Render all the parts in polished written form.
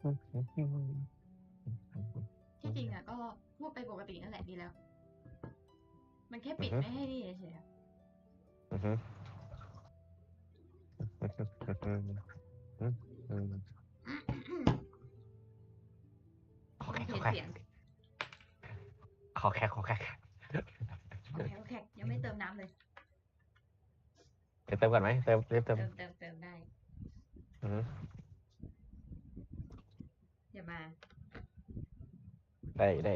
ที่จริงอ่ะก็พูดไปปกตินั่นแหละดีแล้วมันแค่ปิดอือฮึไม่ให้นี่เฉยๆอะ อือฮึขอต้องแขกขอแขกเทสเสียงขอแขกขอแขกโอเคโอเคยังไม่เติมน้ำเลยเดี๋ยวเติมก่อนไหมเติมรีบเติมเติมได้อือฮึเดี๋ยวมาได้ได้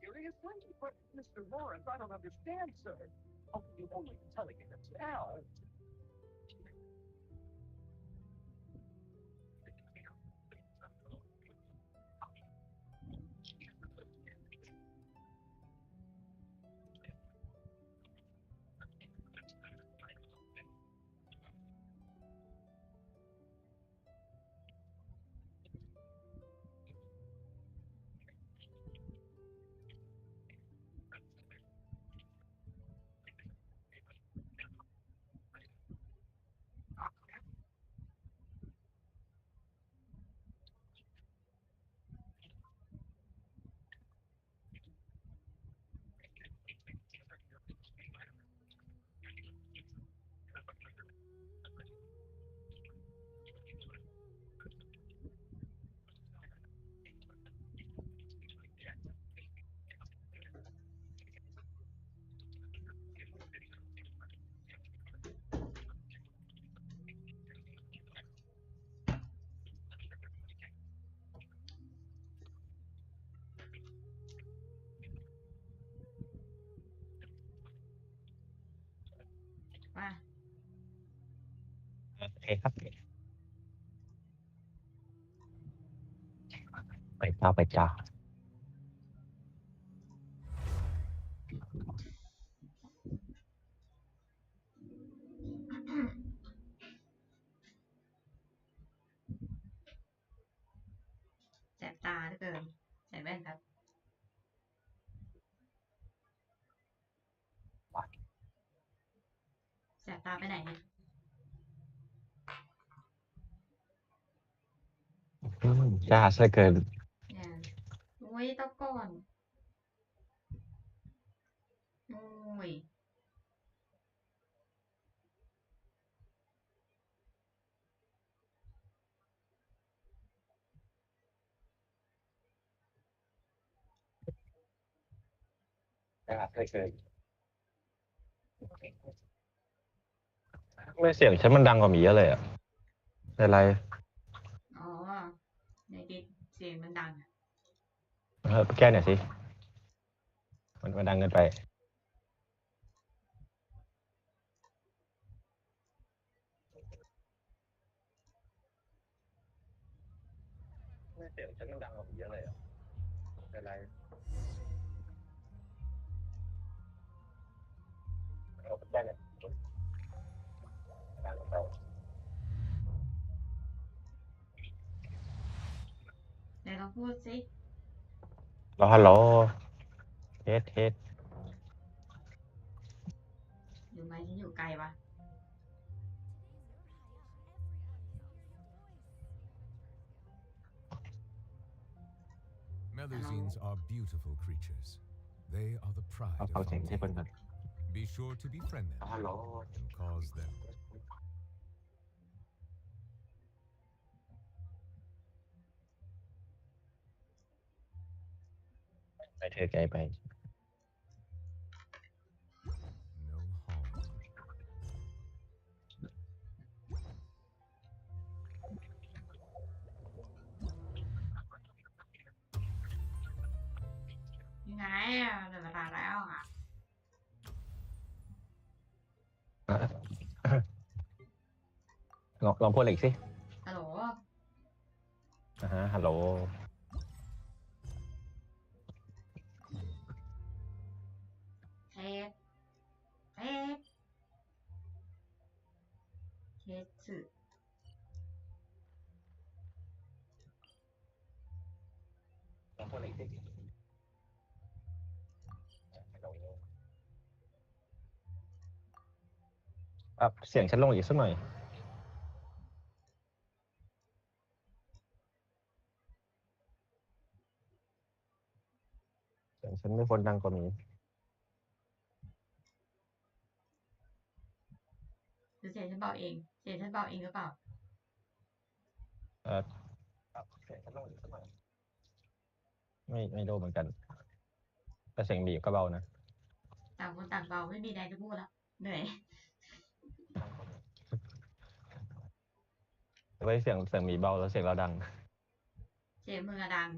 Seriously? But Mr. Lawrence, I don't understand, sir. Oh, you only telling me this now.มา โอเคครับไปเจ้าไปเจ้า แสบตาเหลือเกินใส่แว่นครับ ตามไปไหนเนี่ย ยากเหลือเกิน เนี่ยอุ้ยตะก่อนโอ้ย ยากเหลือเกินไม่เสียงฉันมันดังกว่าหมีเยอะเลยอ่ะอะไร อ๋อ ในดิสเสียงมันดังอะ แก้หน่อยสิมันดังเกินไปไม่เสียงฉันมันดังกว่าหมีเยอะเลยอ่ะอะไรแก้หน่อยดังเกินไป ไหนลองพูดสิ ฮัลโหลเทส อยู่ไหมฉันอยู่ไกลวะ Melusines are beautiful creatures. They are the pride เอา of เสียงที่เพิ่นก่อน Fontaine. Be sure to befriend them ฮัลโหล and cause them. ไปเธอไกลไป No harm. ยังไงอ่ะเดี๋ยวเวลาแล้วอ่ะ ลองพูดอีกสิ ฮัลโหล ฮัลโหล เทสเทสเทสสึ ลองพูดอีกสิปรับเสียงฉันลงอีกสักหน่อยเสียงฉันไม่ควรดังกว่านี้ หรือเสียงฉันเบาเอง เสียงฉันเบาเองหรือเปล่า ปรับเสียงฉันลงอีกสักหน่อยไม่รู้เหมือนกันแต่เสียงบีก็เบานะ ต่างคนต่างเบาไม่มีแรงจะพูดแล้วเหนื่อย แต่ว่าเสียงบีเบาแล้วเสียงเราดัง เสียงมือดัง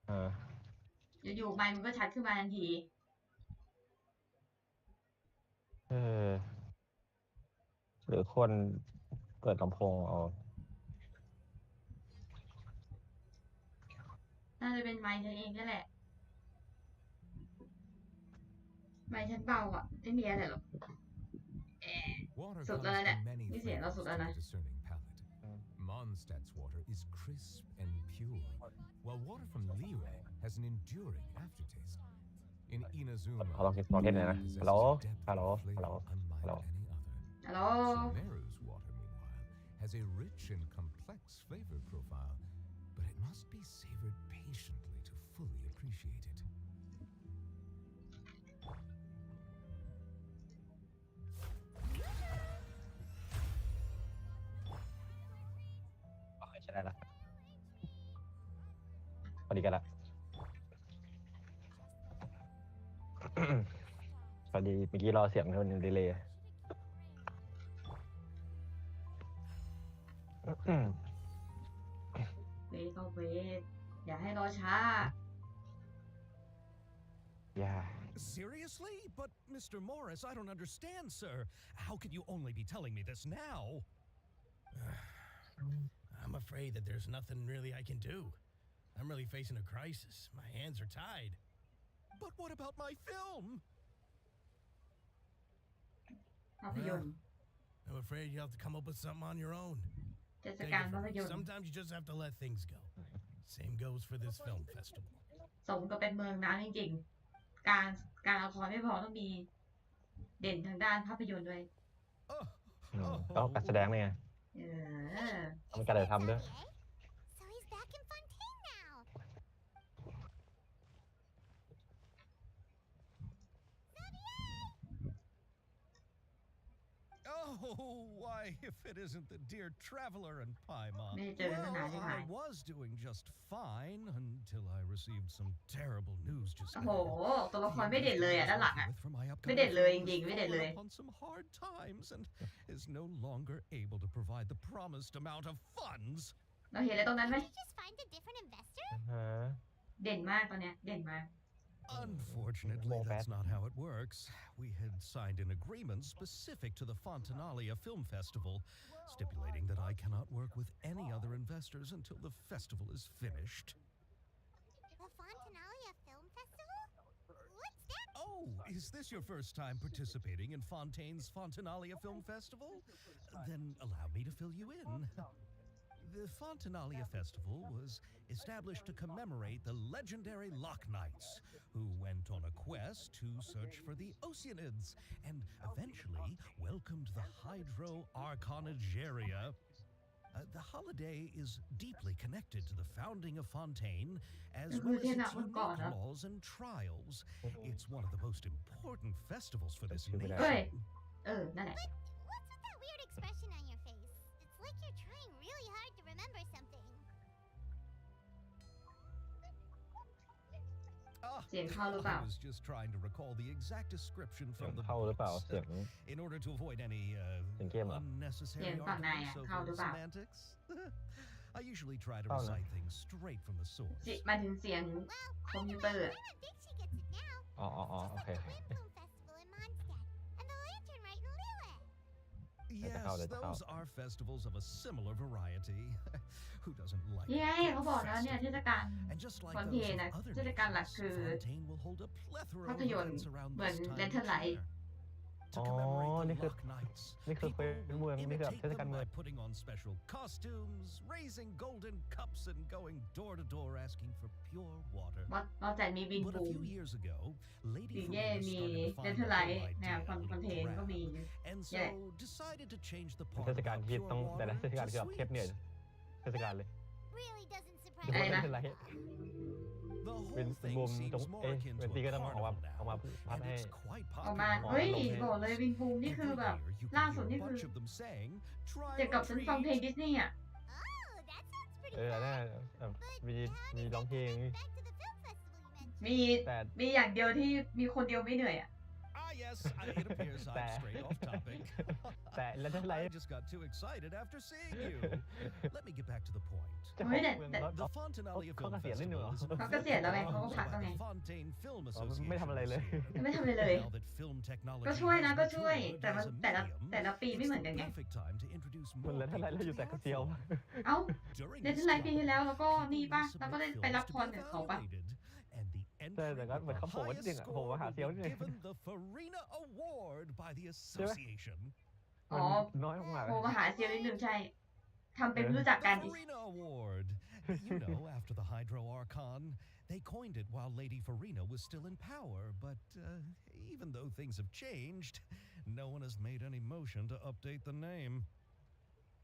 เออ อยู่ๆไมค์มันก็ชัดขึ้นมาทันที เออหรือคนเปิดลำโพงเอา น่าจะเป็นไมค์ฉันเองนั่นแหละ ไมค์ฉันเบาอ่ะ ไม่มีอะไรหรอก Water So comes that- in many you see, flavors that's what to I- a discerning palate. Mondstadt's water is crisp and pure, while water from Liyue has an enduring aftertaste. In Inazuma, ลองเทสหน่อยนะ possesses ฮัลโหล a depth ฮัลโหล of ฮัลโหล flavor unlike Hello. any other. ฮัลโหล Sumeru's water, meanwhile, has a rich and complex flavor profile, but it must be savored patiently to fully appreciate it. โอเคใช้ได้ละพอดีกันละ พอดีเมื่อกี้รอเสียงมันดีเลย เวทก็เวทอย่าให้รอช้า อย่า Seriously? But, Mr. Morris, I don't understand, sir. How could you only be telling me this now? I'm afraid that there's nothing really I can do. I'm really facing a crisis. My hands are tied. But what about my film? ภาพยนตร์ I'm afraid you have to come up with something on your own. เทศ Take กาล it ภา from พ me. ยนตร์ Sometimes you just have to let things go. Same goes for this film festival. สมกับเป็นเมืองน้ำจริงๆ การละครไม่พอต้องมีเด่นทางด้านภาพยนตร์ด้วย Oh, ก็การแสดงนี่ไง เออ มันการถ่ายทำด้วย So he's back in Fontaine now. oh, why, if it isn't the dear traveler and Paimon. ไม่ได้เจอกันตั้งนานใช่ไหม I was doing just fine until I received some terrible news just โอ้โห now. ตัวละครไม่เด่นเลยอ่ะด้านหลังอ่ะ For my ไม่เด่น upcoming เลยจ film ริง has ๆไม่เด่นเลย fallen upon some hard times and is no longer able to provide the promised amount of funds. เราเห็นอะไรตรงนั้นไหม Did you just find a different investor? ฮะ เด่นมากตอนเนี้ยเด่นมาก Unfortunately, More that's bad. not how it works. We had signed an agreement specific to the Fontanalia Film Festival, stipulating that I cannot work with any other investors until the festival is finished. The Fontanalia Film Festival? What's that? Oh, is this your first time participating in Fontaine's Fontanalia Film Festival? Then allow me to fill you in. The Fontanalia Festival was established to commemorate the legendary Loch Knights, who went on a quest to search for the Oceanids and eventually welcomed the Hydro Arconageria. The holiday is deeply connected to the founding of Fontaine, as well as its unique laws and trials. It's one of the most important festivals for this เฮ้ย nation. เออ นั่นแหละ What's with that weird expression on your face? It's like you're trying really hard to remember something. Ah, เสียงเข้าหรือเปล่า I was just trying to recall the exact description เสีย from ง the เข้าหรือเปล่า books, เสียง in order to avoid any เสียงเกมเหรอ unnecessary เสียงฝั่งในอะ arguments เข้าหรือ over เปล่า semantics. I usually try to เข้านะ recite things straight from the source. มาถึงเสียง Well, คอมพิวเตอร์ I อะ don't think she gets it now. อ๋ออ๋ออ๋อ Just โอ like เค the Wind Bloom Festival in Mondstadt and the Lantern Rite in Lille. Yes, how did- those are festivals of a similar variety. Who doesn't like นี่ไง a good เขาบอกแล้วเนี่ยเท festival? ศกาล And just like Fontaine those นะ of other เทศกาลหลัก nations, คือ Fontaine will hold a plethora ภา of พยนตร์ events around เหมือน this time แลนเทิร์น each ไลท์ year. To อ๋อ commemorate นี่ the คือ Loch Knights, นี่คือ people เมือง will นี่คือแบบ imitate เทศกาล them เมือง by putting on special costumes, raising golden cups, and going door to door asking for pure water. นอกจากมีบิน But บู a ม few years ago, สี Lady แย่ Farina มี started to เน find เธอ the ร์ไลท์ whole แน idea ว a คอน little เทนก็มี drab, and so Yeah. decided to change the เท part ศกาล about ที่ pure ต้องแต่ละ water เทศกาล to คือแบบเทียบเหนื่อย sweet. เทศกาลเลย Really doesn't ทุก surprise คน อะไร เล่ นะ นอะไร The เป็น whole เป็น thing บูม seems จง more akin เวน to ตี a ก็ต้องออกมา carnival ออกมา now, พัด and ให้ it's quite ออกมา popular. เฮ้ย ลงเพลง บอกเลยบินบูมนี่คือ Every แบบ year you ล่า can สุด hear นี่ a คือ bunch of them saying, "Try เกี่ยวกับ our ฉันฟังเพลง treat." ดิสนีย์อ่ะ Oh, that sounds pretty เออ fun. น่าแบบมีมีร้องเพลง Back to the film festival you mentioned. มี แต่ มีอย่างเดียวที่มีคนเดียวไม่เหนื่อยอ่ะ Ah, yes, it appears I'm There. straight off topic. แต่แล้วเท่าไหร่ I just got too excited after seeing you. Let me get back to the point. เจ้าข เฮ้ อง ยแต่ เมือง แต่ รถ The Fontanalia เขา Film เกษียณนิดนึงเหรอ Festival is a เขาเกษียณแล้วไง very เขาก็พัก by แล้วไง the Fontaine Film อ๋อ Association ไม่ทำอะไรเลย this year. ไม่ทำอะไรเลย Now that film technology ก็ช่วยนะ has ก็ช่วย matured แต่มัน as a แต่ละ medium, ปีไม่เหมือน it's กัน the ไง perfect time to introduce มัน more แล้วเท่าไหร่ people เราอ to ยู่ the แต่ art คนเดียว form. เอ้า During เน this เธอร์ไลท์ปี time, ที่แล้วแล้วก็นี่ people ป่ะ will แล้วก็ได้ submit ไปรับ films พ to ร be จากเขาป่ะ evaluated, and the แต่ entry แต่ก็ with เหมือน the เขาโผล่มา highest จริงๆอ่ะโผล่ score มาหา will เซียว be นี่ไง given the Farina Award by the association. อ๋อ มันน้อยมาก โทรมาหาเซียวนิดนึงใช่ทำเป็น เออ รู้จัก The กันดิ Farina Award. You know, after the Hydro Archon, they coined it while Lady Farina was still in power, but even though things have changed, no one has made any motion to update the name.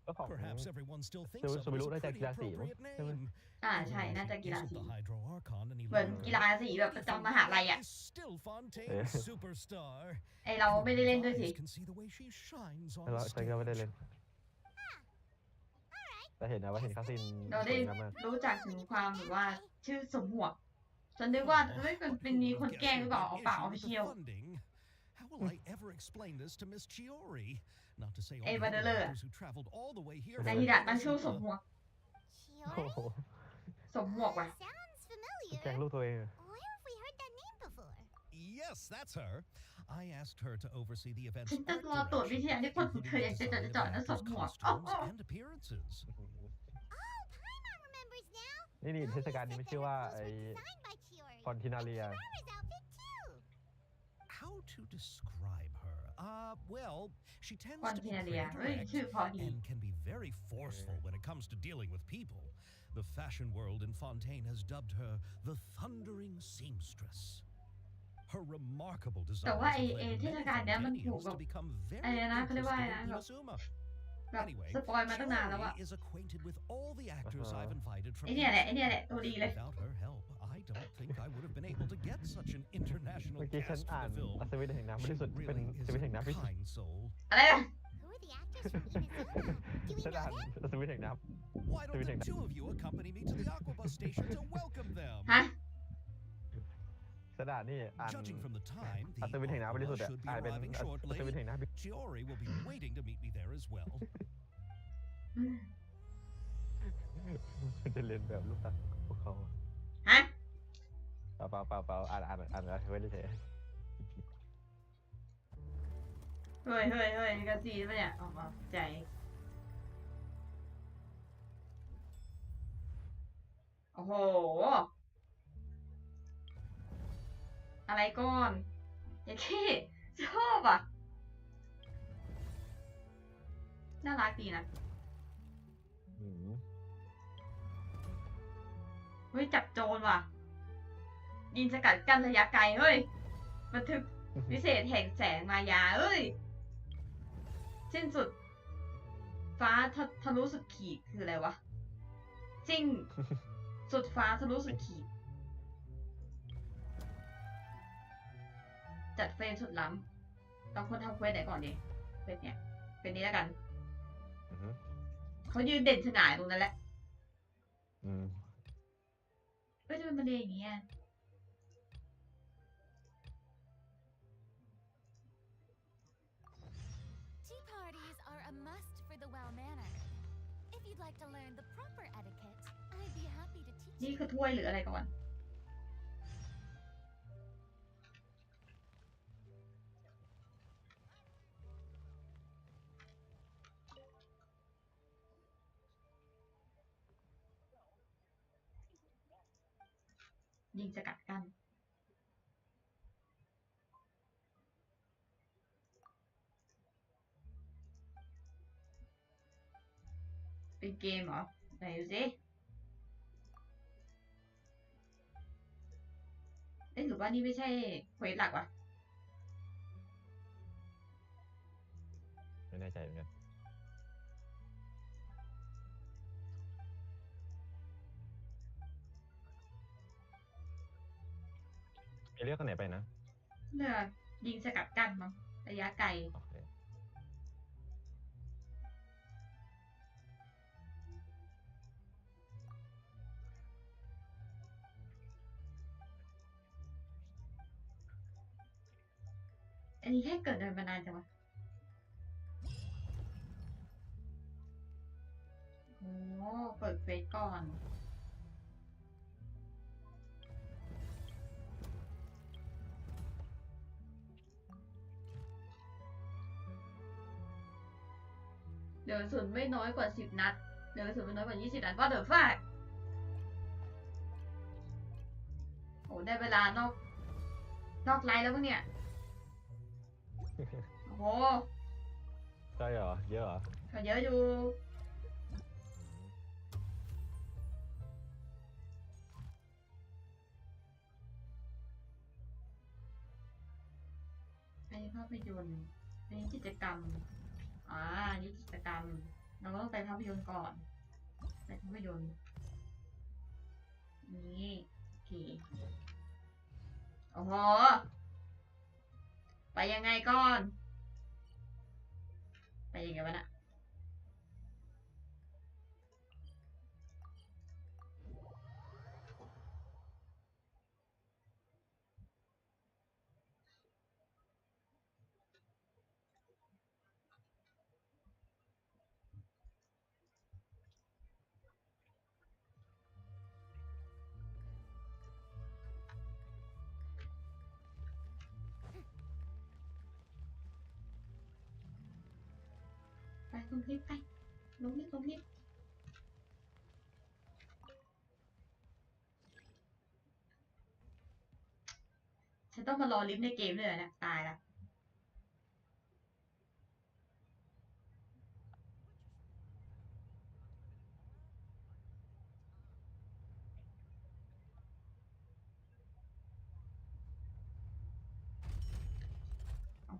ก็ของ Perhaps everyone still เซ thinks ล of ล์ it ไม่รู้ as ได้ a จาก pretty กีฬาสีมั้ง appropriate ใช่ไหม name. ใช่ Even น่า if จะ it กีฬา isn't สี the Hydro Archon any เหมือน longer. กีฬาสีแบบประจำมหาลัยอ่ะ Is still Fontaine's Yeah. superstar. ไอเราไม่ได้เล่นด้วยสิ Eyes can see the way she shines on แต่ว่า the ฉันก็ไม่ได้ stage. เล่น แต่เห็นนะว่าเห็นคาสิน เรา ส ได้ วยงามมาก รู้จักถึงความแบบว่าชื่อสมหัวกฉันนึกว่าเฮ้ยมันเป็นมีคนแกล้งหรือเปล่าเอาเปล่าเอาไปเชียว How will I ever explain this to Miss Chiori? Not to say all Ê, the bà other đỡ lờ. actors who traveled all the way here ใน from ฮิดะตั้งชื่อสม Atlanta. หัวก โอ้โห Chiori? สมหัวกว่ะ Sounds แกล้ง familiar. ลูกตัวเองอะ Where have we heard that name before? Yes, that's her. I asked her to oversee the event's ฉันจะ art รอตรวจวิ direction, ทยานิพนธ์ของเธอ including อย่าง the จะ design เจาะ of นะสม actors' หัวกอ๋อ costumes and appearances. Oh, Paimon remembers now. นี่ Oh, เทศ you กาลนี้ said ไม่ that ชื่อ her ว่า clothes ไอ้ were designed by Chiori. ฟอนตินาเลีย Farina's outfit too. How to describe her? Well, she ค tends อน to เท be นเลีย pretty เฮ้ย direct ชื่อพอดี and can be very forceful when it comes to dealing with people. The fashion world in Fontaine has dubbed her the Thundering Seamstress. Her remarkable แต่ desire ว่า has ไอ้ led เทศ many กาลเนี้ยมันถูก Centennials แบบ to become ไอ้ very นะเขาเรียกว่าอะไร interested นะ in Inazuma. แบบ Anyway, สปอยมาตั้งนานแล้วอะ Shiori is acquainted with all the actors I've invited from ไอ้เนี่ยแหละไอ้เนี่ยแหละตัวดีเลย Without her help, I don't think I would have been able to get such an international เมื่อกี้ฉัน cast อ่า for น the film. อัศวินแห่งน้ำบริสุทธิ์ Really เป็น is อัศวินแห่ง a น้ำบริสุทธิ์ kind soul. อะไรนะ Who are the actors from Inazuma? Do we ฉัน know อ่าน them? อัศวินแห่งน้ Why don't the two of you accompany me to the Aquabus station to welcome them? ฮะ ำฉันอ่านนี่อ่าน Judging from the time, อัศวินแห่งน้ำบริสุท the ธิ์ Aquabus อ่ะ should be อ่านเป็น arriving อัศ shortly. วินแห่งน้ำ Shiori will be waiting to meet me there as well. จะเรียนแบบลูกตาพวกเขา ฮะ เปล่าอ่านไว้เฉย เฮ้ยมีกระสีปะเนี่ยออกมาใจโอ้โหอะไรก่อนอย่าขี้ชอบอ่ะน่ารักดีนะ อืม เฮ้ยจับโจรว่ะยิงสกัดกั้นระยะไกลเฮ้ยบันทึกพิเศษแห่งแสงมายาเอ้ยสิ้นสุดฟ้าทะลุสุดขีดคืออะไรวะจิ้งสุดฟ้าทะลุสุดขีดจัดเฟรมสุดล้ำต้องคนทำเควสไหนก่อนดีเควสเนี่ยเป็นนี้แล้วกัน อือฮึ เขายืนเด่นสง่าตรงนั้นแหละ อืม เอ้ยจะเป็นประเด็นอย่างเงี้ย Tea parties are a must for the well-mannered. If you'd like to learn the proper etiquette, I'd be happy to teach นี่ you. คือถ้วยหรืออะไรก่อนยิงสกัดกั้นเป็นเกมเหรอไหนดูสิเอ๊ะหรือว่านี่ไม่ใช่เควสหลักวะ ไม่แน่ใจเหมือนกันมีเลือกคนไหนไปนะ เลือกยิงสกัดกั้นมั้งระยะไกล โอเค อันนี้แค่เกิดเดินมานานจังวะโอ้เปิดเฟซก่อน เดี๋ยวสุดไม่น้อยกว่า10 นัด เดี๋ยวสุดไม่น้อยกว่า20 นัดว่าเดี๋ยวฟาดโอ้ได้เวลานอกไลน์แล้วมั้งเนี่ย โอ้โห ใช่เหรอ เยอะเหรอ ก็เยอะอยู่ อันนี้ภาพยนตร์อันนี้กิจกรรมอันนี้กิจกรรม เราก็ต้องไปภาพยนตร์ก่อน ไปภาพยนตร์นี่โอเคโอ้โห ไปยังไงก่อน ไปยังไงวะน่ะ ไปลงคลิปไปลงคลิปฉันต้องมารอลิฟต์ในเกมเลยเหรอเนี่ยตายละ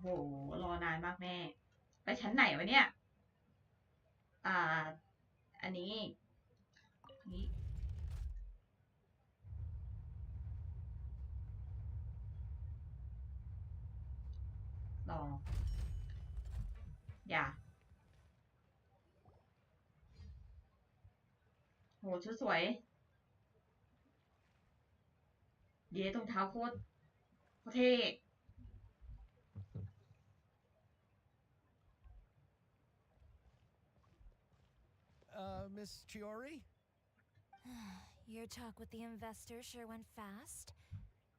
โหรอนานมากแม่ ไปชั้นไหนวะเนี่ย อันนี้รออย่าโหชุดสวยเย้ตรงเท้าโคตรเท่ Miss Chiori? Your talk with the investor sure went fast.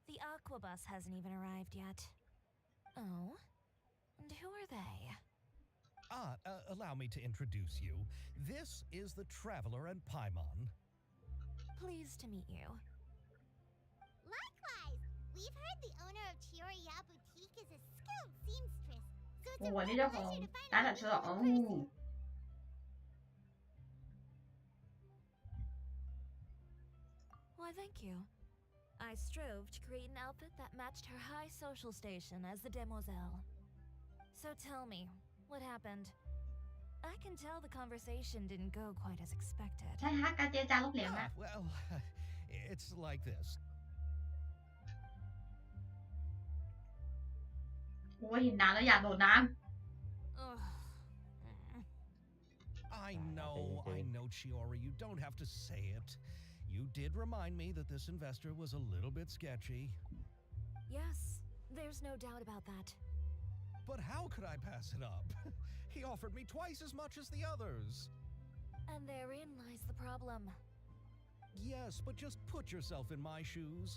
The Aquabus hasn't even arrived yet. Oh? And who are they? Allow me to introduce you. This is the Traveler and Paimon. Pleased to meet you. Likewise, we've heard the owner of Chioriya Boutique is a skilled seamstress, so it's โอ้ a โห real นี่เจ้าของ pleasure to find ร้าน out ตัดเชือก in person. Why, thank you. I strove to create an outfit that matched her high social station as the demoiselle. So tell me, what happened? I can tell the conversation didn't go quite as expected. ใช่ฮะการเจรจาล้มเหลวนะ Well, it's like this. โอ้ยเห็นน้ำแล้วอยากโดดน้ Ugh. I know, Chiori, you don't have to say it. You did remind me that this investor was a little bit sketchy. Yes, there's no doubt about that. But how could I pass it up? He offered me twice as much as the others. And therein lies the problem. Yes, but just put yourself in my shoes.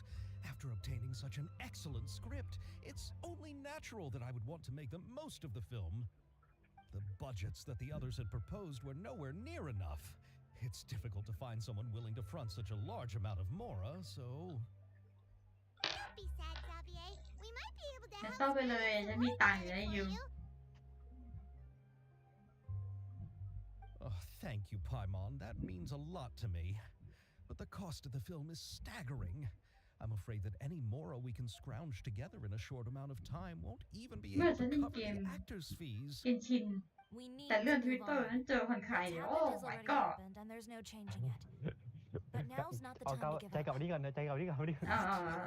After obtaining such an excellent script, it's only natural that I would want to make the most of the film. The budgets that the others had proposed were nowhere near enough. It's difficult to find someone willing to front such a large amount of mora, so... Don't be sad, Xavier. We might be able to ำฉัน help เศร้าไป spend เลย a ฉัน little มี more ตังค์อยู่ money ใน for ยืม you. Oh, thank you, Paimon. That means a lot to me. But the cost of the film is staggering. I'm afraid that any mora we can scrounge together in a short amount of time won't even be เมื่อ able ฉัน to เล่น cover เกม the actors' fees. เกนชิน We need แต่เรื่อง to ทวิต move เตอร์ on. นั้นเจอคนขาย What's เนี่ยโอ้ happened has my already god happened, and there's no changing it. But now's not the เอา time to give ใจกลับ up. มาที่ก่อนนะใจกลับมาที่ก่อน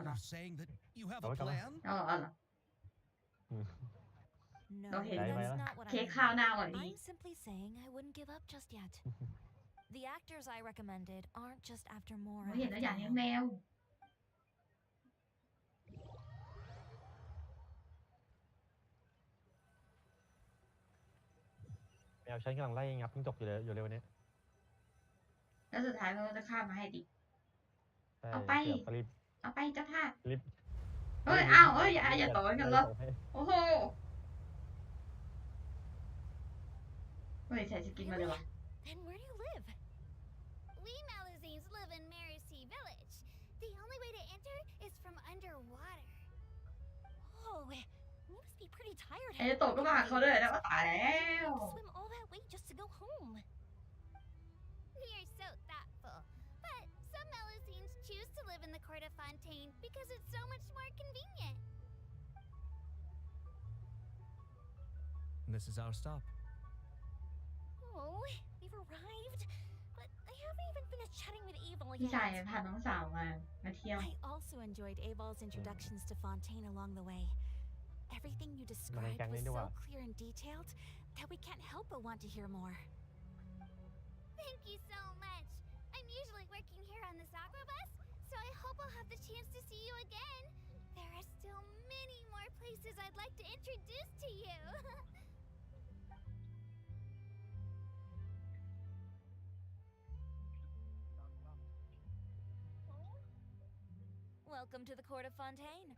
You're saying that you have a Come on. plan? อ๋อเหรอ No, Okay. that's not what I เค้ก mean. ข้าวหน้าอร่อยดี I'm simply saying I wouldn't give up just yet. The actors I recommended aren't just after more. เห็นแล้วอยากเลี้ยงแมว แมวฉันกำลังไล่งับจิ้งจกอยู่เลยวันนี้ แล้วสุดท้ายมันก็จะข้ามมาให้ดิ ใช่ เอาไป เกือบรีบ เอาไปเจ้าทาส รีบ เฮ้ยอ้าวเอ้ยอย่าต่อกันเลยโอ้โหเฮ้ยใส่สกินมาเลยว่ะ Then where do you live? We Malazines live in Marcy Village. The only way to enter is from underwater. Oh, you must be pretty tired. ไอ้โตก็มาหาเขาเลยแล้วก็ตายแล้ว To swim all that way just to go home. You're so thoughtful. But some Malazines choose to live in the Court of Fontaine because it's so much more convenient. This is our stop. Oh, we've arrived. But I haven't even finished chatting with Aval พี่ชาย yet. พาน้องสาวมาเที่ยว I also enjoyed Aval's introductions to Fontaine along the way. Everything you described was so clear and detailed that we can't help but want to hear more. Thank you so much. I'm usually working here on this Aquabus, so I hope I'll have the chance to see you again. There are still many more places I'd like to introduce to you. Welcome to the Court of Fontaine.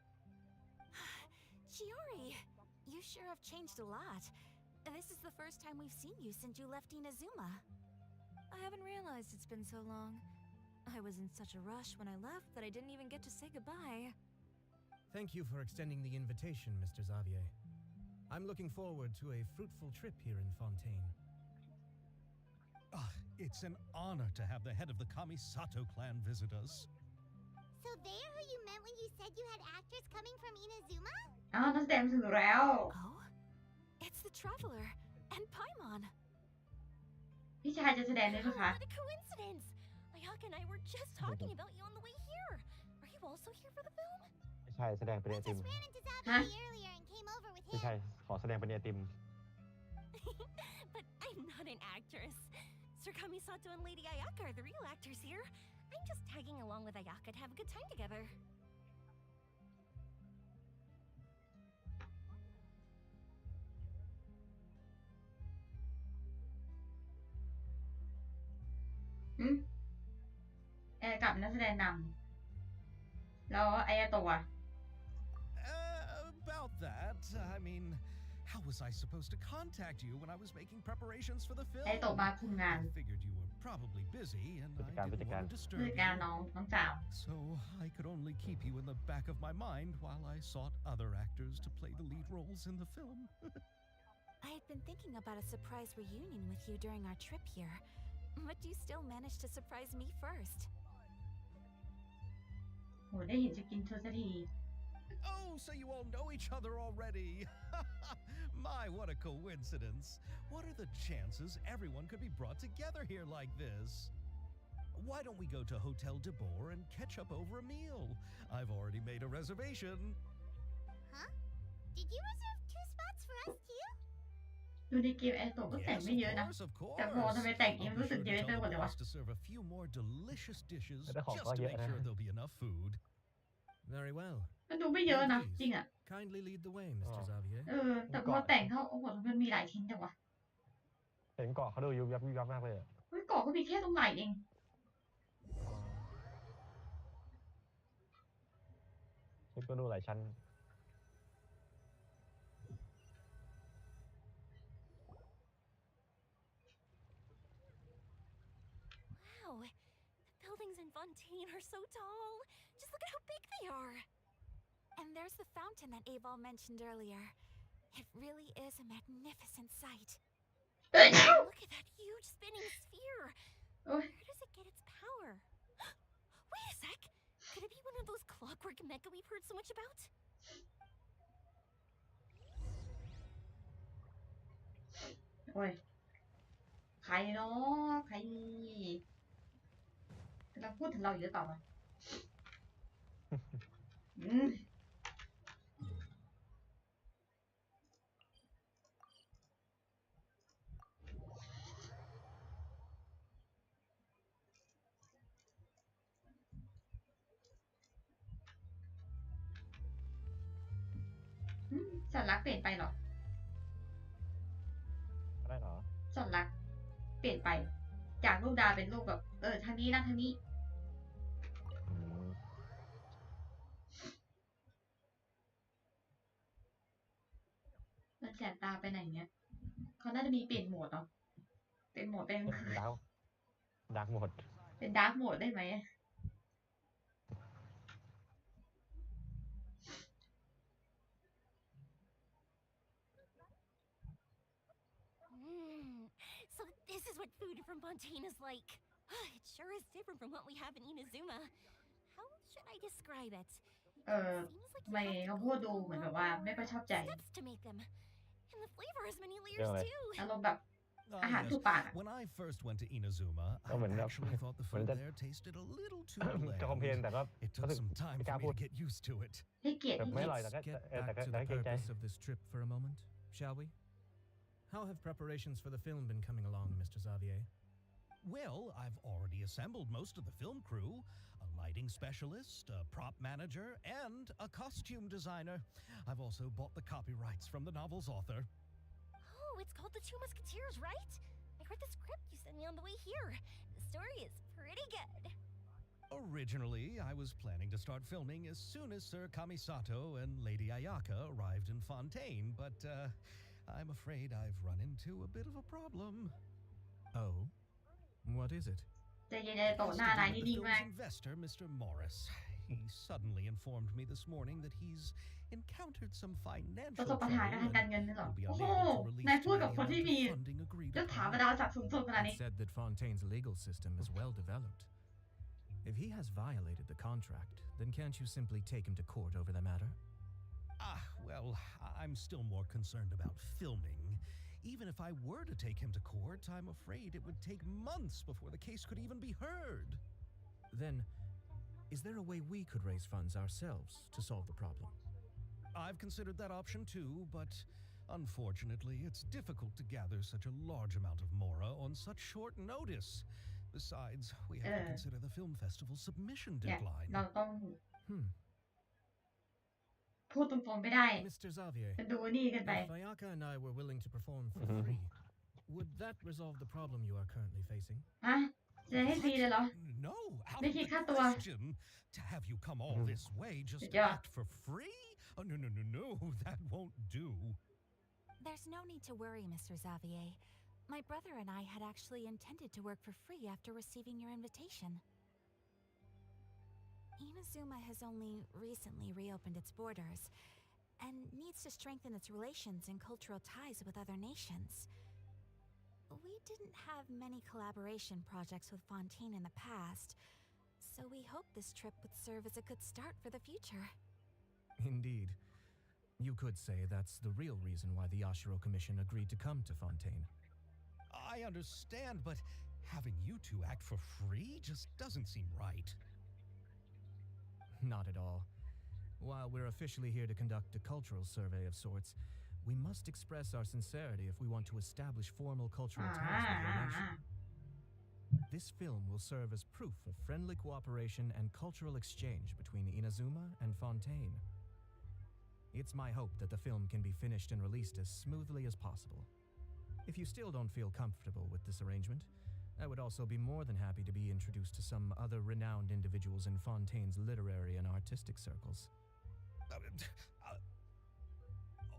Chiori, you sure have changed a lot. This is the first time we've seen you since you left Inazuma. I haven't realized it's been so long. I was in such a rush when I left that I didn't even get to say goodbye. Thank you for extending the invitation, Mr. Xavier. I'm looking forward to a fruitful trip here in Fontaine. It's an honor to have the head of the Kamisato clan visit us. So they are who you meant when you said you had actors coming from Inazuma? อ้าวนักแสดงถึงแล้ว Oh, it's the Traveler and Paimon. พี่ชายจะแสดงด้วยนะคะ What a coincidence! Ayaka and I were just talking about you on the way here. Are you also here for the film? ไม่ใช่แสดงเป็นไอ I ติม just ran into Huh? Zabi earlier and came over with ไม่ him. ใช่ขอแสดงเป็นไอติม But I'm not an actress. Sir Kamisato and Lady Ayaka are the real actors here. I'm just tagging along with Ayaka to have a good time together. แอร์กลับเป็นนักแสดงนำแล้วไอ้โตะ About that, I mean, how was I supposed to contact you when I was making preparations for the film? ไอ้โตะมาคุมงาน I figured you were probably busy, and I didn't want to ผู้ disturb จัดการ you. น้องสาว So I could only keep you in the back of my mind while I sought other actors to play the lead roles in the film. I had been thinking about a surprise reunion with you during our trip here, but you still managed to surprise me first. โหได้เห็นจะกินเธอสักที Oh, so you all know each other already. My, what a coincidence. What are the chances everyone could be brought together here like this? Why don't we go to Hotel de Boer and catch up over a meal? I've already made a reservation. Huh? Did you reserve 2 spots for us too? ดูในเกมไอ้โตะก็แต่ง Yes, ไม่เยอะนะ of course. แต่พอทำไมแต่งเอง I'll be รู้สึก sure เย to อะ tell เกิน the กว่าเดี๋ยววะ boss to serve a few more delicious dishes Pero just to make sure there'll be enough food. Very well. มันดูไม่เยอะนะจริงอ่ะ Kindly lead the way, Mr. Xavier. แต่พอแต่งเข้าโอ้โหมันมีหลายชิ้นจังวะ เห็นเกาะเขาดูยุบยับยุบยับมากเลยอะ เฮ้ยเกาะก็มีแค่ตรงไหนเอง ชุดก็ดูหลายชั้น Wow, the buildings in Fontaine are so tall. Just look at how big they are. And there's the fountain that Aval mentioned earlier. It really is a magnificent sight. Look at that huge spinning sphere. Oh. Where does it get its power? Wait a sec. Could it be one of those clockwork mecha we've heard so much about? โอ้ยใครเนาะใครกำลังพูดถึงเราอยู่หรือเปล่าวะสัญลักษณ์เปลี่ยนไปเหรอ อะไรเหรอ สัญลักษณ์เปลี่ยนไป จากรูปดาวเป็นรูปแบบทางนี้นะทางนี้ อืม มันแสบตาไปไหนเนี่ยเขาน่าจะมีเปลี่ยนโหมดเนาะเป็นโหมดเป็น ดาวดักหมด เป็นดาร์กโหมดได้ไหม So this is what food from Fontaine is like. It sure is different from what we have in Inazuma. How should I describe it? Seems like ทำไมเขาพูดดูเหมือนแบบว่าไม่ค่อยชอบใจ steps to make them. And the flavor has many layers Really? too. อารมณ์แบบ Ah, อาหาร yes. ถูกปากอะ When I first went to Inazuma, I Oh, when that- actually thought the when food that- there tasted a little too จะคอมเพลน bland. แต่ก็ It รู้ took สึก some time ไม่ก for ล้า me พูด to get used to it. ให้เกียรติ แบบไม่อร่อย Let's แต่ก็ get แต่ back to แต่ the ให้เกรงใจ purpose of this trip for a moment, shall we? How have preparations for the film been coming along, Mr. Xavier? Well, I've already assembled most of the film crew, a lighting specialist, a prop manager, and a costume designer. I've also bought the copyrights from the novel's author. Oh, it's called The Two Musketeers, right? I read the script you sent me on the way here. The story is pretty good. Originally, I was planning to start filming as soon as Sir Kamisato and Lady Ayaka arrived in Fontaine, but I'm afraid I've run into a bit of a problem. Oh, what is it? ใจเย็นๆโตะหน้าร้าย The นิ่งๆ film's มาก investor, Mr. Morris. He suddenly informed me this morning that he's encountered some ประ financial สบปัญหา trouble ทางการ and เงินนี่หรอ will be โอ้โห unable to release นายพูด today กับ the คนที่ amount มี of funding agreed ยศถาบร upon. รดาศักดิ์สูงสุดขนาด It นี้ said that Fontaine's legal system is well developed. If he has violated the contract, then can't you simply take him to court over the matter? Well, I'm still more concerned about filming. Even if I were to take him to court, I'm afraid it would take months before the case could even be heard. Then, is there a way we could raise funds ourselves to solve the problem? I've considered that option too, but unfortunately, it's difficult to gather such a large amount of mora on such short notice. Besides, we have to consider the film festival's submission เนี่ย deadline. เราต้อง Hmm. พูดตรงๆไม่ได้ Mr. Xavier, เป็นดูนี่กันไป if Ayaka and I were willing to perform for free, would that resolve the problem you are currently facing? ฮะจะให้ฟรีเลยเหรอ No, outไม่ of คิด the ค่าตัว question. To have you come all this way just to Yeah. act for free? Oh, no, that won't do. There's no need to worry, Mr. Xavier. My brother and I had actually intended to work for free after receiving your invitation. Inazuma has only recently reopened its borders and needs to strengthen its relations and cultural ties with other nations. We didn't have many collaboration projects with Fontaine in the past, so we hope this trip would serve as a good start for the future. Indeed. You could say that's the real reason why the Yashiro Commission agreed to come to Fontaine. I understand, but having you two act for free just doesn't seem right. Not at all. While we're officially here to conduct a cultural survey of sorts, we must express our sincerity if we want to establish formal cultural ties with your nation. This film will serve as proof of friendly cooperation and cultural exchange between Inazuma and Fontaine. It's my hope that the film can be finished and released as smoothly as possible. If you still don't feel comfortable with this arrangement, I would also be more than happy to be introduced to some other renowned individuals in Fontaine's literary and artistic circles.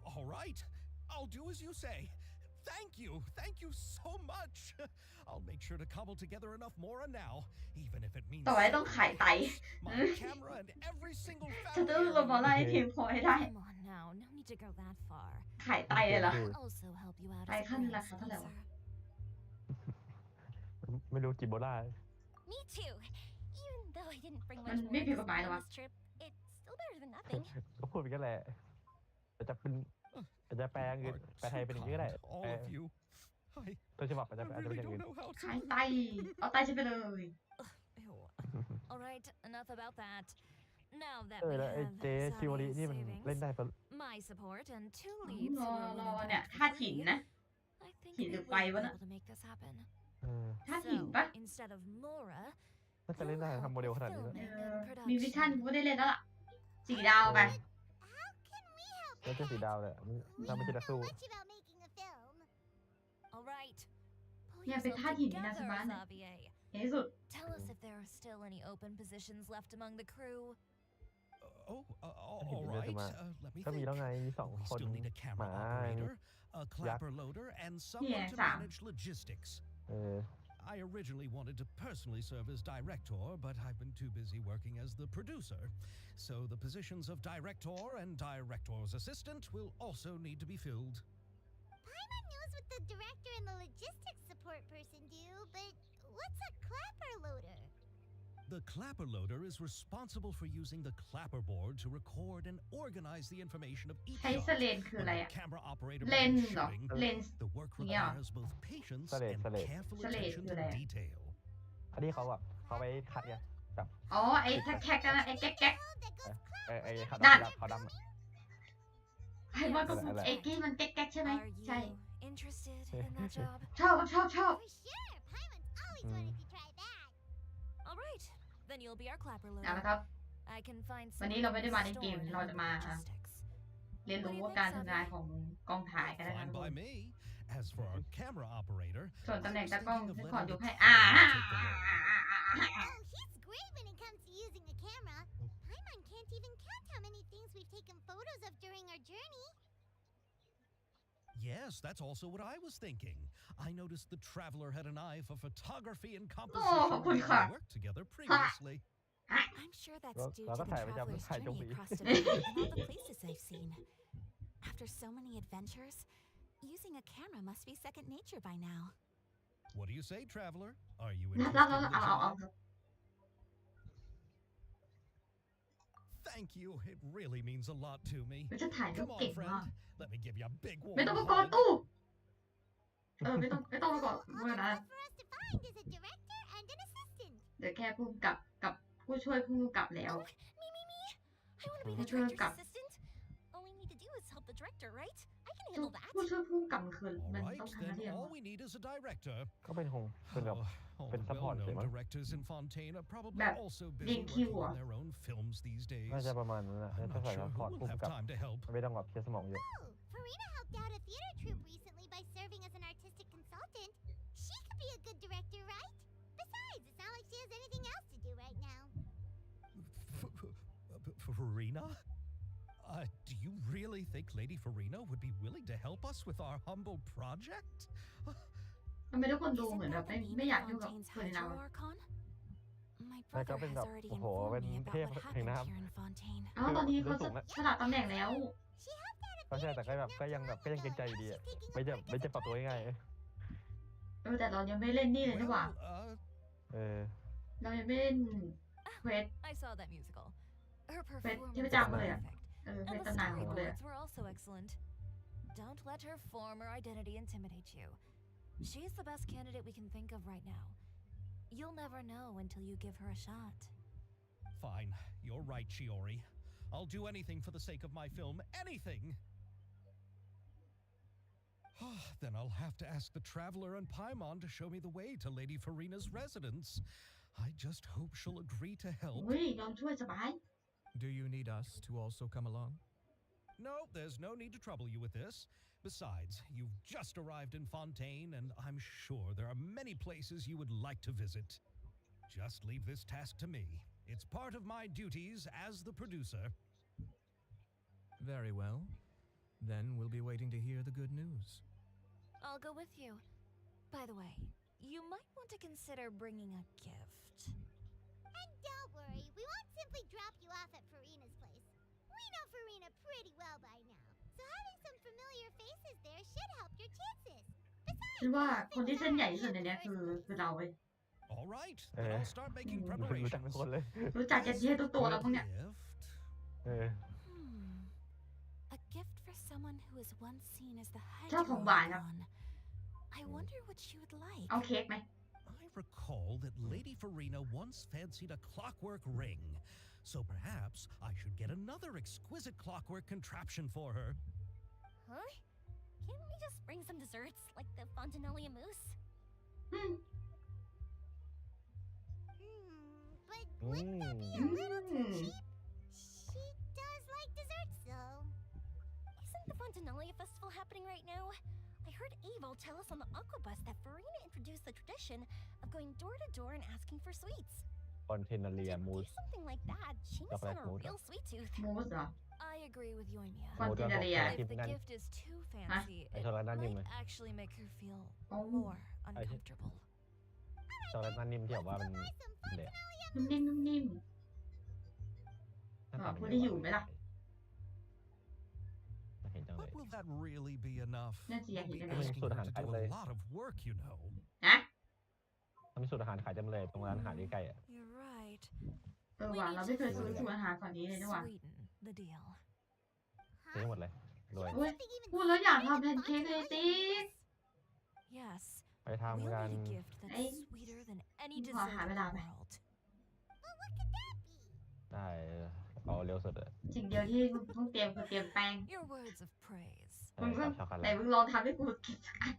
All right, I'll do as you say. Thank you so much. I'll make sure to cobble together enough mora now, even if it means ต่อไปต้องขายไต my camera and every single จะ family ต้องรวมมอลล่าให้เพียงพอให้ได้ Come on now, no need to go that far. ขายไตเลยเหรอ I'll also help you out ไต as a ขั้น brand ราคาเท่าไหร่วะ sponsor. ไม่รู้จิโบล่า Me too. Even though I didn't bring มั much น more ไม่ with ผิด us กฎหมายหรอ on วะ this trip, it's still better than nothing. ก็พูดไปกันแหละแต่จะเป็นอาจจะแปลเงิน are แปลไทยเป็นอย่างนี้ก็ได้ kind, all of you. ต้นฉบับอาจจะ I เป็น really อย่าง don't อื่น know how ขาย to. ไต เอาไตฉันไปเลย Ew. All right, enough about that. Now that เออ we แล้วไอ้ have เจคิวริ Xavier's นี่มันเล่น savings, ได้ปะ my support, and two leads ร who อ are รอ willing to เนี่ย act ธา for ตุหิน free, นะ I think หิน we หรือ will ไฟ be วะ able น่ะ to make this happen. เออ ธาตุหิน So, ปะ instead of Mora, น่าจะเล่นได้ทำโมเดลขนาดนี้แล้ว เอ filming อ and มีวิชั่น production. กูก็ได้เล่นแล้วล่ะ สีดาวไป How can we help? แล้วจะสีดาวเลยถ้าไม่ใช่นัก know สู้ much about making a film. All right. Pull เนี่ยเป็น yourself ธาตุหินในนา together, สมาร์ท Xavier. ในที่สุด Tell us if there are still any open positions left among the crew. All right. Let me ก็มี think. แล้วไงมี2 We คน still need a หมา camera operator, a clapper loader, and someone to Sam. manage logistics. เออ I originally wanted to personally serve as director, but I've been too busy working as the producer. So the positions of director and director's assistant will also need to be filled. Paimon knows what the director and the logistics support person do, but what's a clapper loader? The clapper loader is responsible for using the clapperboard to record and organize the information of each ใช้ส shot. เลนคือ When อะไร the อะ camera operator เลน begins ส์เหรอ shooting, เลนส์ the work Yeah. requires both patience Salad, and salad. careful Salad attention คือ to อะไรอะ detail. อันนี้เขาแบบเขาไปคัดไงแบบ อ๋อ ไอ้แท็กๆกันนะไอ้แก๊ก Code that goes ไอ้ขาว นั่น ดำขาวดำ ๆไอ้ว่าก็ อะไร ไอ้กี้มันแก๊กๆใช่ไหม Are ใช่ you interested in that job? ชอบชอบชอบ for sure. Paimon's always wanted to try that. All right. Then you'll be our clapper เอาละ loader. ครับ I can find วัน some นี้เราไม่ได้มาในเกม store to เราจะ handle มา logistics. เรียนรู้การทำงานของกองถ่ายกันนะครับ Fine ทุกค by น me. As for our camera operator, ส่วนตำแหน่ง I was ตากล้อง thinking of ฉันขอ letting ย the กให้ camera take the role. Oh, he's great when it comes to using a camera. Paimon can't even count how many things we've taken photos of during our journey. Yes, that's also what I was thinking. I noticed the traveler had an eye for photography and ขอบ composition คุณ when ค่ะ we worked together previously. I'm sure that's due Well, to the that's how traveler's I don't journey believe. across Japan and all the places they've seen. After so many adventures, using a camera must be second nature by now. What do you say, traveler? Are you แล้ว interested in the เอา job? Thank you. It really means a lot to me. จะถ่ายรูป Come เก่ on, งมาก friend. Let me give you a big ไม่ต้อง warm มากอด hug. ตู้ไม่ต้องมากอดเมื่อนะ For us to find is a director and an assistant. เดี๋ยวแค่ผู้กำกับผู้ช่วยผู้กำกับแล้ว Me. I want to be the Sure, director's Kap. assistant. All we need to do is help the director, right? I can ผู้ handle that. ผู้ช่วยผู้กำกับมันคือ All มัน right, ต้องทำหน้า then ที่อะไร all วะ we need is a director. ก็เป็นคงเป็นแบบ Allเป็น the support ใช่ไหม well-known directors in Fontaine are probably แบบ also เรีย busy นคิว working เหรอ on their own films these days. น่าจะประมาณนั้นนะ I'm ถ้า not ใส่ sure พอร์ต who ผู้ will have กำกับ time to help. ไม่ต้องแบบเคลียร์สมองเยอะ Oh, Farina helped out a theater troupe recently by serving as an artistic consultant. She could be a good director, right? Besides, it's not like she has anything else to do right now. Farina? Do you really think Lady Farina would be willing to help us with our humble project? ทำไมทุกคนดูเหมือน Isn't แบบ that the ไม่ name อยาก of ยุ่งกับ Fontaine's เฟอร์ดินาน hydro ด์ archon? My แล้วก็ brother เป็น has แบบ already โอ้โห informed เป็น me เท about พ what แห่ง happened น้ here in Fontaine. อ้าวตอนนี้เขาสลับตำแหน่งแล้ว She helped out a ำก็ใช่ theater แต่ก็แบบ troupe ก็ not ยัง too แบบ long ก็ยังเกรงใจ ago, อยู่ดี and อะ she's taking ไม่ a จะ break ไม่ as จะ a ปรับตัวง่าย director. แต่เรายังไม่เล่นนี่เลยนี่หว่า เออ เรายังไม่เล่นเควส I saw that musical. Her But performance you was jump there. perfect. เออ And เป็น the ตำนานของเขาเลย storyboards were also excellent. Don't let her form or identity intimidate you. She's the best candidate we can think of right now. You'll never know until you give her a shot. Fine. You're right, Shiori. I'll do anything for the sake of my film. Anything! Then I'll have to ask the Traveler and Paimon to show me the way to Lady Farina's residence. I just hope she'll agree to help. อุ้ยยอมช่วยสบาย Do you need us to also come along? No, there's no need to trouble you with this. Besides, you've just arrived in Fontaine, and I'm sure there are many places you would like to visit. Just leave this task to me. It's part of my duties as the producer. Very well. Then we'll be waiting to hear the good news. I'll go with you. By the way, you might want to consider bringing a gift. And don't worry, we won't simply drop you off at Farina's place. We know Farina pretty well by now, so having some familiar faces there should help your chances. ฉันว่าคนที่เส้นใหญ่ที่สุดในเนี้ยคือเราเว้ย All right, then I'll start making รู้จัก preparations. เป็นคนเลย รู้จักกันเยอะตัวแล้วพวกเนี้ย Gift? เออ A gift for someone who was once seen as the ชอบของหวานครับ hydro archon. I wonder what she would like. เอาเค้กไหม I recall that Lady Farina once fancied a clockwork ring, so perhaps I should get another exquisite clockwork contraption for her. Huh? Can't we just bring some desserts, like the Fontanalia mousse? But wouldn't that be a little too cheap? She does like desserts, though. Isn't the Fontanalia festival happening right now? I heard Abel tell us on the Aquabus that Farina introduced the tradition of going door to door and asking for sweets. คอนเทนเรีย To มูส do something like that, she must have a Chocolate real sweet tooth. มูสเหรอ I agree with Yoimiya. คอนเทนเรีย If the gift is too fancy, I it thought that might name. actually make her feel Oh. more uncomfortable. ช็อกโกแลตมันนิ่มที่แบบว่ามัน Buy some เละ Fontanalia นุ่มๆ หน้าตาเป็น พูด ไง ได้อยู่ไหมล่ะ ไม่เห็นจังเล But ย will that really be enough? That's the We'll be idea. asking her to do Like- a lot of work, you know. ฮะ มันมีสูตรอาหารขายเต็มเลยตรงร้านอาหารใกล้ๆอ่ะ You're right. เออว่ะเราไม่เคยซื้อสูตรอาหารฝั่งนี้เลยนี่หว่า Sweeten the deal. ซื้อหมดเลยรวย โอ้ยพูดแล้วอยากทำแพนเค้กเลยติ๊ก Yes, ไปทำ we'll กัน need a gift that's Hey. sweeter than any Wow, dessert in have it the up. world. Well, what could that be? ได้เอาเร็วสุดเลย สิ่งเดียวที่มึงต้องเตรียมคือเตรียมแป้ง Your words of praise. มึงก็ ช็อกโก ไห แล น ต มึงลองทำให้กูกินสักอัน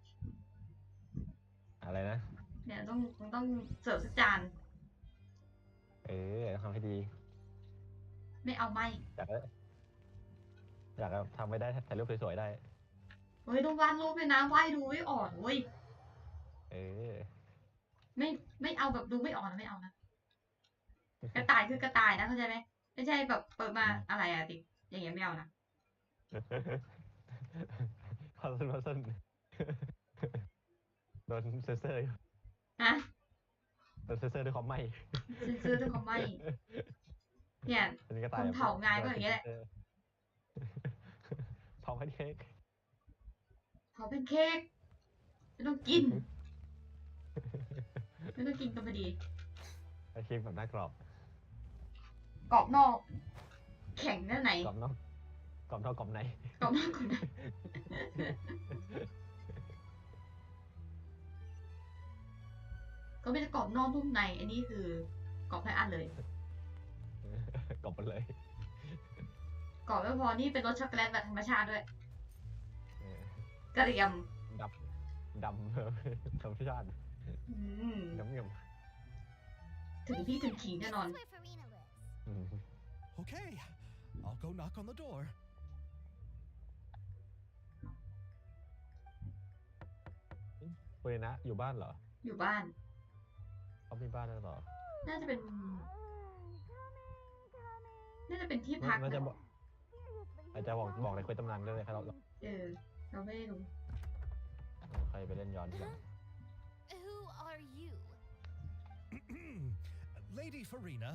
อะไรนะ เนี่ยมึงต้องเสิร์ฟสักจาน ทำให้ดี ไม่เอาไม่ อยากทำไม่ได้ถ่ายรูปสวยๆได้ เฮ้ยต้องวาดรูปเลยนะวาดดูไม่อ่อนเว้ย ไม่เอาแบบดูไม่อ่อนนะไม่เอานะ กระต่ายคือกระต่ายนะเข้าใจไหมไม่ใช่แบบเปิดมาอะไรอะติ๊กอย่างเงี้ยไม่เอานะ พอส้นโดนเซนเซอร์ ฮะ โดนเซนเซอร์ด้วยความไหม้ ซื้อด้วยความไม่เนี่ย เป็นกระ ค ต่าย นเผางานก็อย่างเงี้ยแหละ เผาแพนเค้ก เผาเป็นเค้กไม่ต้องกินไม่ต้องกินก็พอดี แพนเค้กแบบหน้ากรอบ กรอบนอก แข่งด้านไหน กรอบนอกกรอบนอกกรอบใน กรอบนอกกรอบในก็ไม่ได้กรอบนอกนุ่มใน อันนี้คือกรอบทั้งอันเลย กรอบไปเลย กรอบไม่พอนี่เป็นรสช็อกโกแลตแบบธรรมชาติด้วย เออก ระเทียม ดำธรรมชาติ อืม น้ำเงียบ ถึงพี่ถึงขิงแน่นอน This is where Farina lives. อืม Okay, I'll go knock on the door. เวนะอยู่บ้านเหรอ อยู่บ้าน เขามีบ้านแล้วเหรอ น่าจะเป็น น่าจะเป็นที่พัก น่าจะ นะ บอกอาจจะบอกในคุยตำนานได้เลยครับเรา เราไม่ได้รู้ ใครไปเล่นย้อนทีหลัง Who are you? Lady Farina,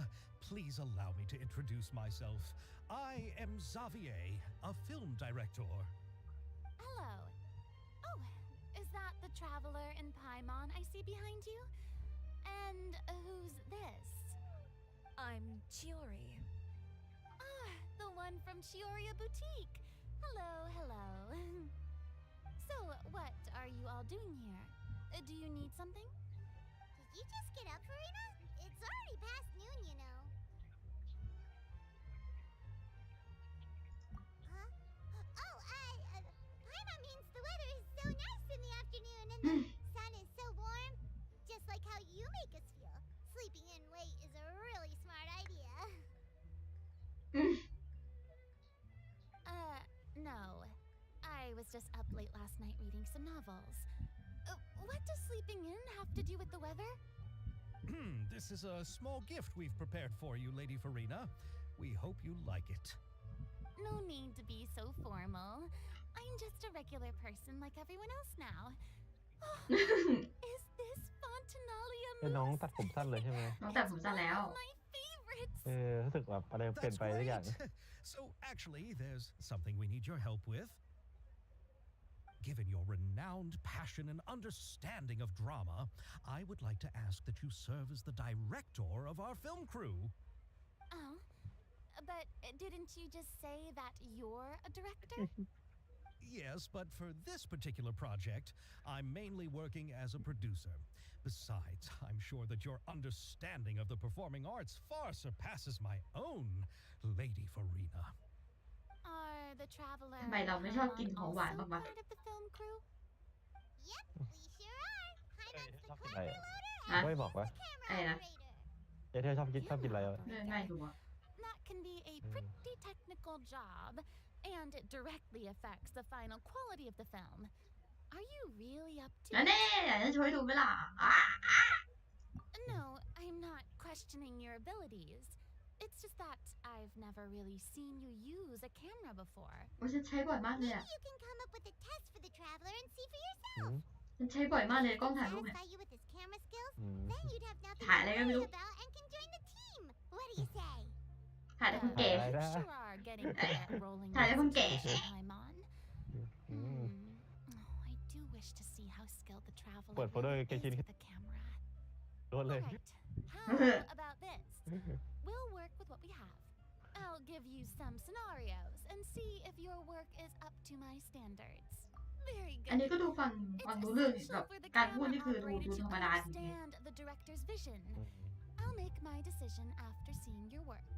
please allow me to introduce myself. I am Xavier, a film director. Hello. Oh, is that the traveler in Paimon I see behind you? And who's this? I'm Chiori. Ah, the one from Chioria Boutique. Hello, hello. So, what are you all doing here? Do you need something? Did you just get up, Farina? It's already past noon, you know. Huh? Oh, Paimon means the weather is so nice in the afternoon and the sun is so warm. Just like how you make us feel. Sleeping in late is a really smart idea. No. I was just up late last night reading some novels. What does sleeping in have to do with the weather? This is a small gift we've prepared for you, Lady Farina. We hope you like it. No need to be so formal. I'm just a regular person like everyone else now. Is this Fontinalia เป็นน้องตัดผมสั้นเลยใช่ไหม น้องตัดผมสั้นแล้ว my favorites? รู้สึกแบบอะไรเปลี่ยน That's ไปทุกอย่าง great. So actually, there's something we need your help with. Given your renowned passion and understanding of drama, I would like to ask that you serve as the director of our film crew. Oh, but didn't you just say that you're a director? Yes, but for this particular project, I'm mainly working as a producer. Besides, I'm sure that your understanding of the performing arts far surpasses my own, Lady Farina. Are the traveler ทำไมเราไม่ชอบกินของหวาน also บ้างวะ part of the film crew? Yep, we sure are. Paimon's the ชอบกินอะไร clever อ่ะ loader ไม่ and บอกวะ the camera อะไรนะ operator. เจ๊เธอชอบกินอะไรอ่ะ ไม่รู้อะ That can be a pretty technical job, and it directly affects the final quality of the film. Are you really up to นั่น it? แน่อยากจะช่วยดูไหมล่ะ No, I'm not questioning your abilities. It's just that I've never really seen you use a camera before. ว่าฉันใช้บ่อยมากเลย Maybe อะ you can come up with a test for the traveler and see for อื yourself. ม ฉันใช้บ่อยมากเลยกล้องถ่ายรูปเนี่ย Satisfy you with his camera skills? อืม Then you'd have nothing to ถ่ายอะไรก็ไม่ worry รู้ about and can join the team. What do you say? ถ่ายแต่คนแก่ ถ่ายอะไร You นะ sure are getting good at rolling ถ่ายแต่คนแก่ Paimon. อืม Oh, I do wish to see how skilled the traveler เปิดโฟลเดอร์ really แกชิน is with the camera. โดนเลย Alright, how about this? We'll work with what we have. I'll give you some scenarios and see if your work is up to my standards. Very อันนี้ good. ก็ดูฟัง It's รู้เรื่องแบ essential บ for the การพูด camera นี่คือดู operator ธร to รมดาจริง understand the director's vision. I'll make my decision after seeing your work.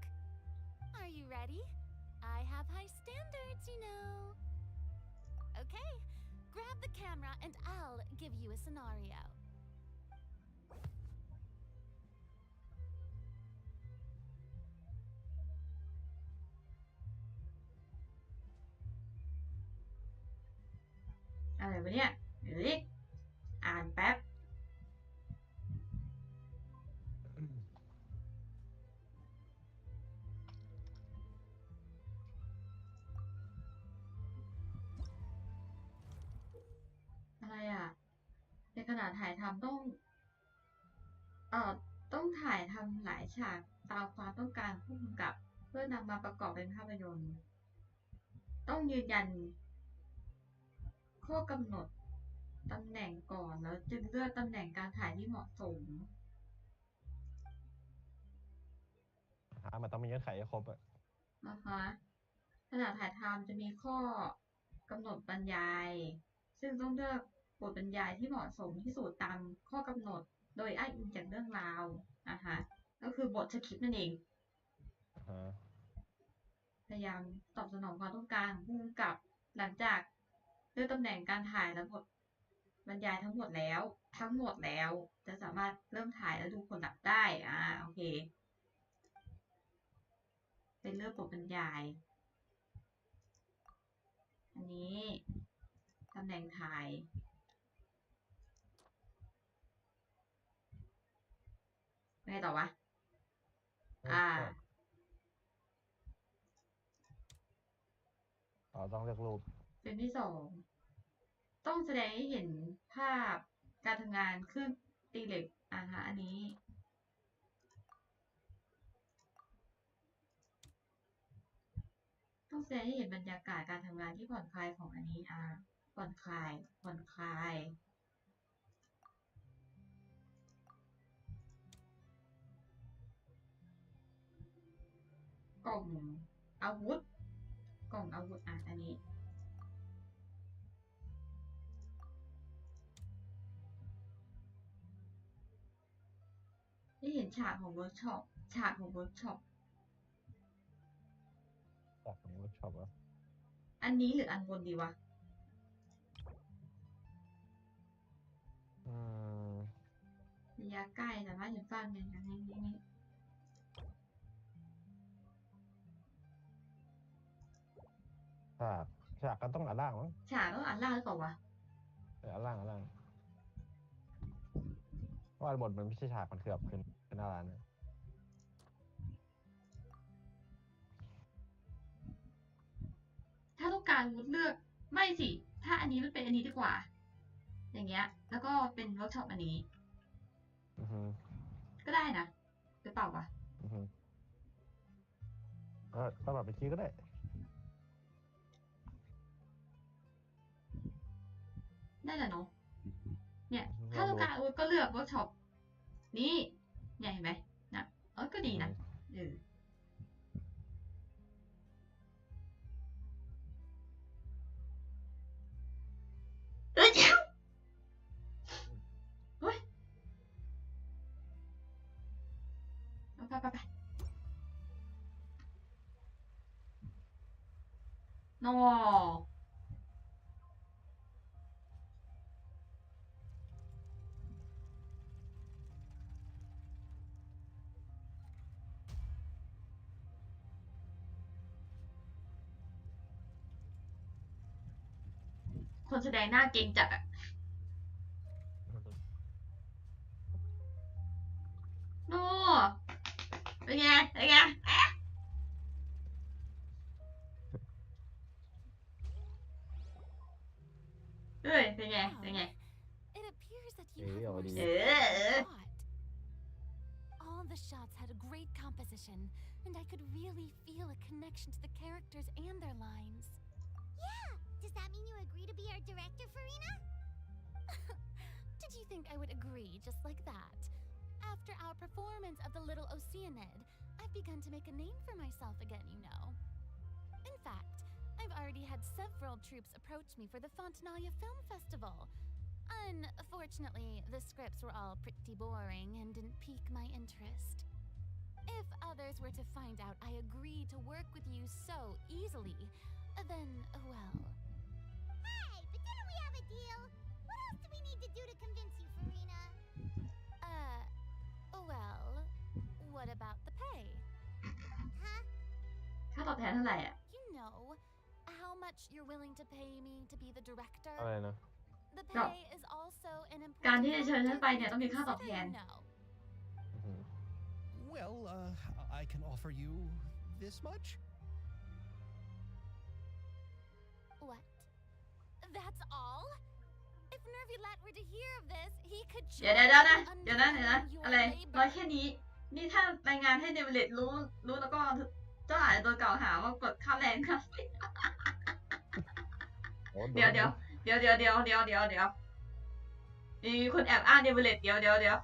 Are you ready? I have high standards, you know. Okay, grab the camera and I'll give you a scenario. อะไรวะเนี่ยเดี๋ยวดิอ่านแป๊บ อะไรอ่ะ ในขณะถ่ายทำต้องถ่ายทำหลายฉากตามความต้องการผู้กำกับ เพื่อนำมาประกอบเป็นภาพยนตร์ ต้องยืนยันข้อกำหนดตำแหน่งก่อนแล้วจึงเลือกตำแหน่งการถ่ายที่เหมาะสม มันต้องมีเงื่อนไขให้ครบอ่ะ นะคะขณะถ่ายทำจะมีข้อกำหนดบรรยาย ซึ่งต้องเลือกบทบรรยายที่เหมาะสมที่สุดตามข้อกำหนดโดยอ้างอิงจากเรื่องราวนะคะก็คือบทสคริปต์นั่นเอง พยายามตอบสนองความต้องการของผู้กำกับหลังจากเลือกตำแหน่งการถ่ายและบทบรรยายทั้งหมดแล้วจะสามารถเริ่มถ่ายและดูผลลัพธ์ได้โอเคเป็นเลือกบทบรรยาย อันนี้ตำแหน่งถ่ายไงต่อวะต้องเลือกรูปเป็นที่สองต้องแสดงให้เห็นภาพการทำงานเครื่องตีเหล็กอันนี้ต้องแสดงให้เห็นบรรยากาศการทำงานที่ผ่อนคลายของอันนี้ผ่อนคลายกล่องอาวุธอันนี้ได้เห็นฉากของเวิร์กช็อปวะอันนี้หรืออันบนดีวะระยะใกล้แต่ว่าเห็นฟังเนี่ยอันนี้ฉากก็ต้องอันล่างมั้งฉากต้องอันล่างหรือเปล่าวะอันล่างว่าอันบนมันไม่ใช่ฉากมันคือแบบเป็นหน้าร้านนะถ้าต้องการเลือกไม่สิถ้าอันนี้มันเป็นอันนี้ดีกว่าอย่างเงี้ยแล้วก็เป็นเวิร์กช็อปอันนี้ก็ได้นะหรือเปล่าวะสำหรับไปทีก็ได้แหละเนาะเนี่ยถ้าต้องการก็เลือกเวิร์กช็อปนี่เนี่ยเห็นไหมนะก็ดีนะไปนอคนแสดงหน้าเก่งจัดโน่เป็นไงเป็นไงIt appears that you have all the shots had a great composition, and I could really feel a connection to the characters and their lines. Yeah! Does that mean you agree to be our director, Farina? Did you think I would agree just like that? After our performance of The Little Oceanid, I've begun to make a name for myself again, you know. In fact, I've already had several troops approach me for the Fontanalia Film Festival. Unfortunately, the scripts were all pretty boring and didn't pique my interest. If others were to find out I agreed to work with you so easily, then, well... Hey, but didn't we have a deal? What else do we need to do to convince you, Farina? Well, what about the pay? Huh? ค่าตอบแทนเท่าไหร่You know how much you're willing to pay me to be the director? อะไรนะ The pay is also an important การที่จะเชิญฉันไปเนี่ยต้องมีค่าตอบแทน Well, I can offer you this much. What? That's all? If Nervilat were to hear of this, he could เดี๋ยวอะไรร้อยแค่นี้นี่ถ้ารายงานให้เดวิลรู้แล้วก็เจ้าอาจจะโดนกล่าวหาว่ากดค่าแรงค่ะเดี๋ยวมีคนแอบอ้างเดวิลเดี๋ยว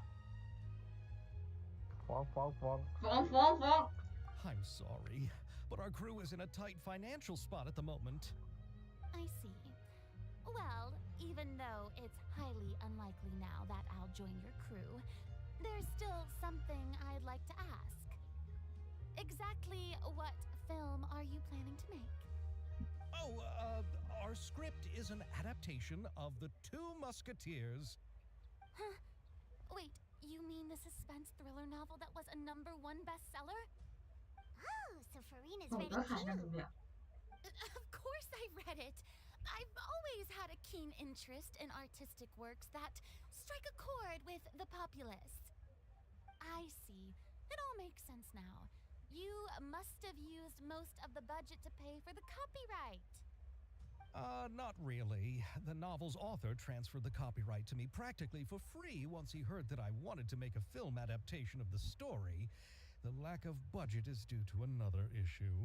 ฟ้อง ฟ้อง I'm sorry. but our crew is in a tight financial spot at the moment. I see. Well, even though it's highly unlikely now that I'll join your crew, there's still something I'd like to ask. Exactly what film are you planning to make? Oh, our script is an adaptation of The Two Musketeers. Huh? Wait, you mean the suspense thriller novel that was a #1 bestseller? Oh, so Farina's ผม ready ก็ขายหนัง too. เนี่ย Of course I read it. I've always had a keen interest in artistic works that strike a chord with the populace. I see. It all makes sense now. You must have used most of the budget to pay for the copyright. Not really. The novel's author transferred the copyright to me practically for free once he heard that I wanted to make a film adaptation of the story. The lack of budget is due to another issue.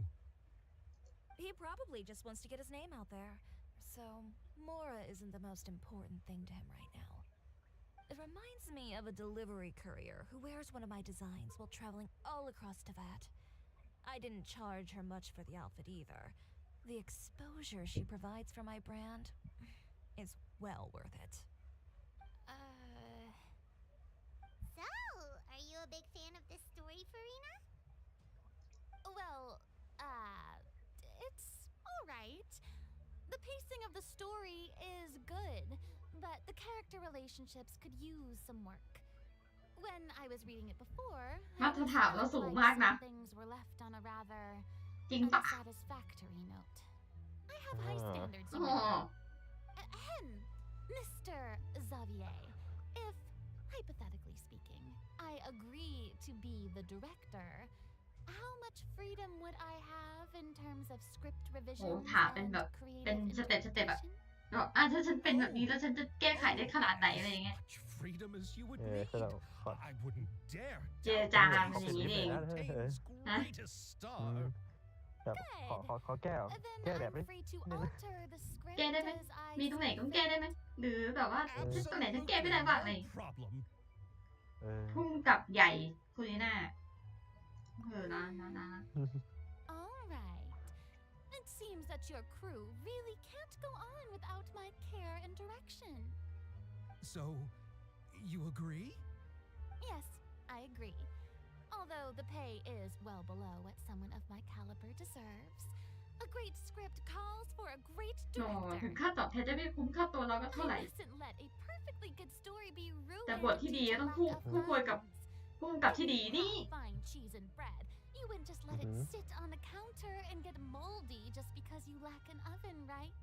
He probably just wants to get his name out there. So, Mora isn't the most important thing to him right now. It reminds me of a delivery courier who wears one of my designs while traveling all across Teyvat. I didn't charge her much for the outfit either. The exposure she provides for my brand is well worth it. So, are you a big fan of this story, Farina? Well, it's alright. The pacing of the story is good, but the character relationships could use some work. When I was reading it before, มาตรฐานเราสูงมากนะ some things were left on a rather จริงปะ unsatisfactory note. I have high standards, อ๋ you อ know. Ahem, Mr. Xavier, if, hypothetically speaking, I agree to be the director, how much freedom would I have in terms of script โห revisions ถามเป็นแบบ and เป็น creative สเต็ปแบบ interpretation? แบบถ้าฉันเป็นแบบนี้แล้วฉันจะแก้ไขได้ขนาดไหนอะไรอย่างเงี้ย Much freedom as you would คือ need. เราขอ I wouldn't dare เจร doubt จา the มันอย่างนี้เอง Tame's Huh? greatest star. แบบขอแก้ว Then แก้แบบ I'm นี้ free to นี่นะ alter the script แก้ได้ไหม as I มีตรงไหน see ต้องแก้ได้ไหม fit. หรือแบบว่าตรงไหนฉันแก้ไม่ได้ Absolutely บ้างอะไร no problem. พุ่งกับใหญ่คุยหน้านะ All right. It seems that your crew really can't go on without my care and direction. So, you agree? Yes, I agree. Although the pay is well below what someone of my caliber deserves. A great script calls for a great โอ้ถึง director. ค่าตอบแทนจะไม่คุ้มค่าตัวเราก็เท่าไหร่ I mustn't let a perfectly good story be แต่ ruined บทที่ดี due ก็ to ต้อง lack of คู่ควรกับ funds. พุ่งกับที่ดีนี่ Fine cheese and bread. You wouldn't just let it sit on the counter and get moldy just because you lack an oven, right?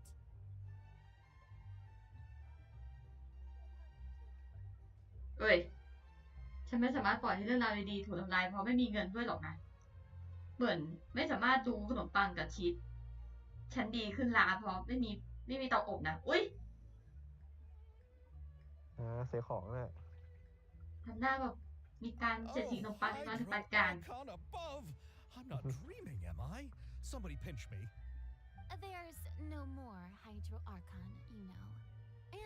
เอ้ย ฉันไม่สามารถปล่อยให้เรื่องราวดีๆถูกทำลายเพราะไม่มีเงินด้วยหรอกนะ เหมือนไม่สามารถดูขนมปังกับชีสฉันดีขึ้นลาเพราะไม่มีเตาอบนะ อุ้ย เสียของเนี่ย ทำหน้าแบบมีการเสียดสีขนมปังในตอนถึงปานกลาง Icon above. I'm not dreaming, am I? Somebody pinch me. There's no more Hydro Archon, you know.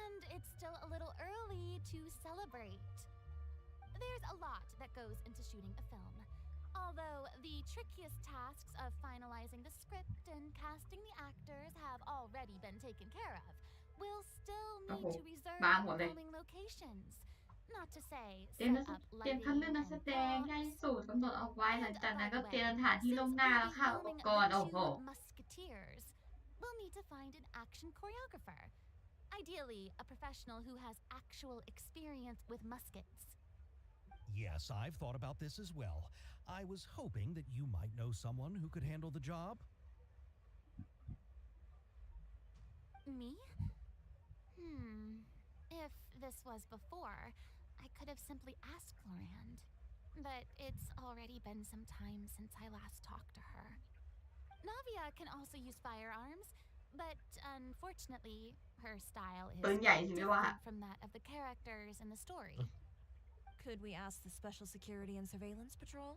And it's still a little early to celebrate. There's a lot that goes into shooting a film. Although the trickiest tasks of finalizing the script and casting the actors have already been taken care of, we'll still need to reserve filming locations. Not to say เตรียม set up คัด lighting เลือกนัก and แสดงให้ props. สูตรกำหนดเอาไว้ หลัง And จากนั้น by ก็ the เตรียม way, สถานที่ since ล่วง we'll หน้า be แล้วค่ะอุป filming กรณ์ The โอ้โห Two Musketeers, we'll need to find an action choreographer. Ideally, a professional who has actual experience with muskets. Yes, I've thought about this as well. I was hoping that you might know someone who could handle the job. Me? If this was before, I could have simply asked Florand. But it's already been some time since I last talked to her. Navia can also use firearms, but unfortunately, her style is ปืนใหญ่สิไม่ว่า different from that of the characters in the story. Could we ask the Special Security and Surveillance Patrol?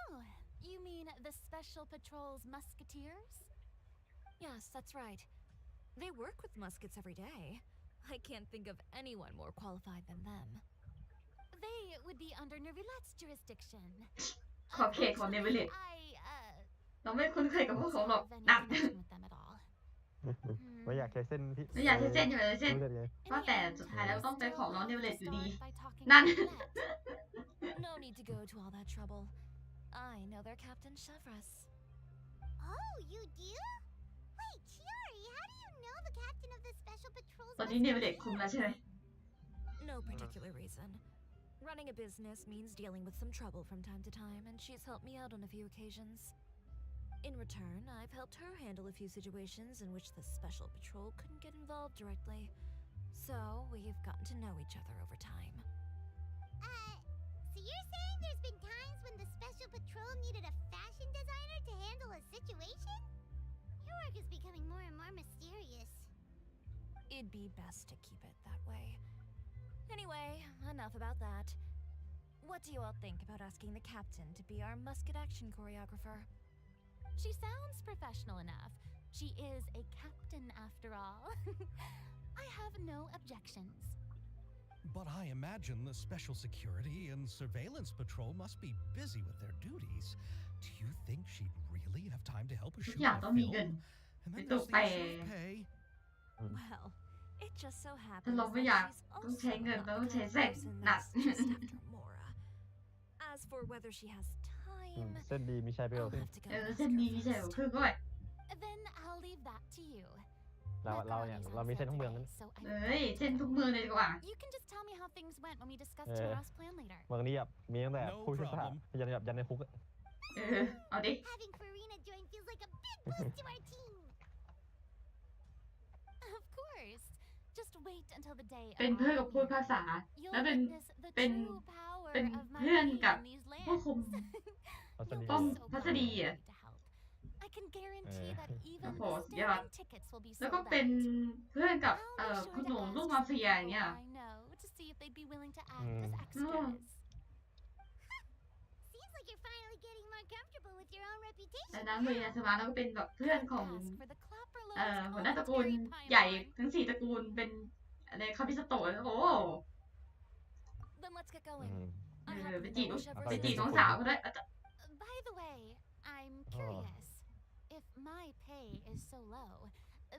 Oh, you mean the Special Patrol's Musketeers? Yes, that's right. They work with muskets every day. I can't think of anyone more qualified than them. They would be under Nervilette's jurisdiction. ขอบเขตของเนเวเลต I เราไม่คุ้นเคยกับพวก Don't เขาหรอก have any นัด connection with them at all. ไม่อยากใช้เส้นที่ ไม่อยากใช้เส้นอยู่เลยเส้น รู้เลยไง ว่าแต่สุดท้ายแล้วต้องไปของน้องเนวเลตอยู่ดี Start by talking นั่น to Colette. No need to go to all that trouble. I know their Captain Chevres. Oh, you do? Wait, Chiori, how do you know the captain of the special patrols? ตอนนี้เนวเลตคุมแล้วใช่ไหม No particular reason. Running a business means dealing with some trouble from time to time, and she's helped me out on a few occasions. In return, I've helped her handle a few situations in which the Special Patrol couldn't get involved directly. So, we've gotten to know each other over time. So you're saying there's been times when the special patrol needed a fashion designer to handle a situation? Your work is becoming more and more mysterious. It'd be best to keep it that way. Anyway, enough about that. What do you all think about asking the captain to be our musket action choreographer? She sounds professional enough. She is a captain after all. I have no objections. But I imagine the Special Security and Surveillance Patrol must be busy with their duties. Do you think she'd really have time to help us ทุก shoot อย่าง a ต้องมีเงิน film? And ไม่ then ต้อง there's ไป the issue of pay. Well, it just so ถ้า happens เรา that ไม่อยาก she's ต้องใช้ also เงิน not เรา the ต้องใช้ kind of เส้น person หนัก that's just after Mora. As for whether she has อืม time, เส้นดีมีใช้ประโยช I'll น์ have to go เออ ask เส้น her ดีใช่ไหม first. คือก็แบบ Then I'll leave that to you. เราเนี่ย Macaroni's เรามี on เส้นทั้งเมือง sale นั้น today, so I เอ้ย don't เส้น know. ทุกเมืองเลยดีกว่า You can just tell me how things went when we discuss Yeah. tomorrow's plan later. เมืองนี้แบบมีตั้งแต่ผู้ช่วยทหารยันในคุกอะ เออ เอาดิ Having Farina join feels like a big boost to our team. Of course. Just wait until the day of เป็นเพื่อน our กับพูด meeting. ภาษา You'll แล้วเป็น witness the เป็น true power เป็น of my เพื่อน being กับ in these ผู้คุม lands. เอาส You'll ดี ป้อม be so พัสดี glad อ่ะ to help. I can guarantee that even โอ้โห the สุดยอด standing tickets will be แล้ว sold ก็เป็น out. เพื่อนกับ I'll be คุณ sure หนู to ลูก ask มา some เฟียอย่าง people เงี้ย I know to see if they'd be willing to act Mm. as extras. Seems like you're finally getting more comfortable with your own แต่ reputation. นั้นเลยนะสมาแล้วก็เป็นแบบเพื่อนของ Ask for the Clapper หัวหน้าตระกูล complimentary ใหญ่ Paimon. ทั้ง4 ตระกูลเป็นอะไรคาบิสโตะโอ้ Then let's get อื going. ม เอ I อ happen ไป to จีบ know ลูก Chevres ไป is จีบ a น้อง good สาวก็ได้ By the way, I'm curious. If my pay is so low,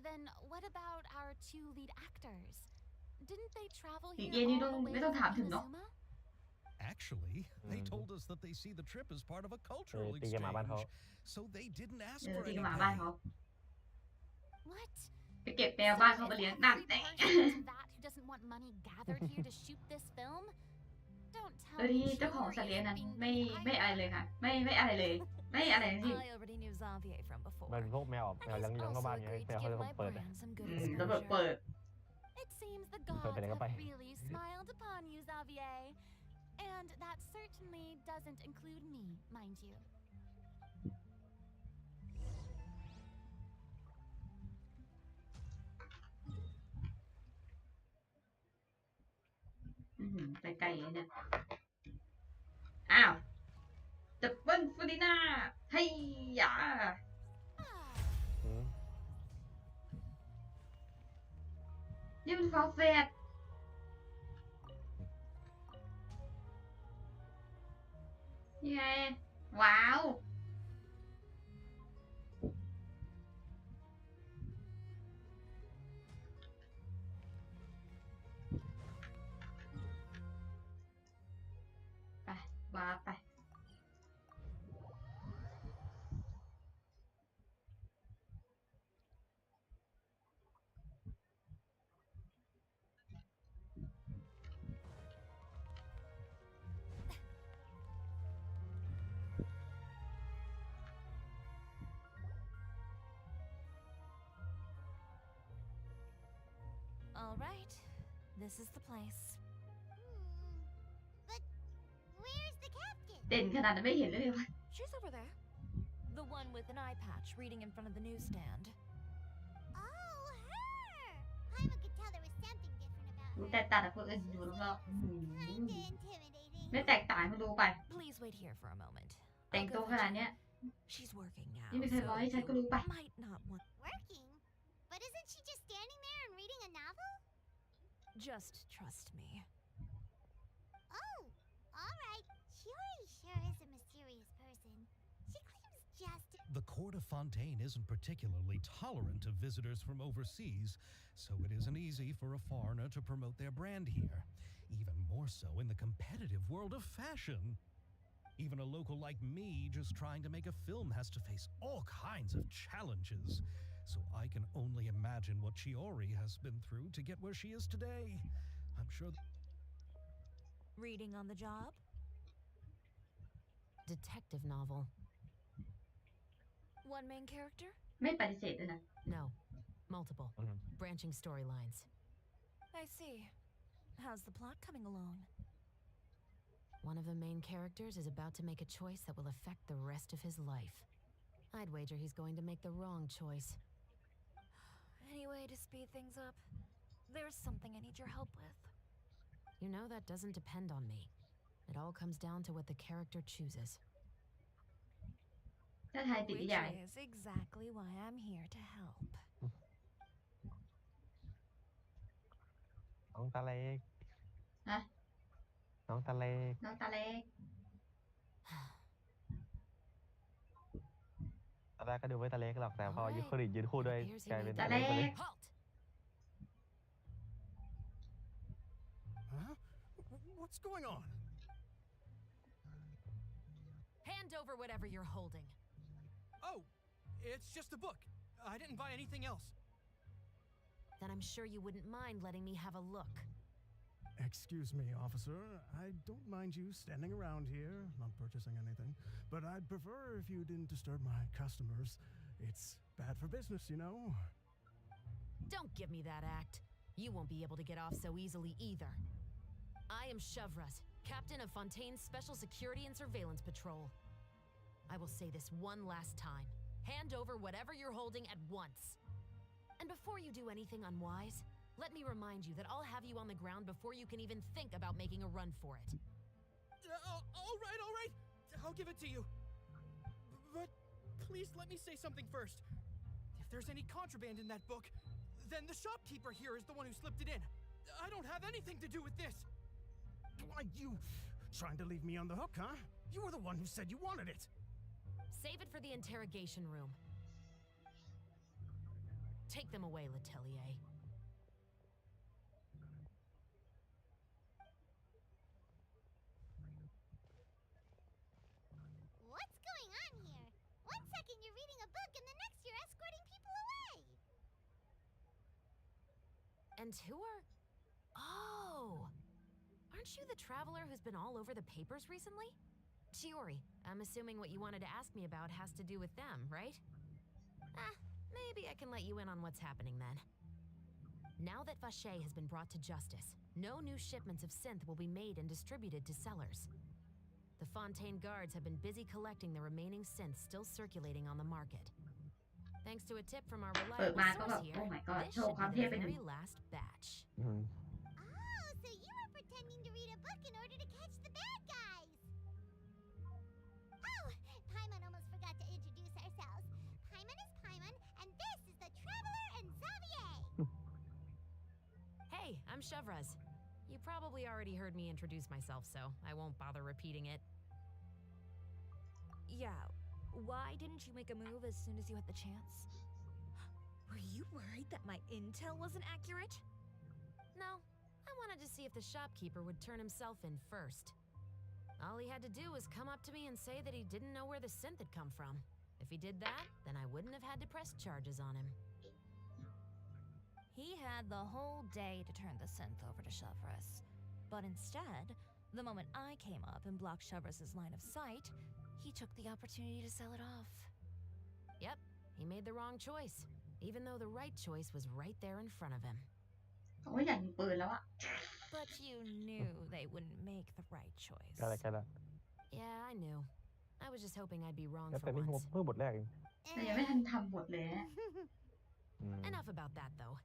then what about our 2 lead actors? Didn't they travel อีก here เย็นนี้ all ต้อง the way ไม่ต้อง from ถามถึงเนาะ Inazuma? Actually, they Mhm. told us that they see the trip as part of a cultural ตีกันหมาบ้านเขา exchange, so they didn't ask เออ for ตี any กับหมาบ้าน pay. เขา What? ไปเก็บแมว So บ้านเขา is มาเลี้ยง every นั่นแต่ person to that who doesn't want money gathered here to shoot this film? Don't เอ tell อ me ที่เจ้าของ Chiori สัตว์เลี้ยง isn't นั้น being ไม่ paid ไม่อะไร either. เลยค่ะ ไม่อะไรเลย ไม่อะไรทั้งสิ้น I already knew Xavier from มัน before. พวกแมว And แมว he's เลี้ยง also เข้าบ้านไง agreed แม to วเขา give จะ my เปิด brand some good แล้วแบบ exposure. เปิด It seems the เปิด gods ไปไหนก็ไป have really smiled upon you, Xavier. And that certainly doesn't include me, mind you. ไปไกลเลยเนี่ย อ้าวดับเบิลฟูดิน่าให้ยา อืม นี่มันฟาเฟตยังไง ว้าว ไปว้าไป All right, this is the place. But where's the captain? เด่นขนาดนั้นไม่เห็นเลยเลยวะ She's over there. The one with an eye patch reading in front of the newsstand. Oh, her! Paimon could tell there was something different about ดู her. แตกต่างจากคนอื่นอยู่แล้วก็ Kinda intimidating. ไม่แตกต่างมาดูไป Please wait here for a moment. แต่ง I'll ตัว go ขนาด fetch เนี้ย her. She's working now, นี่ไม่เคยบอกให้ฉันก็รู้ไป so you might not want. Working? But isn't she just standing there and reading a novel? Just trust me. Oh, alright. Chiori sure is a mysterious person. She claims just... The court of Fontaine isn't particularly tolerant of visitors from overseas, so it isn't easy for a foreigner to promote their brand here, even more so in the competitive world of fashion. Even a local like me just trying to make a film has to face all kinds of challenges, so I can only imagine what Chiori has been through to get where she is today. I'm sure Reading on the job? Detective novel. One main character? ไม่ปฏิเสธด้วยนะ No. Multiple. Branching storylines. I see. How's the plot coming along? One of the main characters is about to make a choice that will affect the rest of his life. I'd wager he's going to make the wrong choice. Any way to speed things up? There's something I need your help with. You know that doesn't depend on me. It all comes down to what the character chooses. ถ้าทายติดนิ Which ยาย is exactly why I'm here to help. น้องตาเล็ก ฮะ น้องตาเล็ก น้องตาเล็ก ตอนแรกก็ดูไม่ตาเล็กหรอกแต่พอ Alright. ยืนคู่ยืนคู่ด้วย It appears he กลายเป็น made ตา the เล็ก ตา ไป เล็ เลย ก Halt! Huh? What's going on? Hand over whatever you're holding. Oh, it's just a book. I didn't buy anything else. Then I'm sure you wouldn't mind letting me have a look. Excuse me, officer. I don't mind you standing around here, not purchasing anything, but I'd prefer if you didn't disturb my customers. It's bad for business, you know? Don't give me that act. You won't be able to get off so easily either. I am Chevras, captain of Fontaine's Special Security and Surveillance Patrol. I will say this one last time. Hand over whatever you're holding at once. And before you do anything unwise, let me remind you that I'll have you on the ground before you can even think about making a run for it. All right. I'll give it to you. But please let me say something first. If there's any contraband in that book, then the shopkeeper here is the one who slipped it in. I don't have anything to do with this. Why, you trying to leave me on the hook, huh? You were the one who said you wanted it. Save it for the interrogation room. Take them away, Letelier. What's going on here? One second you're reading a book and the next you're escorting people away. And who are... Oh! Aren't you the traveler who's been all over the papers recently? Chiori, I'm assuming what you wanted to ask me about has to do with them, right? Maybe I can let you in on what's happening then. Now that Vache has been brought to justice, no new shipments of synth will be made and distributed to sellers. The Fontaine guards have been busy collecting the remaining synth still circulating on the market. Thanks to a tip from our เปิด reliable มาก็แบ source บ here, โอ้ my god this โชว์ should ความ be เท่ the ไปหนึ่ง very last batch. Ừ. Oh, so you were pretending to read a book in order to catch the bad guys. Oh, Paimon almost forgot to introduce ourselves. Paimon is Paimon, and this is the Traveler and Xavier. Hey, I'm Chevras. You probably already heard me introduce myself, so I won't bother repeating it. Yeah, why didn't you make a move as soon as you had the chance? Were you worried that my intel wasn't accurate? No, I wanted to see if the shopkeeper would turn himself in first. All he had to do was come up to me and say that he didn't know where the synth had come from. If he did that, then I wouldn't have had to press charges on him. He had the whole day to turn the synth over to Chevras. But instead, the moment I came up and blocked Chevras' line of sight, he took the opportunity to sell it off. Yep, he made the wrong choice, even though the right choice was right there in front of him. โอ้ยอยากยิงปืนแล้วอะ But you knew they wouldn't make the right choice. ก็แล้ว Yeah, I knew. I was just hoping I'd be wrong แล้ว for แต่นี่ once. เพิ่งบทแรกเอง แต่ยังไม่ทันทำบทเลยนะ อืม Enough about that, though.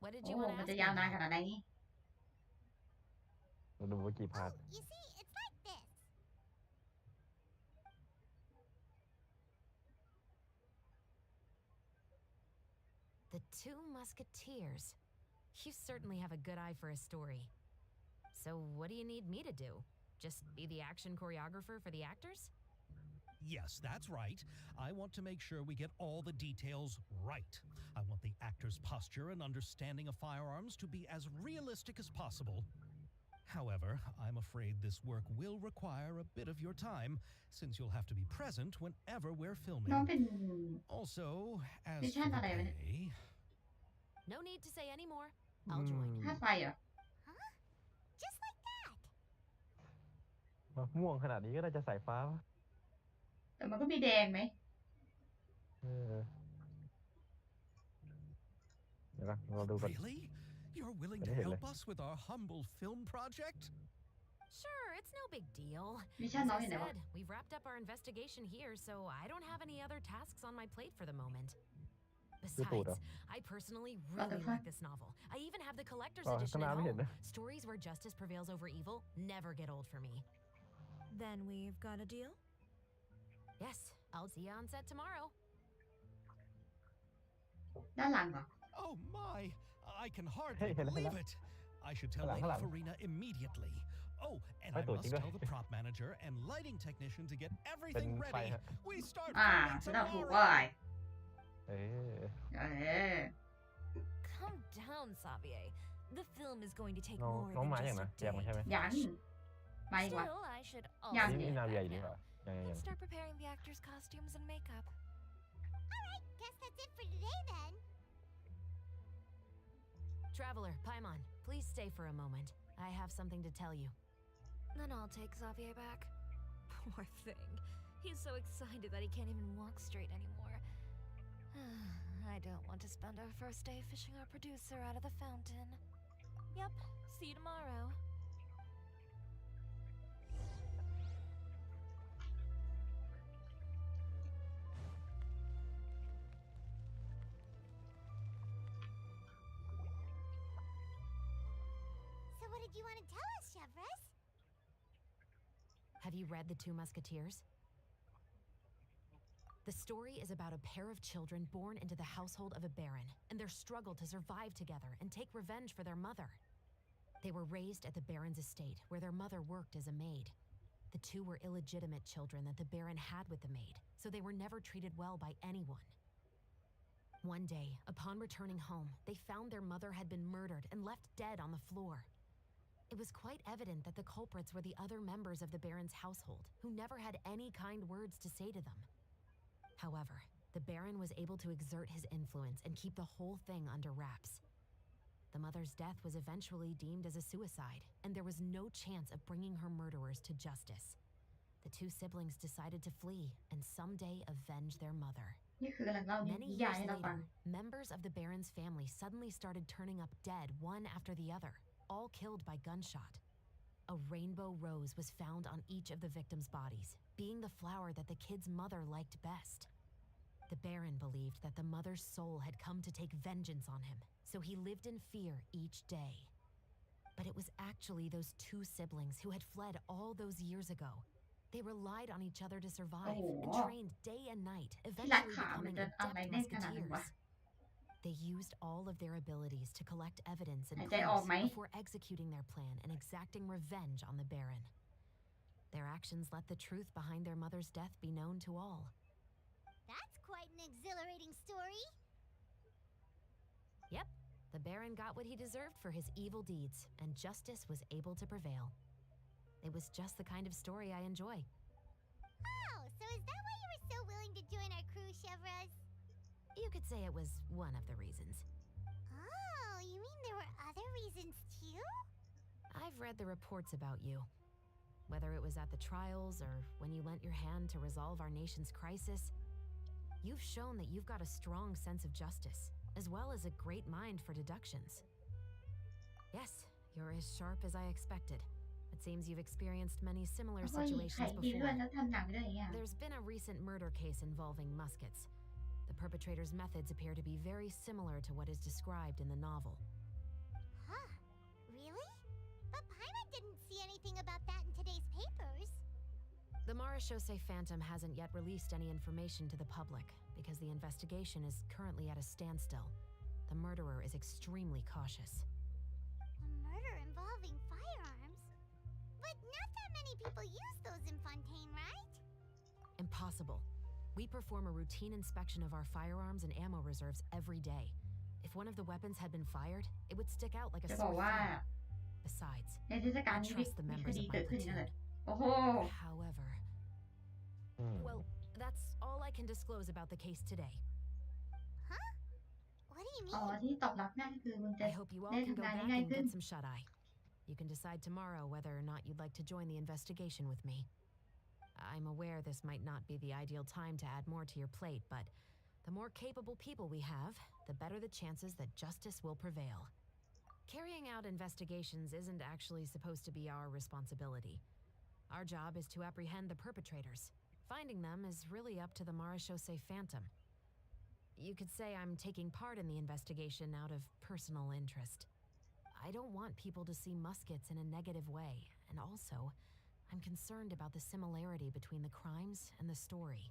What did โอ้ you want to มัน ask จะ me ยาวนานข about? นาดไหนนี่ เราดูว่ากี่พาร์ท Oh, you see, it's like this. The Two Musketeers. You certainly have a good eye for a story. So what do you need me to do? Just be the action choreographer for the actors? Yes, that's right. I want to make sure we get all the details right. I want the actor's posture and understanding of firearms to be as realistic as possible. However, I'm afraid this work will require a bit of your time, since you'll have to be present whenever we're น้อง filming. เป็น Also, มิช as ชั่ for น the อะไรวะเนี่ย pay, No need to say any more. I'll join. ธาตุไฟเหรอ Huh? Just like that. ม่วงขนาดนี้ก็น่าจะสายฟ้าปะ แต่มันก็มีแดงไหม เออเดี๋ยวนะเราดูกัน really? You're willing to help us with our humble film project? Sure, it's no big deal. มิชชั่น As น้อง I เห็นไหนวะ said, we've wrapped up our investigation here, so I don't have any other tasks on my plate for the moment. Besides, I personally really like this novel. I even have the collector's ก็ edition น่า at ไม่เห็น home. นะ Stories where justice prevails over evil never get old for me. Then we've got a deal? Yes, I'll see you on set tomorrow. ด้านหลังเหรอ Oh my! I can hardly Hey, hello, believe hello. it. I should tell Hello, Lady hello. Farina immediately. Oh, and Hi, I Tổ must chính đây. tell the prop manager and lighting technician to get เป็น everything ใคร ready. ฮะ We start อ่า filming ฉันเอาถูก tomorrow. ว่า เออ Calm down, Xavier. The film is going to take น้อง more น้อง than มาอย่าง just นะ a ยังไม่ใช่ไหม date. ยังไม่วะ Still, I should Yeah. also นี่ get นาเวีย back อยู่ดีก now. ว่ายังยัง Let's start preparing the actors' costumes and makeup. Alright, guess that's it for today then. Traveler, Paimon, please stay for a moment. I have something to tell you. Then I'll take Xavier back. Poor thing. He's so excited that he can't even walk straight anymore. I don't want to spend our first day fishing our producer out of the fountain. Yep, see you tomorrow. So what did you want to tell us, Chevres? Have you read The Two Musketeers? The story is about a pair of children born into the household of a baron and their struggle to survive together and take revenge for their mother. They were raised at the baron's estate, where their mother worked as a maid. The two were illegitimate children that the baron had with the maid, so they were never treated well by anyone. One day, upon returning home, they found their mother had been murdered and left dead on the floor. It was quite evident that the culprits were the other members of the baron's household, who never had any kind words to say to them. However, the baron was able to exert his influence and keep the whole thing under wraps. The mother's death was eventually deemed as a suicide, and there was no chance of bringing her murderers to justice. The two siblings decided to flee and someday avenge their mother. นี่คือกำลังเล่า Many นิยาย years ให้เราฟัง later, members of the baron's family suddenly started turning up dead one after the other, all killed by gunshot. A rainbow rose was found on each of the victims' bodies, being the flower that the kid's mother liked best. The baron believed that the mother's soul had come to take vengeance on him, so he lived in fear each day. But it was actually those two siblings who had fled all those years ago. They relied on each other to survive and trained day and night, ที่รัก eventually ขามัน becoming จะอะไร adept แน่นขนาดนั้นวะ musketeers. They used all of their abilities to collect evidence and หายใจออก clues ไหม before executing their plan and exacting revenge on the baron. Their actions let the truth behind their mother's death be known to all. That's quite an exhilarating story. Yep, the baron got what he deserved for his evil deeds, and justice was able to prevail. It was just the kind of story I enjoy. Oh, so is that why you were so willing to join our crew, Chevres? You could say it was one of the reasons. Oh, you mean there were other reasons too? I've read the reports about you. Whether it was at the trials or when you lent your hand to resolve our nation's crisis, you've shown that you've got a strong sense of justice, as well as a great mind for deductions. Yes, you're as sharp as I expected. It seems you've experienced many similar เฮ้ย ใคร situations มีเพื่อน before. แล้วทำหนังได้ยังไง There's been a recent murder case involving muskets. The perpetrator's methods appear to be very similar to what is described in the novel. Huh? Really? But Paimon didn't see anything about that in today's papers. The Marechaussee Phantom hasn't yet released any information to the public because the investigation is currently at a standstill. The murderer is extremely cautious. A murder involving firearms? But not that many people use those in Fontaine, right? Impossible. We perform a routine inspection of our firearms and ammo reserves every day. If one of the weapons had been fired, it would stick out like a จะบอก sore ว่า thumb. Besides, ในเทศกาล I นี้ trust the มีค members ดี of เกิ my ดขึ้นอย่างนั้นเลย platoon. โอ้โห However, อืม well, that's all I can disclose about the case today. Huh? What do you อ๋อ mean? ที่ตอบรับง่ายคือมึงจะ I hope you all ได้ can ทำ go งานได้ back ง่าย and ขึ้น get some shut-eye. You can decide tomorrow whether or not you'd like to join the investigation with me. I'm aware this might not be the ideal time to add more to your plate, but the more capable people we have, the better the chances that justice will prevail. Carrying out investigations isn't actually supposed to be our responsibility. Our job is to apprehend the perpetrators. Finding them is really up to the Marechaussee Phantom. You could say I'm taking part in the investigation out of personal interest. I don't want people to see muskets in a negative way, and also, I'm concerned about the similarity between the crimes and the story.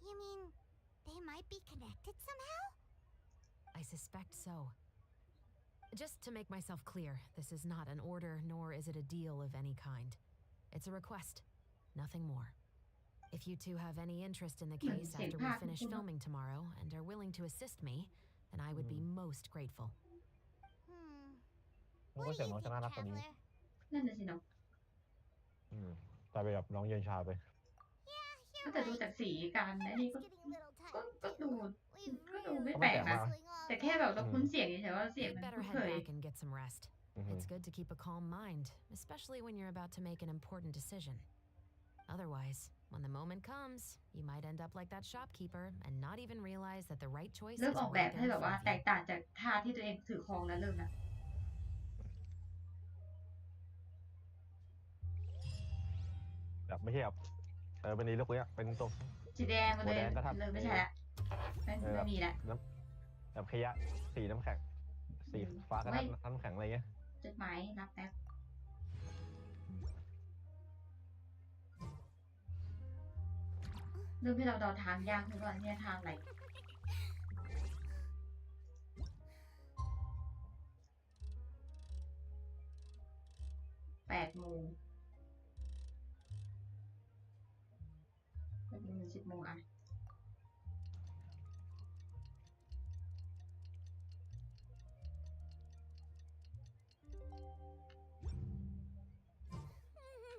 You mean they might be connected somehow? I suspect so. Just to make myself clear, this is not an order, nor is it a deal of any kind. It's a request, nothing more. If you two have any interest in the case after we finish filming tomorrow and are willing to assist me, then I would be most grateful. นึกว่าเสียงน้องจะน่ารักกว่านี้ นั่นน่ะสิเนาะ กลายเป็นแบบน้องเย็นชาไป แต่ดูจากสีการและนี่ก็ ก็ดูไม่ ก็ แป ไม่ ลก แปลก นะ มาก แต่แค่แบบเราคุ้นเสียงเฉยๆว่าเสียง You'd มัน better คุ้น head เคย back and get some rest. It's good to keep a calm mind, especially when you're about to make an important decision. Otherwise, when the moment comes, you might end up like that shopkeeper and not even realize that the right choice เริ่ม is ออกแบ right บให้ there แบ in บว่า front of แต you. กต่างจากท่าที่ตัวเองถือครองแล้วเริ่มนะ แบบไม่ใช่แบบเป็นนี้ลูกเนี้ยเป็นตัว สีแดงมาเลย หัวแดงก็ทำ เลยไม่ใช่ละไม่มีละ แบบขยะสีน้ำแข็งสีฟ้ากับน้ำแข็งอะไรเงี้ย จดหมายรับแป๊บเริ่มให้เราเดาทางยากขึ้นว่าเนี่ยทางอะไร8 โมง 10 โมงอ่ะ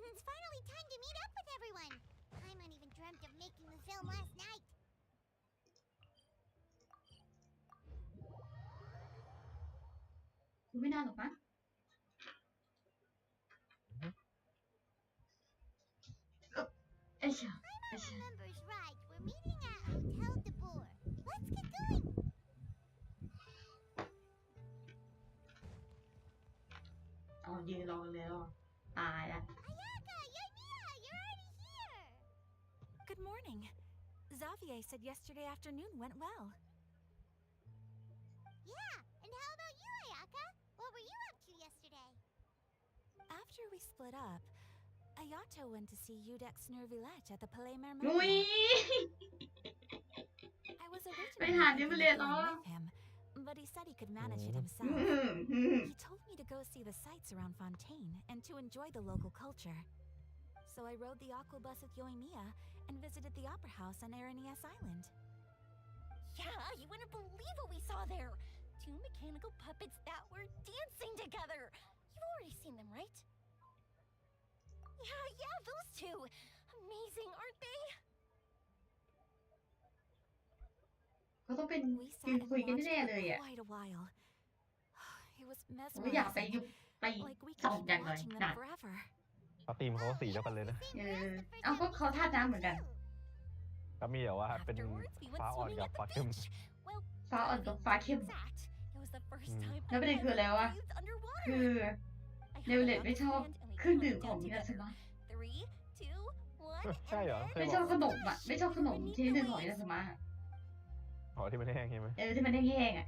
It's finally time to meet up with everyone. Paimon even dreamt of making the film last night. คุณไม่น่าหรอกนะไอ้เชี่ย Paimon remembers right. We're meeting at Hotel de Boer. Let's get going. อ๋อยืนรอกันเลยเหรอตายละ Ayaka, Yoimiya, you're already here. Good morning. Xavier said yesterday afternoon went well. Yeah, and how about you, Ayaka? What were you up to yesterday? After we split up, Ayato went to see Udex Nervilette at the Palais นุ้ย Mermaid. I was originally ไปหาที่มา thinking เรียน of เหรอ going with him, but he said he could manage it himself. He told me to go see the sights around Fontaine and to enjoy the local culture. So I rode the aqua bus with Yoimiya and visited the opera house on Aranias Island. Yeah, you wouldn't believe what we saw there. 2 mechanical puppets that were dancing together. You've already seen them, right? Yeah, those two. Amazing, aren't they? เขาต้องเป็น We ยื sat น and คุยกัน watched แน่ๆ for เลยอ่ะ quite a while. It was ผมอยากไป mesmerizing, ไป like we ส่อง could จั keep งเลย watching หนั them ก forever. เขาตีมเขาก็สีเดียวกันเลยนะ เอาก็เขาท่าน้ำเหมือนกัน ก็มีแบบว่าเป็น Afterwards, we went ฟ้าอ่อน swimming กับ at ฟ้า the เข้ม beach. Well, ฟ้าอ่อนกับฟ้าเข้ม exact. It was the first time แล้วประเด็น I คืออะไร ever วะ breathed underwater. คือ I เน held วเลต Ayaka's ไม่ชอบ hand and we เครื่องดื่ม counted ของ down นี่นะใช่ไหม together. 3, 2, 1, ใช่เหรอ and เค ไม่ ย ช บ อ อบ ก ขนมอ่ะ ไม่ชอบขนมชนิดหนึ่งของอินาสมะ อ๋อที่มันแห้งใช่ไหม ที่มันแห้งๆอ่ะ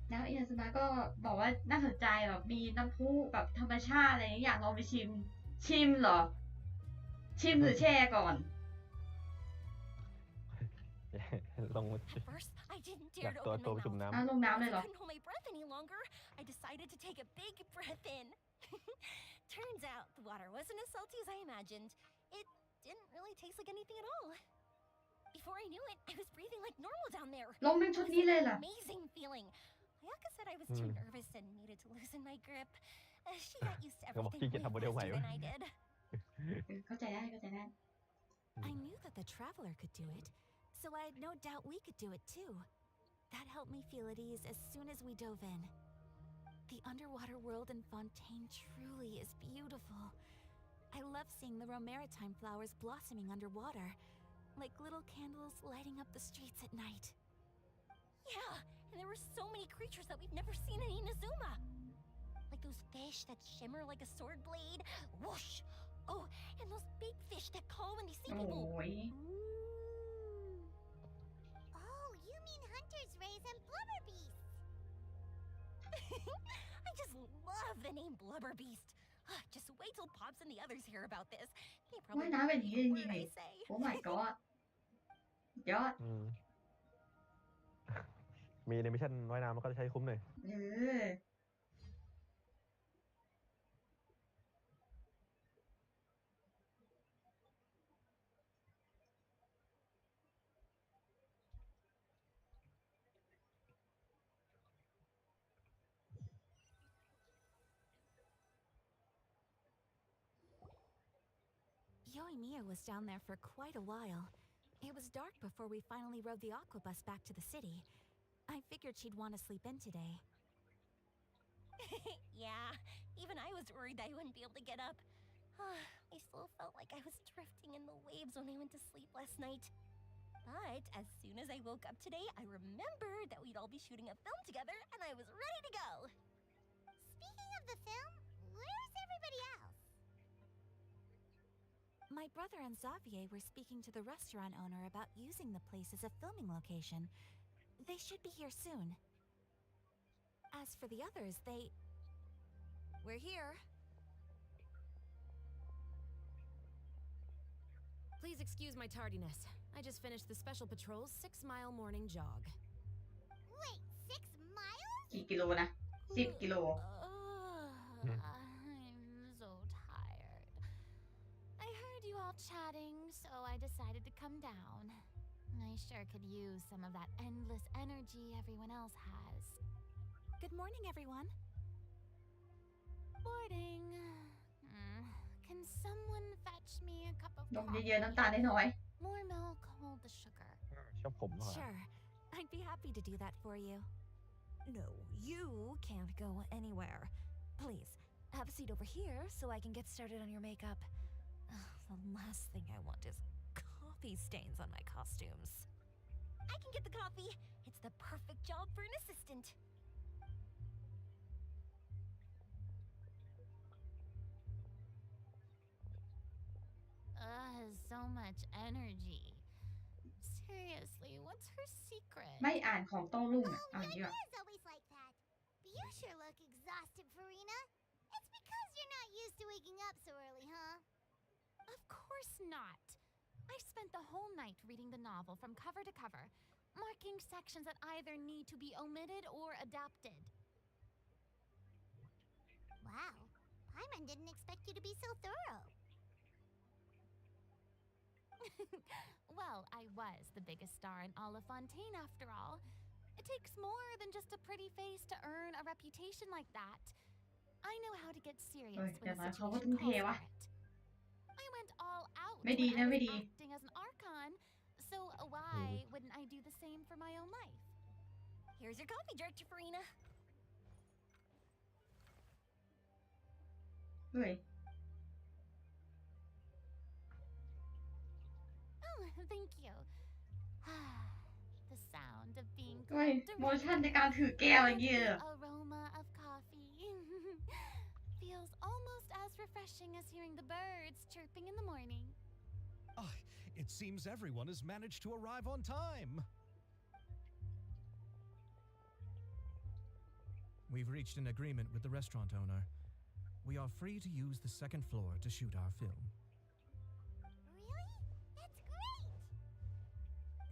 แล้วอินาสมะก็บอกว่าน่าสนใจแบบมีน้ำพุแบบธรรมชาติอะไรอย่างเงี้ยอยากลองไปชิม ชิมเหรอ ชิมหรือแช่ก่อน ลง At first, I didn't หลั dare ก to ตัว open ตัว my จุ่ม mouth. น้ำ ลงน้ำเลย As เหร I อ couldn't hold my breath any longer, I decided to take a big breath in. Turns out the water wasn't as salty as I imagined. It didn't really taste like anything at all. Before I knew it, I was breathing like normal down there. ลงเป็นชุด It นี้ was เลย an เหรอ amazing feeling. Ayaka said I was too nervous and needed to loosen my grip. She got used to ก็บอก everything ขี้เกียจ way ทำโมเดลใหม่ faster วะ than I did. เข้าใจได้เข้าใจได้ I knew that the traveler could do it, so I had no doubt we could do it too. That helped me feel at ease as soon as we dove in. The underwater world in Fontaine truly is beautiful. I love seeing the romaritime flowers blossoming underwater, like little candles lighting up the streets at night. Yeah, and there were so many creatures that we've never seen in Inazuma. Like those fish that shimmer like a sword blade. Whoosh! Oh, and those big fish that call when they see โอ้ people. ย Oh, you mean Hunter's Rays and Blubber Beast. I just love the name Blubber Beast. Just wait till Pops and the others hear about this. They ว่าย probably น้ำ won't แบบนี้จ believe a ริง word ๆ I เลย say. โอ้ my god ยอด มีในมิชชั่นว่ายน้ำมันก็จะใช้คุ้มหน่อย เออ Yoimiya was down there for quite a while. It was dark before we finally rode the aqua bus back to the city. I figured she'd want to sleep in today. Yeah, even I was worried that I wouldn't be able to get up. I still felt like I was drifting in the waves when I went to sleep last night. But as soon as I woke up today, I remembered that we'd all be shooting a film together, and I was ready to go. Speaking of the film, where's everybody else? My brother and Xavier were speaking to the restaurant owner about using the place as a filming location. They should be here soon. As for the others, We're here. Please excuse my tardiness. I just finished the Special Patrol's 6-mile morning jog. Wait, 6 miles? กี่กิโลนะ 10 กิโล I'm so tired. I heard you all chatting, so I decided to come down. I sure could use some of that endless energy everyone else has. Good morning, everyone. Morning. Can someone fetch me a cup of นม coffee? เยอะๆน้ำตาลน้อย More milk, hold the sugar. ชอบผมเหรอ Sure, I'd be happy to do that for you. No, you can't go anywhere. Please, have a seat over here so I can get started on your makeup. The last thing I want is coffee stains on my costumes. I can get the coffee. It's the perfect job for an assistant. So much energy. Seriously, what's her secret? ๆ ไม่อ่านของโต้รุ่งอ่ะ Oh, อ่านดีกว่า Yoimiya's always like that. But you sure look exhausted, Farina. It's because you're not used to waking up so early, huh? Of course not. I spent the whole night reading the novel from cover to cover, marking sections that either need to be omitted or adapted. Wow. Paimon didn't expect you to be so thorough. Well, I was the biggest star in all of Fontaine after all. It takes more than just a pretty face to earn a reputation like that. I know how to get serious Ôi, when kìa the nói không có situation thân thề calls quá. for it. I went all out Mấy đi when nữa, I mấy was đi. acting as an archon, so why wouldn't I do the same for my own life? Here's your coffee, Director Farina. เฮ้ย Oh, thank you. The sound of being เฮ้ย called โมชั่นในการถือแก้วอย่างเงี้ย the aroma of coffee feels almost as refreshing as hearing the birds chirping in the morning. It seems everyone has managed to arrive on time. We've reached an agreement with the restaurant owner. We are free to use the second floor to shoot our film. Really? That's great!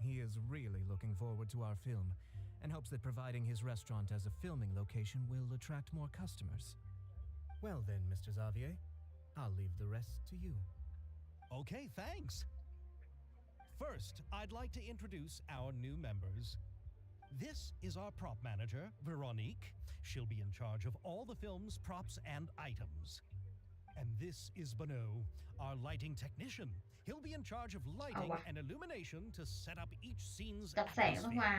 He is really looking forward to our film and hopes that providing his restaurant as a filming location will attract more customers. Well then, Mr. Xavier, I'll leave the rest to you. Okay, thanks. First, I'd like to introduce our new members. This is our prop manager, Veronique. She'll be in charge of all the film's props and items. And this is Bono, our lighting technician. He'll be in charge of lighting and illumination to set up each scene's จัดแสงต้องมา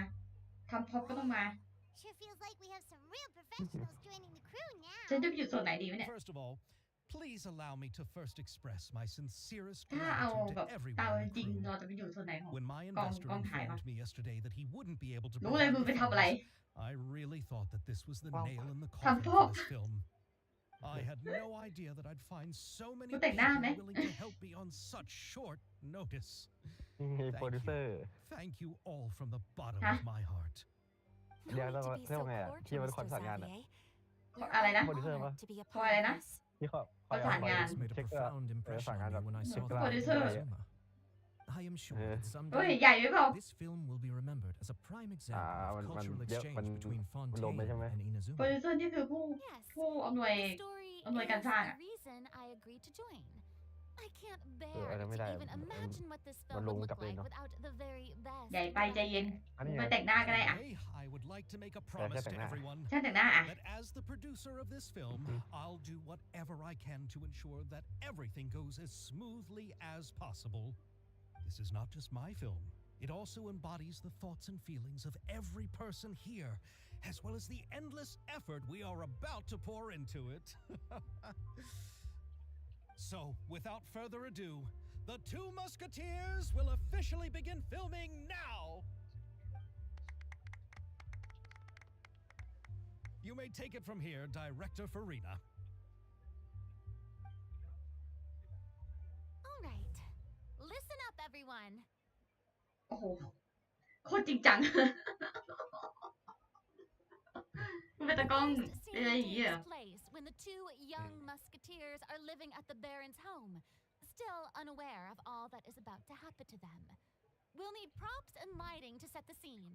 ทำพ็อปก็ต้องมา Sure feels like we have some real professionals joining the crew now. ฉันจะไปอยู่ส่วนไหนดีวะเนี่ย First of all, please allow me to first express my sincerest ถ้าเอา gratitude แบบ to ตาม everyone in จริง the เรา crew. จะไปอยู่ส่วนไหนของ When my กอง investor ถ่ายมา informed me yesterday that he wouldn't be able to รู้เลย provide มึง the ไปทำอะไร funds, I really thought that this was the nail in the ทำ coffin พ็อ for ป this film. I had no idea that I'd find so many กูแต่งหน้า people ไหม willing to help me on such short notice. มีโปรดิวเซอร์ Thank you all from the bottom Huh? of my heart. เดี๋ยว No เรา need to be เรียก so ว่าไงอ่ะ cordial, ที่เป็นคน Mr. สั่งงานอ่ะ Xavier. We're อะไรนะ โปรดิวเซอร์ปะ honored to be a คอย part อะไร of นะ this. ที่เขา ประสานงาน It's made a เช็คก็ profound สั่ง impression งาน on แบ me บ when I เช็ค saw ก็ the โปรดิวเซอร์ Inazuma. I am sure that เฮ้ย someday ใหญ่ไหมเปล่า this film will be remembered as a prime example of มัน cultural เยอะ exchange มัน between ลงไป Fontaine ใช่ไหม and โปร Inazuma. ดิวเซอร์นี่คือผู้อำนวย The story อำนวย is การสร้าง the อะ reason I agreed to join. I can't เออ bear อันนั้น to ไม่ได้ even imagine what this มัน film ล would ง look กลับเอง like เนาะ without the very best. ใหญ่ไปใจเย็น อันนี้ ไปแต่งหน้าก็ได้อะ Today, I would like to make a แต่ promise แค่แต่ to งหน้า everyone ช่างแต่งหน้าอะ that as the producer of this film, I'll do whatever I can to ensure that everything goes as smoothly as possible. This is not just my film. It also embodies the thoughts and feelings of every person here, as well as the endless effort we are about to pour into it. So, without further ado, the Two Musketeers will officially begin filming now. You may take it from here, Director Farina. All right. Listen up, everyone. โอ้โหโคตรจริงจัง มันเป็นตะกล้อง The อะไรอย่าง scene เงี้ย takes place when the two young musketeers are living at the Baron's home, still unaware of all that is about to happen to them. We'll need props and lighting to set the scene.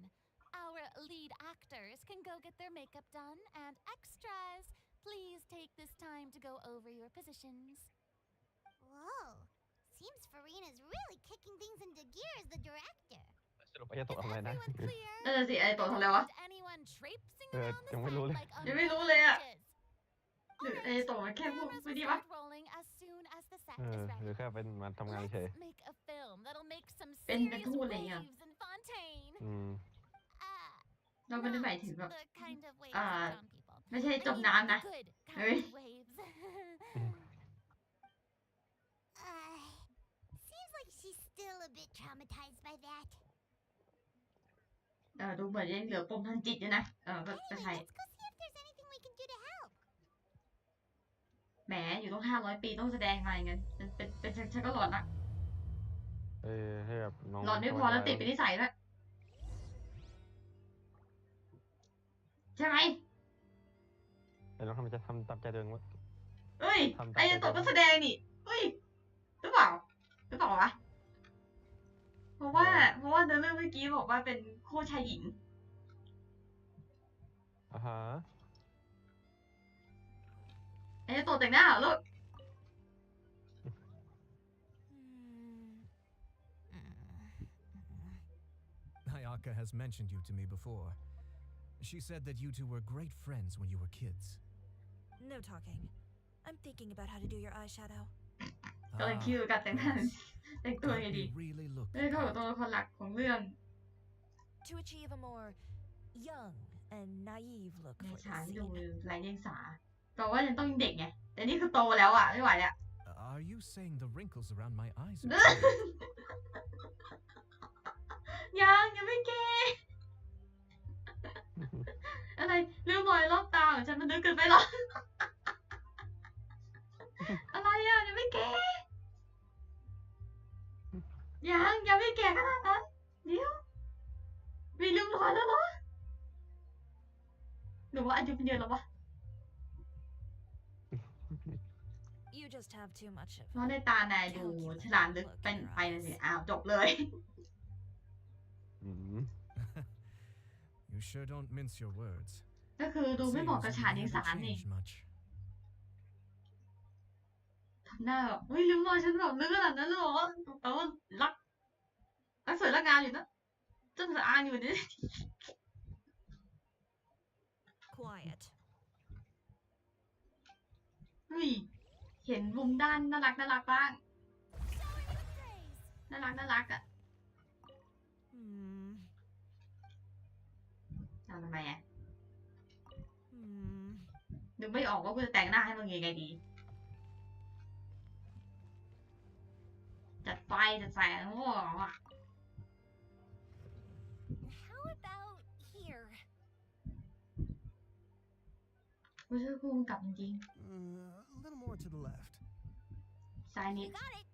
Our lead actors can go get their makeup done, and extras, please take this time to go over your positions. Whoa. Seems Farina's really kicking things into gear as the director. สรุปไอ้จะตก Is ทำไมนะ everyone clear? นั่นน่ะสิไอ้ตัวทำอะไรวะ Isn't anyone traipsing เออ around the ยังไม่รู้ set เลย like ยังไม่รู้ unwanted เลยอะ witches? หรือไอ้ตัวมันแค่พูด Cameras ไม่ will ดีวะ start rolling as soon as the set เอ is อ หรือ ready. แค่เป็นมาทำงานเฉย Let's make a film that'll make some เป็น serious ทูตอะไรอย่างเงี้ย waves in Fontaine. อืม เราไม่ได้หมายถึงแบบ The kind of waves อ่า that drown people. ไม่ใช่ I จม mean น้ำนะ the good เฮ้ย kind of waves. Seems like she's still a bit traumatized by that. ดูเหมือนยังเหลือปมทางจิตอยู่นะก็ใช่ Let's go see if there's anything we can do to help. แหมอยู่ต้อง500 ปีต้องแสดงมาอย่างเงี้ยเป็นฉันก็หลอนละ ให้แบบน้อง หลอนไม่พอแล้วติดเป็นนิสัยแล้วใช่ไหม แต่น้องทำไมจะทำตามใจตัวเองวะ เอ้ย ทำตาม ไอ้ยังตกก็แสดงนี่เฮ้ยหรือเปล่าวะเพราะว่าในเรื่องเมื่อกี้บอกว่าเป็นคู่ชายหญิง อ่าฮะ ไอ้ยังตกแต่งหน้าเหรอลูก Hayaka has mentioned you to me before. She said that you two were great friends when you were kids. No talking. I'm thinking about how to do your eyeshadow. กำลังคิดกับการแต่งหน้าแต่งตัวไง Don't ดี we really look เพื่อเข้ากับตัวละครหลักของเรื่อง To achieve a more young and naive look ใน for ฉาก this ดู scene. ไร้เดียงสาแต่ว่ายังต้องเด็กไงแต่นี่คือโตแล้วอ่ะไม่ไหวแล้ว Are you saying the wrinkles around my eyes ยังไม่เก่อะไรริ้วรอยรอบตาของฉันมันลึกเกินไปหรอ อะไรอ่ะยังไม่แก่ยังไม่แก่ขนาดนั้นเดี๋ยวมีริ้วรอยแล้วเหรอหรือว่าอายุเป็นเยอะแล้ววะ You just have too much of เพราะในตานายดูฉลาดลึกเป็นไปเลยสิอ้าวจบเลย a You sure don't mince your words. ก็คือดูไม่เหมาะกับฉากยิงสารนี่ much. ทำหน้าแบบเฮ้ยลืมว่าฉันแบบนึกขนาดนั้นเลยเหรอแต่ว่ารักสวยรักงามอยู่นะเจ้าสะอางอยู่นี่ Quiet. เฮ้ยเห็นมุมด้านน่ารักบ้างน่ารักอ่ะเอาทำไมอ่ะนึกไม่ออกว่ากูจะแต่งหน้าให้มึงยังไงดีจัดไฟจัดแสงโอ้โห How about here? กูช่วยกูกลับจริง A little more to the left. ๆซ้ายนิด Got it.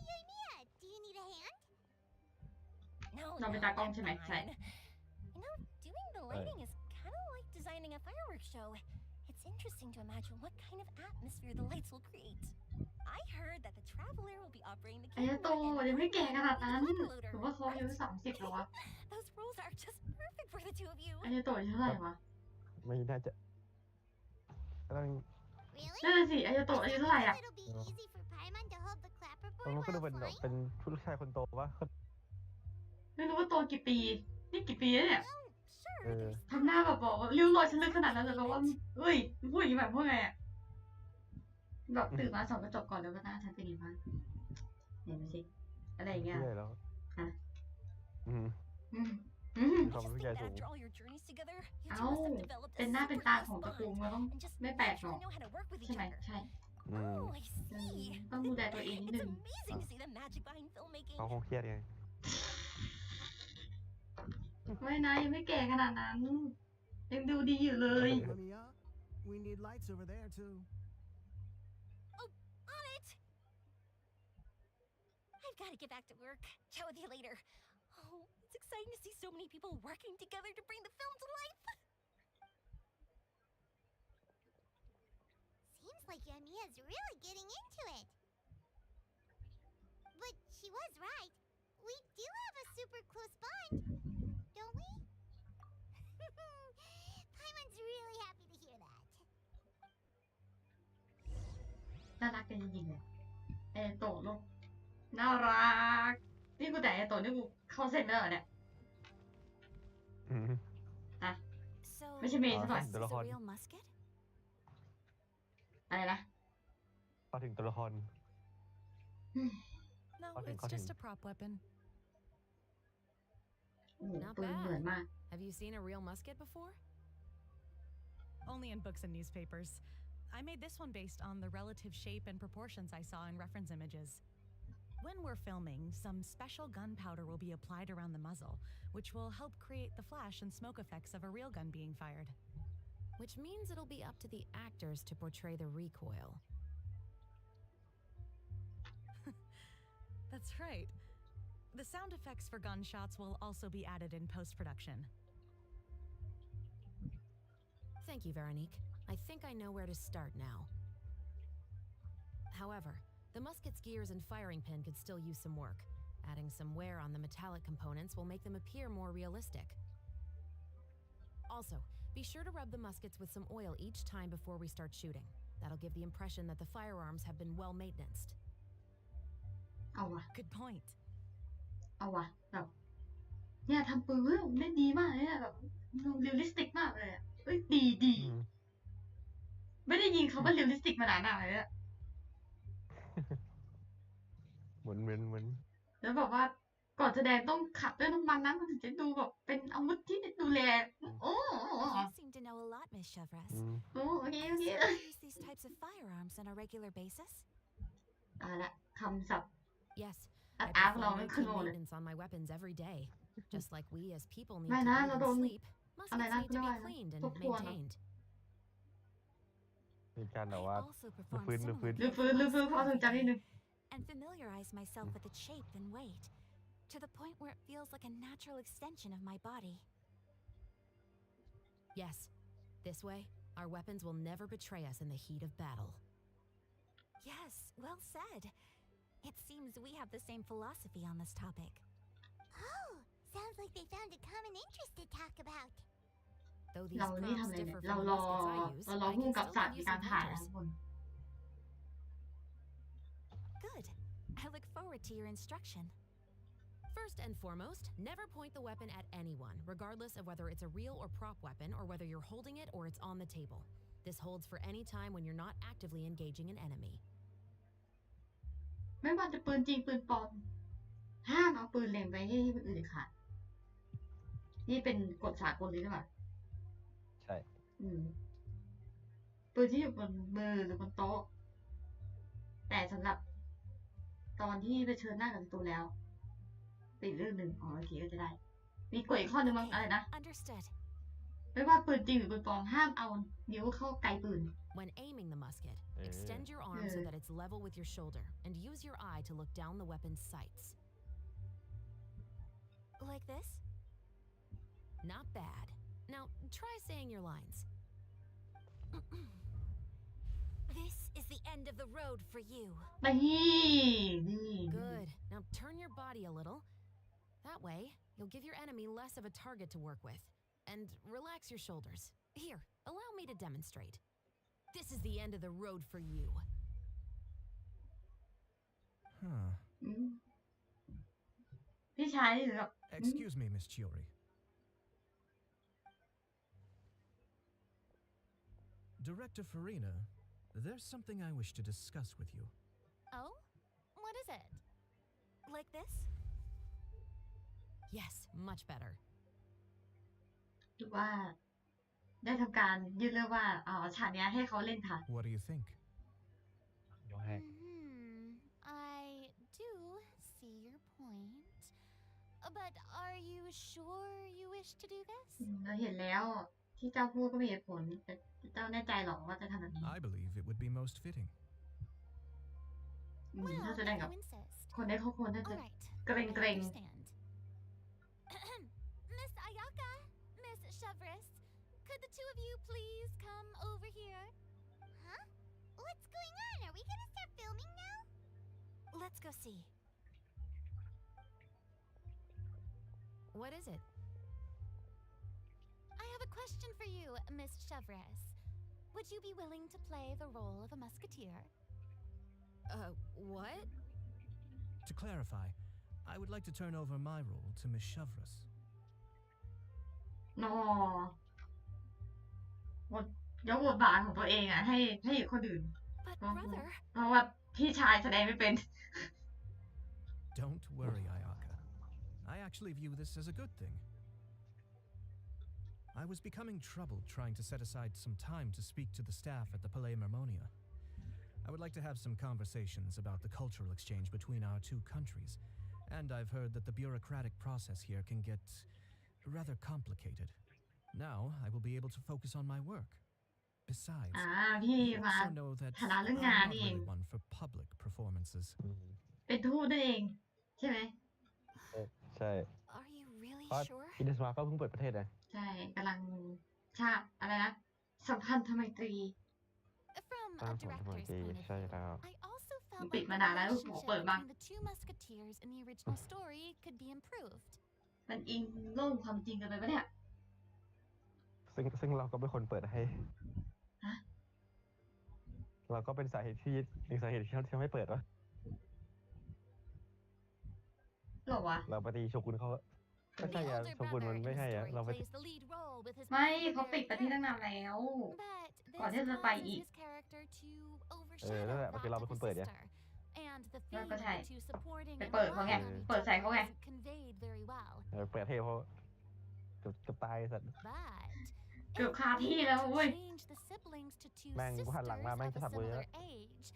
Hey, Mia, do you need a hand? No, เราเป็นตากล้องใช่ไหมใช่ You know, doing the lighting is kind of like designing a fireworks show. It's interesting to imagine what kind of atmosphere the lights will create. I heard that the Traveler will be operating the อายาโต camera ยังไม่แก่ขนาดนั้น and หรือว่าเขาอายุ30แล้ววะ Those roles are just perfect for the two of you. อายาโตอายุเท่าไหร่วะ ไม่น่าจะต้อง นั่นน่ะสิอายาโตอายุเท่าไหร่อ่ะ It'll be easy for Paimon to hold the ตรงนู้น clapperboard ก็ดู while เป็น flying. เป็นลูกชายคนโตวะ ไม่รู้ว่าโตกี่ปีนี่กี่ปีแล้วเนี่ย เออ ทำหน้าแบบบอกว่าริ้วรอยฉันลึกขนาดนั้นเลยแบบว่าเอ้ยพูดอย่างนี้แบบพวกไงอ่ะแบบตื่นมาส่องกระจกก่อนแล้วก็หน้าฉันเป็นยังไงบ้างเห็นไหมสิอะไรอย่างเงี้ย ใหญ่แล้ว ฮะ อืม อืม มีความ Just รู้ think ใหญ่ that สูง after all your journeys together, you เอ้า two must have developed เป็น a หน้าเป็น super ตา close ของตระกูล bond มันต้อง and just ไม่แปลกหรอก naturally know how to work with ใช่ each ไหม other. ใช่ อืม Oh, I see. ต้องดูแลตัวเองนิด It's นึง amazing to see the magic behind filmmaking. เขาคงเครียดไง ไม่นะยังไม่แก่ขนาดนั้นยังดูดีอยู่เลย Mia, we need lights over there too. Oh, on it! I've got to get back to work. Chat with you later. Oh, it's exciting to see so many people working together to bring the film to life. Seems like Mia's really getting into it. But she was right. We do have a super close bond, don't we? Paimon's really happy to hear that. น่ารักกันจริงๆเลยเอโตะลูกน่ารักนี่กูแต่เอโตะนี่กูเข้าเส้นแล้วเหรอเนี่ย อืม อ่ะ So, ไม่ใช่เมย์ซะหน่อย this is a real musket? อะไรนะ พอถึงตัวละคร No, Okay, it's got just him. a prop weapon. โอ้โห Not ปืนเหมือน bad. มาก Have you seen a real musket before? Only in books and newspapers. I made this one based on the relative shape and proportions I saw in reference images. When we're filming, some special gunpowder will be applied around the muzzle, which will help create the flash and smoke effects of a real gun being fired. Which means it'll be up to the actors to portray the recoil. That's right. The sound effects for gunshots will also be added in post-production. Thank you, Veronique. I think I know where to start now. However, the musket's gears and firing pin could still use some work. Adding some wear on the metallic components will make them appear more realistic. Also, be sure to rub the muskets with some oil each time before we start shooting. That'll give the impression that the firearms have been well maintained. เอาวะ Good point. เอาวะแบบเนี่ยทำปืนเล่นดีมากเลยอะแบบดูเรียลลิสติกมากเลยอะเอ้ยดี อืม ไม่ได้ยินเขาว่าเรียลลิสติกมานานเลยอะ เหมือน แล้วแบบว่าก่อนแสดงต้องขัดด้วยน้ำมันนะมันถึงจะดูแบบเป็นอาวุธที่ดูแลโอ้ You seem to know a lot, Miss Chevres. อืม โอ้โอเค Do you use these types of firearms on a regular basis? ละคำศัพท์ Yes, At I perform Avalon, routine Canola. maintenance on my weapons every day. Just like we as people need Mai to na, eat nó and đồn- sleep, này muskets na, need to nó be là cleaned and thuốc thua nó. maintained. มีการแบบ I ว่า also perform ฟื้น similar ลืมฟื้น tasks ความทรง every จำนิด day นึง and familiarize myself with its shape and weight, to the point where it feels like a natural extension of my body. Yes, this way, our weapons will never betray us in the heat of battle. Yes, well said. It seems we have the same philosophy on this topic. Oh, sounds like they found a common interest to talk about. Though these เรานี่ทำ props อะไรเนี่ย differ เรา from ร the อ muskets I use, เรารอ I ผู้ can กับ still ศาสต give ร์ you ในการ some ถ่ายนะ pointers. ทุกคน Good. I look forward to your instruction. First and foremost, never point the weapon at anyone, regardless of whether it's a real or prop weapon or whether you're holding it or it's on the table. This holds for any time when you're not actively engaging an enemy. ไม่ว่าจะปืนจริงปืนปลอมห้ามเอาปืนเล็งไปให้คนอื่นค่ะนี่เป็นกฎสากลเลยใช่ปะ ใช่ ปืนที่อยู่บนมือหรือบนโต๊ะ แต่สำหรับตอนที่เผชิญหน้ากับศัตรูแล้วเป็นอีกเรื่องหนึ่งโอเคก็จะได้ มีกฎอีกข้อหนึ่งมั้งอะไรนะ Understood. ไม่ว่าปืนจริงหรือปืนปลอมห้ามเอานิ้วเข้าไกลปืน When aiming the musket, extend your arm so that it's level with your shoulder, and use your eye to look down the weapon's sights. Like this? Not bad. Now, try saying your lines. This is the end of the road for you. นี่ Good. Now turn your body a little. That way, you'll give your enemy less of a target to work with. And relax your shoulders. Here, allow me to demonstrate. This is the end of the road for you. Huh. พี่ชายหรือแบบ Excuse me, Miss Chiori. Director Farina, there's something I wish to discuss with you. Oh? What is it? Like this? Yes, much better. ดูว่า ได้ทำการยื่นเรื่องว่าฉากนี้ให้เขาเล่นค่ะ What do you think? ยกให้ I do see your point. But are you sure you wish to do this? เราเห็นแล้วที่เจ้าพูดก็มีเหตุผลแต่เจ้าแน่ใจหรอว่าจะทำแบบนี้ I believe it would be most fitting. ถ้าแสดงกับ You insist. คนในครอบครัวน่าจะ All right. เกรง I เกรง understand. Miss Ayaka, Miss Chevres, could the two of you please come over here? Huh? What's going on? Are we gonna start filming now? Let's go see. What is it? I have a question for you, Miss Chevres. Would you be willing to play the role of a musketeer? What? To clarify, I would like to turn over my role to Miss Chevres. นอยกบทบาทของตัวเองให้อีกคนอื่น But brother, เพราะว่าพี่ชายแสดงไม่เป็น Don't worry, Ayaka. I actually view this as a good thing. I was becoming troubled trying to set aside some time to speak to the staff at the Palais Mermonia. I would like to have some conversations about the cultural exchange between our two countries, and I've heard that the bureaucratic process here can get rather complicated. Now I will be able to focus on my work. Besides, พี่ you มา also know that ฐานะเรื่อง I'm งาน not นี่เอง really one for public performances. เป็นทูตนั่นเองใช่ไหม ใช่ are you really เพราะ sure? อินเดสมาก็เพิ่งเปิดประเทศเลย ใช่กำลังชาติอะไรนะสัมพันธไมตรี From สร้าง a สมรรถ director's ดี point of ใช่ view, แล้ว I also felt ปิด like มา the นานแล้วขอ relationship เปิดบ้าง between the two musketeers in the original story could be improved. มันอิงโลกความจริงกันไปปะเนี่ย ซึ่งเราก็เป็นคนเปิดให้ ฮะ เราก็เป็นสาเหตุที่หนึ่งสาเหตุที่เขาไม่เปิดวะ หรอวะ เราปฏิโชกุนเขาไม่ The ใช่อะ older โชกุน brother มัน in ไม่ the ให้อะ story เราไป plays the lead role with his ไม่เขา very ปิดไปที่ตั้งนานแล้ว But ก่อนที่ this จะไป causes อีก his character to นั่น overshadow แหละ that คือเราเป็น of คน his เปิดเนี่ย sister. And the แล้ว theme ก็ of ใช่ the two supporting ไป and เปิดเขาไง relying on เปิด each ใส่เขา other ไง isn't conveyed very well. เปิดเทพเพราะเกือบตายสัตว์ But เกือบ if คา we ที่ were แล้ว to เว้ย change the siblings to two แม่งกูหันหลัง sisters มาแม่ง of จะ a สับมือ similar แล้ว age,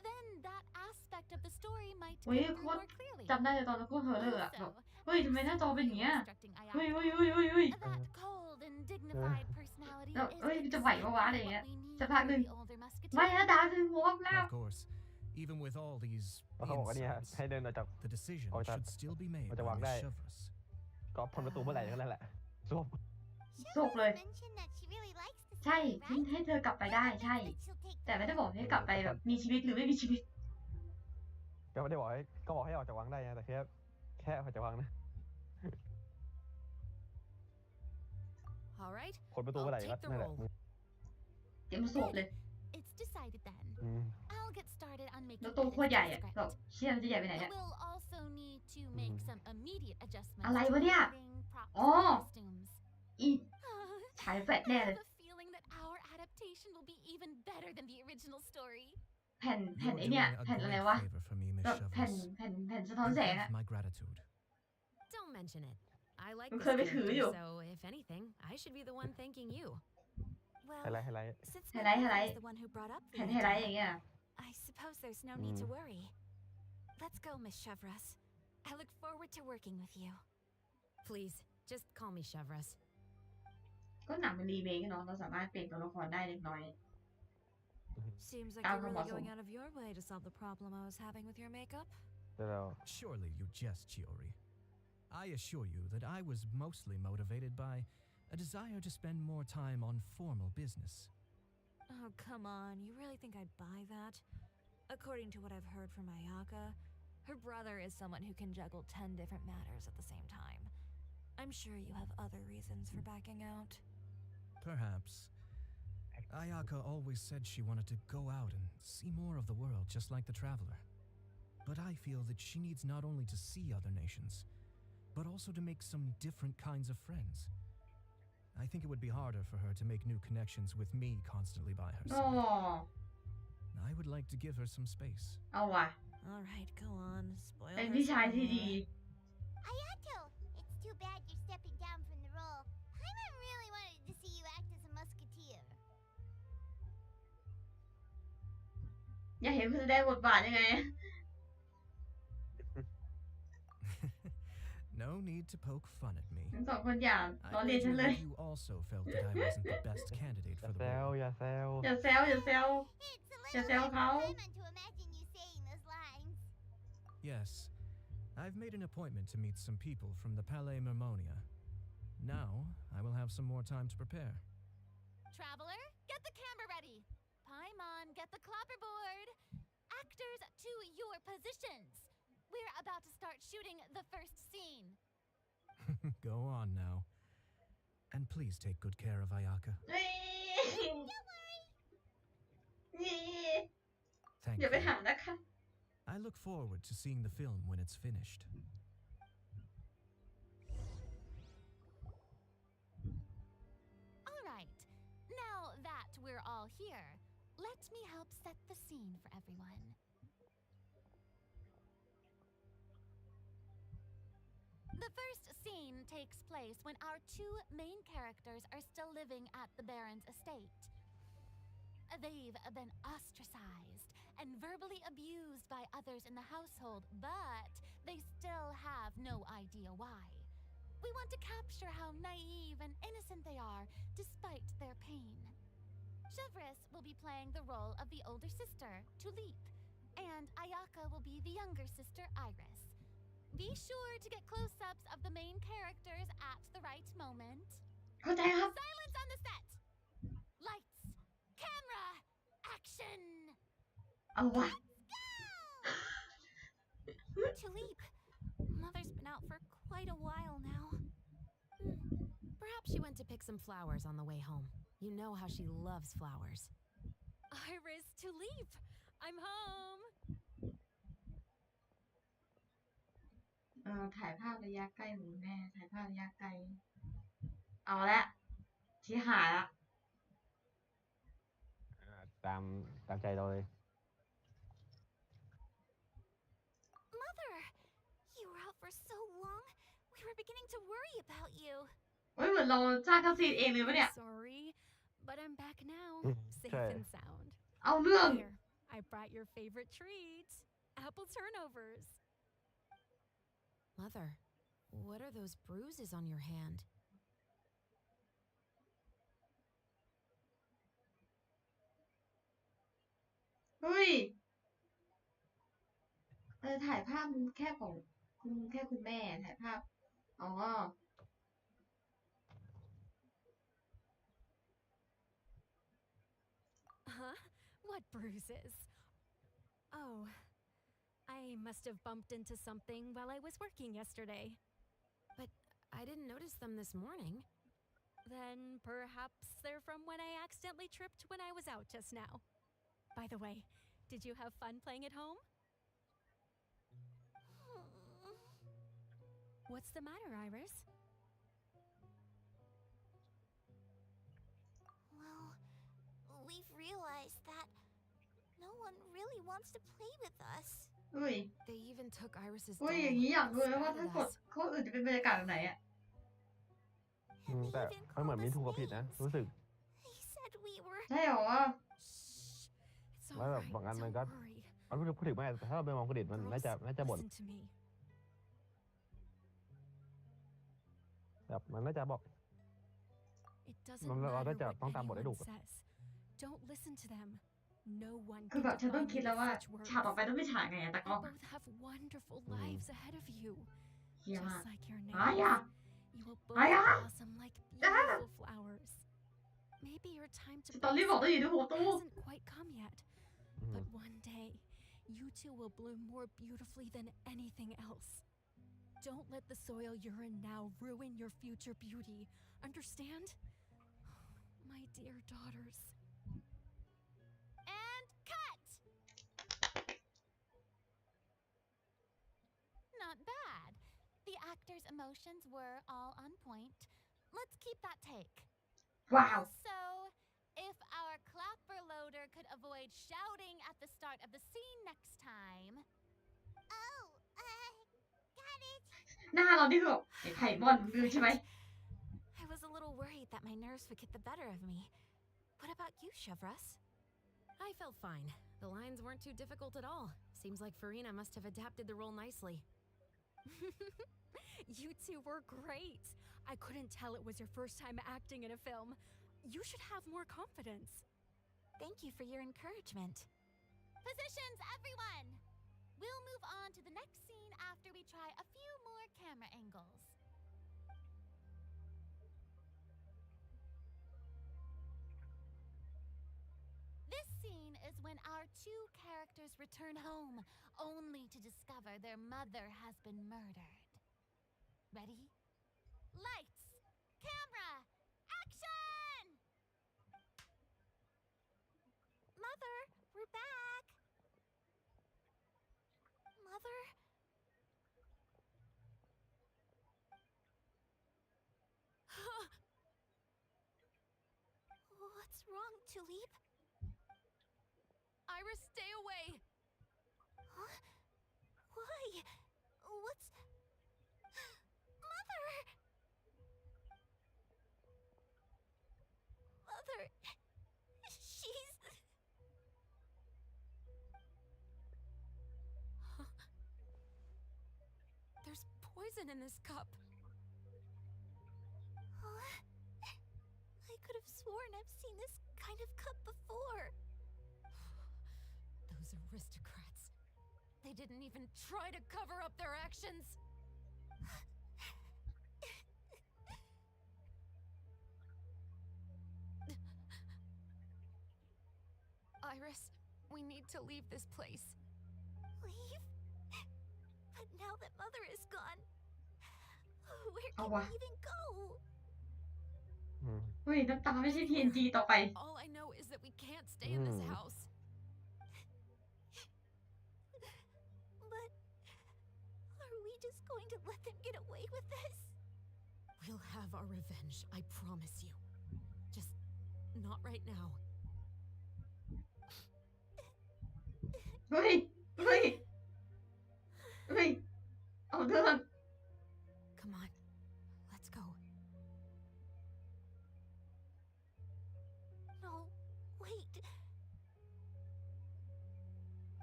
then that aspect of the story might เฮ้ย come โค through ตร more clearly. จำได้เลยตอนเราพูดเธอเลยอะแบบ Also, เฮ้ยทำไมหน้าจอเป็นอย่างเงี้ย instructing เฮ้ย Ayaka, เฮ้ยเฮ้ยเฮ้ยเฮ้ย that cold and dignified personality แล้ว is เอ้ยมันจะไหวปะวะอะไรอย่าง exactly เงี้ย what we need สักพักหนึ่ง for the older ไม่ musketeer. นะดาคือวอล์กแล้ว Of course, even with all these เพราะเขาบอกว่าเนี่ย insights, ให้เดินออกจาก the decision Oh, that- should still be made มันจะ by วาง Miss ได้ Chevres. ก็พ้นประตูเมื่อไหร่ก็นั่นแหละจบ สุกเลย Mentioned that she really likes the ใช่ story, ที่ right? ให้เธอกลับไปได้ใช่ But she'll take แต่ไม่ได้บอกให้กลับไปแบบมีชีวิตหรือไม่มีชีวิต ก็ไม่ได้บอกให้ก็บอกให้ออกจากวังได้นะแต่แค่ออกจากวังนะ right? คนประตูเมื่อไหร่ก็ Take the นั่นแหละ role. เตรียมมาสวบเลย It's decided then. อืม I'll get started on แล้ว making ตัวโคตร edits ใหญ่ to the อะ script. แบบเชี่ยมันจะใหญ่ไปไหนเนี่ย We'll also need to make some immediate adjustments อะไร to วะเนี่ย lighting, props, อ๋อ and costumes. อีฉายแฟลชแน่ I เลย have a feeling that our adaptation will be even better than the original story. แผ่น You're ไอเนี่ย doing a แผ่นอะไร great วะ favor for me, Miss แบบแผ่น Chevrolet. แผ่นสะท้อน You แสงอะ have my gratitude. Don't mention it. I like มัน this เคยไปถืออยู่ character, so if anything, I should be the one thanking you. ไฮ Well, ไลท์ไฮไลท์ since ไฮ my ไลท์ไฮไล brother ท์ is the one who brought up แผ่น the ไฮไลท์อย่าง idea, เงี้ย I suppose there's no need to worry. Let's go, Miss Chevrolet. I look forward to working with you. Please, just call me Chevrolet. ก็หนังมันรีเมคเนาะเราสามารถเปลี่ยนตัวละครได้เล็กน้อย Seems like Tao you're không really bỏ going súng. out of your way to solve the problem I was having with your makeup. แล้วเรา Surely you jest, Chiori. I assure you that I was mostly motivated by a desire to spend more time on formal business. Oh, come on. You really think I'd buy that? According to what I've heard from Ayaka, her brother is someone who can juggle 10 different matters at the same time. I'm sure you have other reasons for backing out. Perhaps. Ayaka always said she wanted to go out and see more of the world just like the traveler. But I feel that she needs not only to see other nations, but also to make some different kinds of friends. I think it would be harder for her to make new connections with me constantly by her อ๋อ side. I would like to give her some space. เอาว่ะ All right, go on. Spoil เป็น her พี่ชาย some ที่ดี more. Ayato, it's too bad you're stepping down from the role. Paimon really wanted to see you act as a musketeer. อยากเห็นเพื่อนได้บทบาทยังไง No need to poke fun at me. ทั้งสองคนอย่าล้อ I เลียนฉัน wager เลย that you also felt that I wasn't the best candidate อย่า for แซ the ว role. อย่าแซว อย่าแซวอย่าแซว It's a Yeah, little say hard how? for Paimon to imagine you saying those lines. Yes, I've made an appointment to meet some people from the Palais Mermonia. Now, I will have some more time to prepare. Traveler, get the camera ready. Paimon, get the clapperboard. Actors to your positions. We're about to start shooting the first scene. Go on now. And please take good care of Ayaka. Don't worry. อย่า Thank ไป you. หานะคะ I look forward to seeing the film when it's finished. All right. Now that we're all here, let me help set the scene for everyone. The first scene takes place when our two main characters are still living at the Baron's estate. They've been ostracized and verbally abused by others in the household, but they still have no idea why. We want to capture how naive and innocent they are despite their pain. Chevrolet will be playing the role of the older sister, Tulip, and Ayaka will be the younger sister, Iris. Be sure to get close-ups of the main characters at the right moment. เข้าใจครับ Silence on the set. Lights, camera, action. เอาว่ะ Tulip, Mother's been out for quite a while now. Perhaps she went to pick some flowers on the way home. You know how she loves flowers. Iris, Tulip, I'm home. ถ่ายภาพระยะใกล้หมูแม่ถ่ายภาพระยะไกล เอาละที่หายละ ตามใจเราเลย Mother, you were out for so long. We were beginning to worry about you. เฮ้ยเหมือนเราสร้างคาซีนเองเลยปะเนี่ย Sorry, but I'm back now, safe Okay. and sound. เอาเรื่อง Here, I brought your favorite treat, apple turnovers. Mother, what are those bruises on your hand? เฮ้ย ถ่ายภาพมุมแค่ของแค่คุณแม่ถ่ายภาพ อ๋อ Huh? What bruises? Oh, I must have bumped into something while I was working yesterday. But I didn't notice them this morning. Then perhaps they're from when I accidentally tripped when I was out just now. By the way, did you have fun playing at home? What's the matter, Iris? Well, we've realized that no one really wants to play with us. อุ้ย They even took Iris's อุ้ย doll อย่างนี้อยาก and รู้แล้วว่า spat ถ้า at กด us. ข้ออื่นจะเป็นบรรยากาศแบบไหนอะ แต่มันเหมือนมีถูกกับผิดนะรู้สึก He said we were. ใช่หรอ It's แล้วแบบ alright, บางอันมัน don't ก็ worry. เอาพูดถึงไม่แต่ถ้าเราไปมองเครดิตมัน Girls, น่าจะบ่น listen to me. แบบมันน่าจะบอก It doesn't เรา matter ก็จะ what ต้องตามบทให้ anyone ถูก says. Don't listen to them. No one คือ can แบบฉันต้อง define คิด you แล้ว with ว่า such words. ฉากต่อไปต้องเป็นฉากไงอะตะกล้ You อง both have wonderful lives ahead of you. เฮียมาก Just like your อ้าย names. อะ You will both อ้ายอะ blossom like beautiful flowers. Maybe your time to สตอรี่บอกต้องอยู่ในหัวตู้ hasn't quite come yet. But one day, you two will bloom more beautifully than anything else. Don't let the soil you're in now ruin your future beauty. Understand? My dear daughters. And cut! Not bad. The actors' emotions were all on point. Let's keep that take. ว้าว Also, if our clapper loader could avoid shouting at the start of the scene next time. Oh, got it. หน้าเราที่แบบไอ้ไผ่บอลมือใช่ไหม I was a little worried that my nerves would get the better of me. What about you, Chevros? I felt fine. The lines weren't too difficult at all. Seems like Farina must have adapted the role nicely. You two were great. I couldn't tell it was your first time acting in a film. You should have more confidence. Thank you for your encouragement. Positions, everyone! We'll move on to the next scene after we try a few more camera angles. This scene is when our two characters return home, only to discover their mother has been murdered. Ready? Lights! Camera! Action! Mother, we're back. Mother? What's wrong, Tulip? Iris, stay away! Huh? Why? What's... Mother! Mother... She's... There's poison in this cup. Huh? I could have sworn I've seen this kind of cup before. Those aristocrats. They didn't even try to cover up their actions. Iris, we need to leave this place. Leave? But now that Mother is gone, where Oh, can wow. we even go? เฮ้ยน้ำตาไม่ใช่ TNG ต่อไป All I know is that we can't stay in this house. But are we just going to let them get away with this? We'll have our revenge, I promise you. Just not right now. เฮ้ย เฮ้ย เฮ้ย เอาเรื่อง Come on, let's go. No, wait.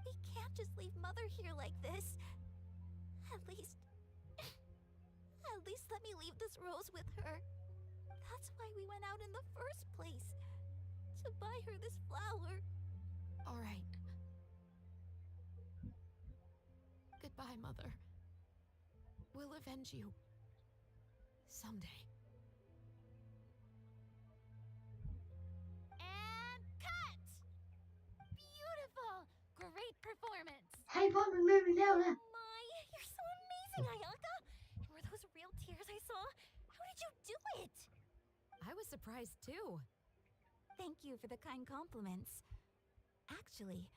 We can't just leave Mother here like this. At least let me leave this rose with her. That's why we went out in the first place. To buy her this flower. All right. Goodbye, Mother. We'll avenge you. Someday. And cut! Beautiful! Great performance! ให้บอลมันลืมอีกแล้วนะ My, you're so amazing, Ayaka! Were those real tears I saw? How did you do it? I was surprised too. Thank you for the kind compliments. Actually,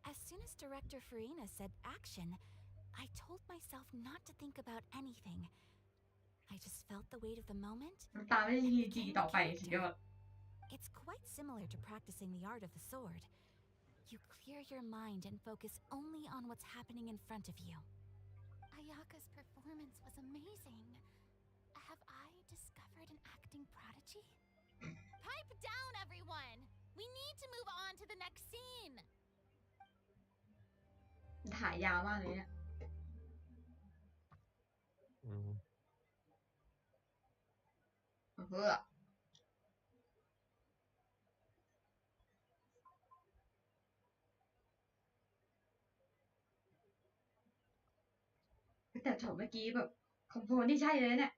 as soon as Director Farina said action, I told myself not to think about anything. I just felt the weight of the moment. ตาไม่ดีจีต่อไปสุดยอด It's quite similar to practicing the art of the sword. You clear your mind and focus only on what's happening in front of you. Ayaka's performance was amazing. Have I discovered an acting prodigy? Pipe down, everyone! We need to move on to the next scene! ถ่ายยาวมากเลยเนี่ยเพื่อแต่ช็อตเมื่อกี้แบบคอมโพสที่ใช่เลยเนี่ย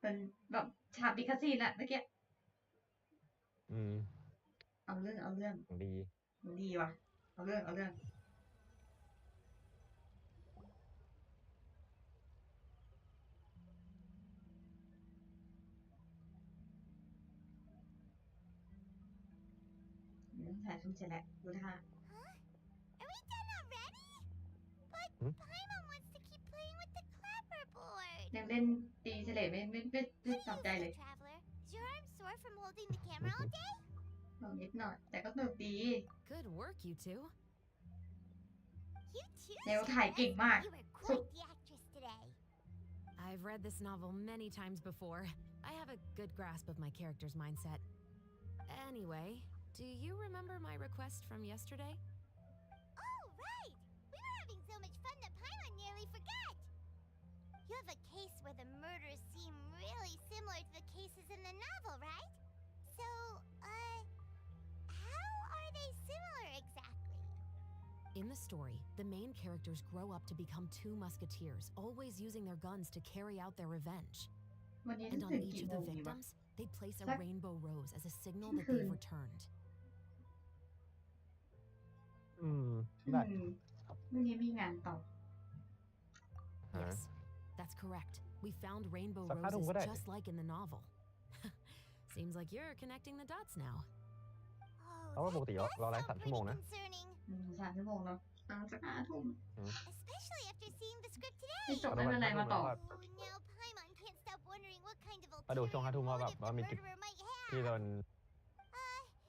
เป็นแบบฉากดิคาซีนอะเมื่อกี้เอาเรื่องดีว่ะเอาเรื่องถ่ายทุ่มเสร็จแล้วดูท่า Are we done already? But Paimon wants to keep playing with the clapperboard. ยังเล่นตีเฉลยไม่ตามใจเลย Traveler, is your arm sore from holding the camera all day? นิดหน่อยแต่ก็สนุกดี Good work, you two. You too. เร็วถ่ายเก่งมาก You were quite the actress today. I've read this novel many times before. I have a good grasp of my character's mindset. Anyway, do you remember my request from yesterday? Oh, right! We were having so much fun that Paimon nearly forgot! You have a case where the murders seem really similar to the cases in the novel, right? So, how are they similar exactly? In the story, the main characters grow up to become two musketeers, always using their guns to carry out their revenge. And on each of the victims, they place a rainbow rose as a signal that they've returned. ได้ วันนี้มีงานต่อ Yes, that's correct. We found rainbow สัก5 ทุ่ม roses ก็ได้ just like in the novel. Seems like you're connecting the dots now. เพราะว่าปกติเราไลฟ์3 ชั่วโมงนะ Concerning, 3 ชั่วโมงเนาะสัก5 ทุ่ม especially after seeing the script ไม่ today. จบไม่เป็นไรมาต่อ Oh, now Paimon can't stop wondering what kind of มาดูช่วง 5 ทุ่ม ulterior ว่าแบบ motive ว่า the มีจุด murderer might have. ที่เรา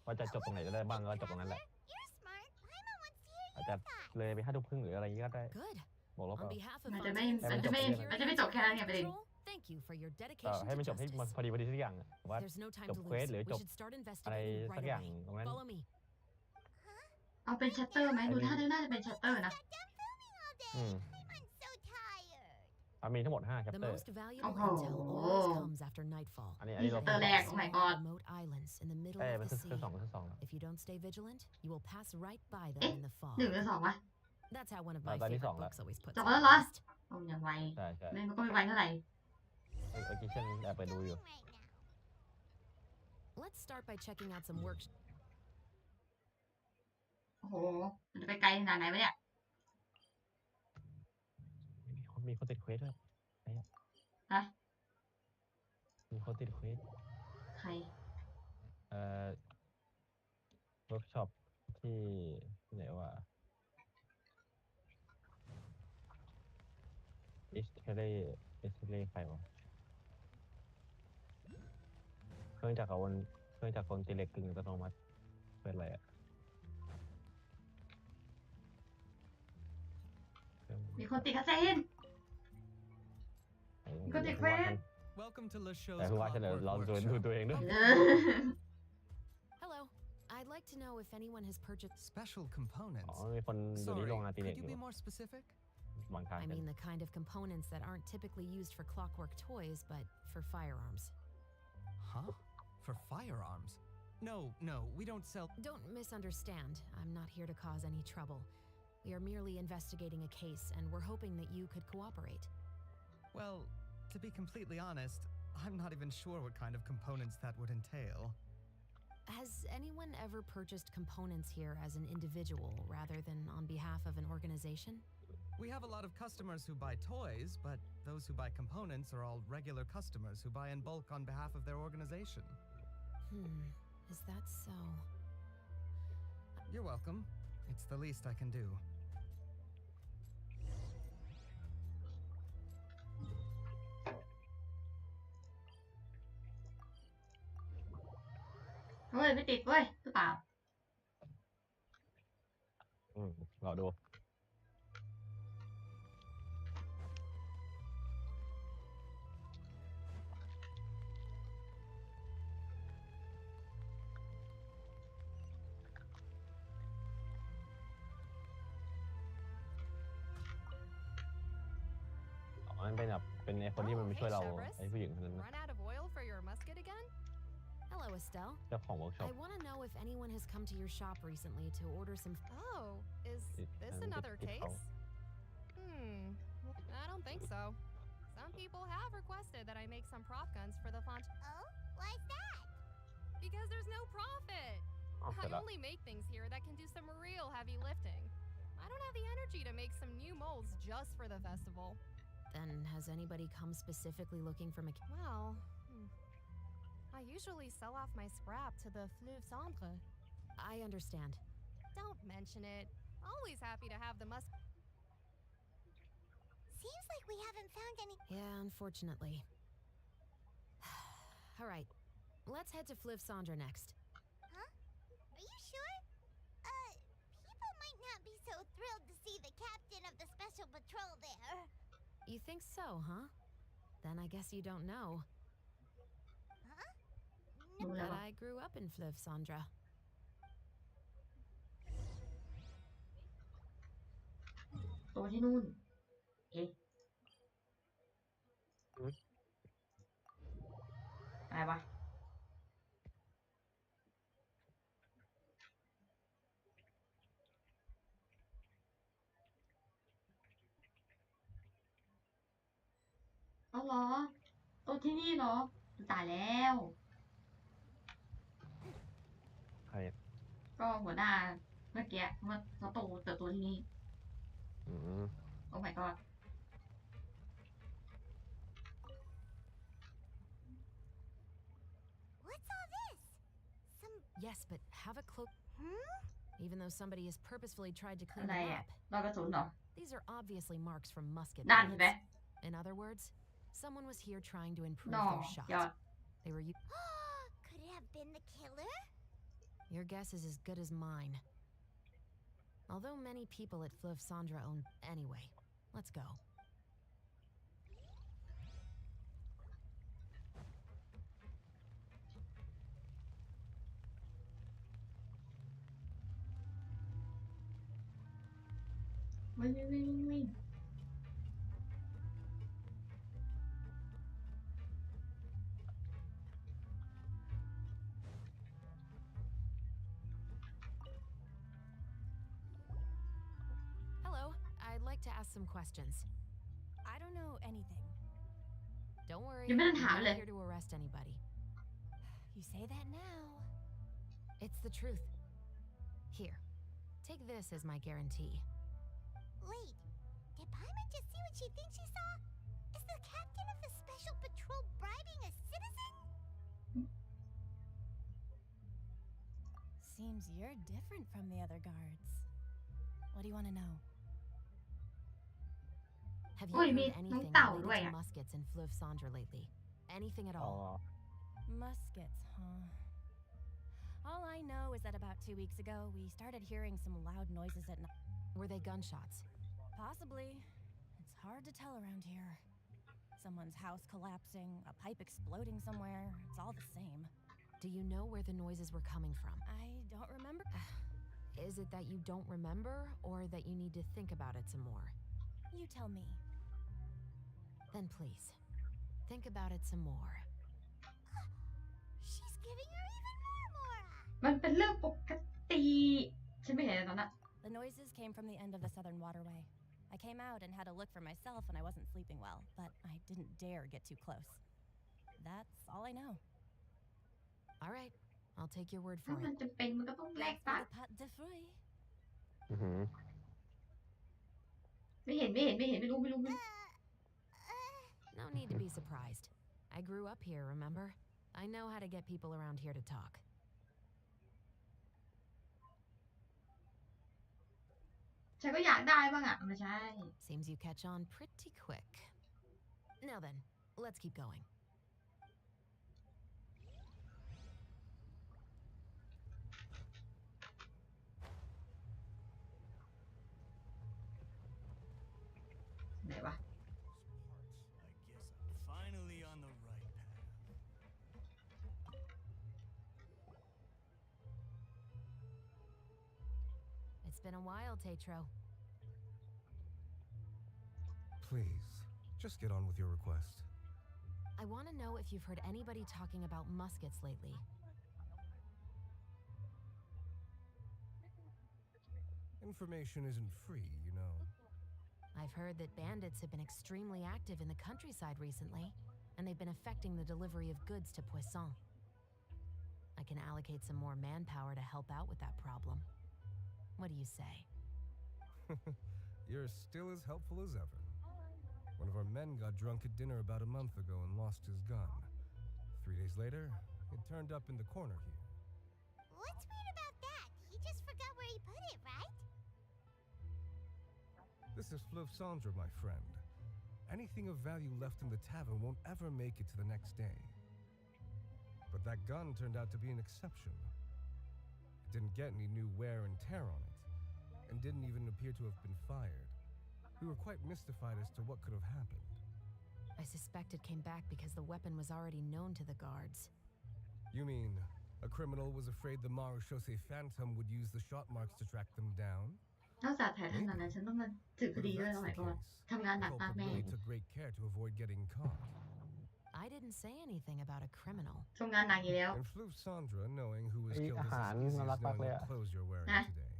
ว่าจะจบตรงไหนได้บ้างก็จบตรงนั้นแหละ You're smart. Paimon wants to hear อาจจะเลยไป5 ทุ่มครึ่งหรืออะไรอย่างงี้ก็ได้ Good. บอกแล้วก็ On behalf of อาจจะไม่ Fontaine's อาจจะไม่ Security อาจจะไม่จบแค่นั้นไงประเด็น Control, thank you for your dedication ให้ to มันจบให้ justice. มันพอดีทุกอย่างว่า There's no time จบ to เควส lose. หรือ We จบ should start อะไร investigating สัก right อย่าง away. ตรงนั้น Follow me. เอาเป็นชัตเตอร์ไหมดูท่าน่าจะเป็นชัตเตอร์นะ Paimon's so tired. มีทั้งหมด5 The chapter most valuable Oh. intel always comes after nightfall. อันนี้ นี่ เรา chapter แรก oh my god Remote islands in the middle มั of น the คือ sea. 2แล้ว If you don't stay vigilant, you will pass right by them in the fog. 1 หรือ 2 วะ That's how one of my tao đi favorite sòng books always puts 2 it. แล้วเหรอโอ้ยังไว ใช่ใช่ ไม่มันก็ไม่ไวเท่าไหร่ เมื่อกี้ฉันแอบไปดูอยู่ Let's start by checking out some work. โอ้โหมันจะไปไกลขนาดไหนวะเนี่ย มีคนติดเควสด้วย ฮะ มีคนติดเควส ใคร เวิร์กช็อปที่ไหนวะเอสเทเลใครวะเครื่องจักรกลตีเหล็กกึ่งอัตโนมัติเป็นอะไรอ่ะ มีคนติดคาเซน มีคนติดเควส Welcome to Le Show's แต่คือว่าฉัน Clockwork ลองดู Workshop. ตัวเองด้วย Hello. I'd like to know if anyone has purchased Special components. มีคนอยู่ที่ Sorry, โรงงานตีเหล็ could กอ you ยู่ be more specific? บางทาง I กัน mean the kind of components that aren't typically used for clockwork toys, but for firearms. Huh? For firearms? No, we don't sell. Don't misunderstand. I'm not here to cause any trouble. We are merely investigating a case, and we're hoping that you could cooperate. Well, to be completely honest, I'm not even sure what kind of components that would entail. Has anyone ever purchased components here as an individual rather than on behalf of an organization? We have a lot of customers who buy toys, but those who buy components are all regular customers who buy in bulk on behalf of their organization. Is that so? You're welcome. It's the least I can do. เฮ้ยไม่ติดเว้ยหรือเปล่า รอดูมันเป็นแบบเป็นไอ้คนที่มันมาช่วยเราไอ้ผู้หญิงคนนั้น Run out of oil for your musket again? Hello, Estelle. เจ้าของเวิร์กช็อป I want to know if anyone has come to your shop recently to order some. Oh, is this another case? I don't think so. Some people have requested that I make some prop guns for the font. Oh, why's that? Because there's no profit. I only make things here that can do some real heavy lifting. I don't have the energy to make some new molds just for the festival. Then has anybody come specifically looking for Well, I usually sell off my scrap to the fleuve cendre. I understand. Don't mention it. Always happy to have the Seems like we haven't found any. Yeah, unfortunately. All right, let's head to fleuve cendre next. Huh? Are you sure? People might not be so thrilled to see the captain of the special patrol there. You think so, huh? Then I guess you don't know. Huh? But I grew up in fleuve cendre. ตัวที่นู่นเอ๊ะอะไรวะเอาเหรอตัวที่นี่เหรอตายแล้ว ใคร ก็หัวหน้าเมื่อกี้เมื่อเขาโตเติบโตที่นี่ โอ้ my god What's all this? Some. Yes, but have a cloak. Even though somebody has purposefully tried to clean อะไร them อ่ะ up. รอยกระสุนเหรอ These are obviously marks from musket นั่นเห็นไหม bullets. In other words, someone was here trying to improve นอ their shot. ยอด They were. Could it have been the killer? Your guess is as good as mine. Although many people at fleuve cendre own. Anyway, let's go. วิ่งวิ่งวิ่งวิ่ง Hello, I'd like to ask some questions. I don't know anything. Don't worry, ยังไม่ทัน I'm ถามเลย not here to arrest anybody. You say that now. It's the truth. Here, take this as my guarantee. Wait, did Paimon just see what she thinks she saw? Is the captain of the special patrol bribing a citizen? Seems you're different from the other guards. What do you want to know? Have you อุ้ย heard มี anything น้องเต่า related ด้วย to อ่ะ muskets in fleuve cendre lately? Anything at อ๋อ all? Muskets, huh? All I know is that about 2 weeks ago, we started hearing some loud noises at night. Were they gunshots? Possibly. It's hard to tell around here. Someone's house collapsing, a pipe exploding somewhere. It's all the same. Do you know where the noises were coming from? I don't remember. Is it that you don't remember, or that you need to think about it some more? You tell me. Then please, think about it some more. She's giving her even more Mora. มันเป็นเรื่องปกติฉันไม่เห็นตอนนั้น The noises came from the end of the southern waterway. I came out and had a look for myself when I wasn't sleeping well, but I didn't dare get too close. That's all I know. All right, I'll take your word ถ้า for มัน it. จะเป็นมันก็ต้องแลก For ปะ the pat de fruits. ไม่เห็นไม่รู้ No need to be surprised. I grew up here, remember? I know how to get people around here to talk. ฉันก็อยากได้บ้างอ่ะไม่ใช่ Seems you catch on pretty quick. Now then, let's keep going. ไหนวะ Finally on the right path. It's been a while, Tetro. Please, just get on with your request. I want to know if you've heard anybody talking about muskets lately. Information isn't free, you know. I've heard that bandits have been extremely active in the countryside recently, and they've been affecting the delivery of goods to Poisson. I can allocate some more manpower to help out with that problem. What do you say? You're still as helpful as ever. One of our men got drunk at dinner about a month ago and lost his gun. 3 days later, it turned up in the corner here. What's weird about that? He just forgot where he put it, right? This is Fleuve Sandra, my friend. Anything of value left in the tavern won't ever make it to the next day. But that gun turned out to be an exception. It didn't get any new wear and tear on it, and didn't even appear to have been fired. We were quite mystified as to what could have happened. I suspect it came back because the weapon was already known to the guards. You mean a criminal was afraid the Marechaussee Phantom would use the shot marks to track them down? นอกจากแผลขนาดนั้นฉันต้องมาสืบคดีด้วยสมัยก่อนทำงานหนักมากแม่ Really took great care to avoid getting caught. I didn't say anything about a criminal. ทำงานหนักอยู่แล้ว And Fleuve Sandra, knowing who was ไอ้ killed อา is หาร as easy น่า as รักมาก knowing เลย what อะ clothes you're wearing นะ today.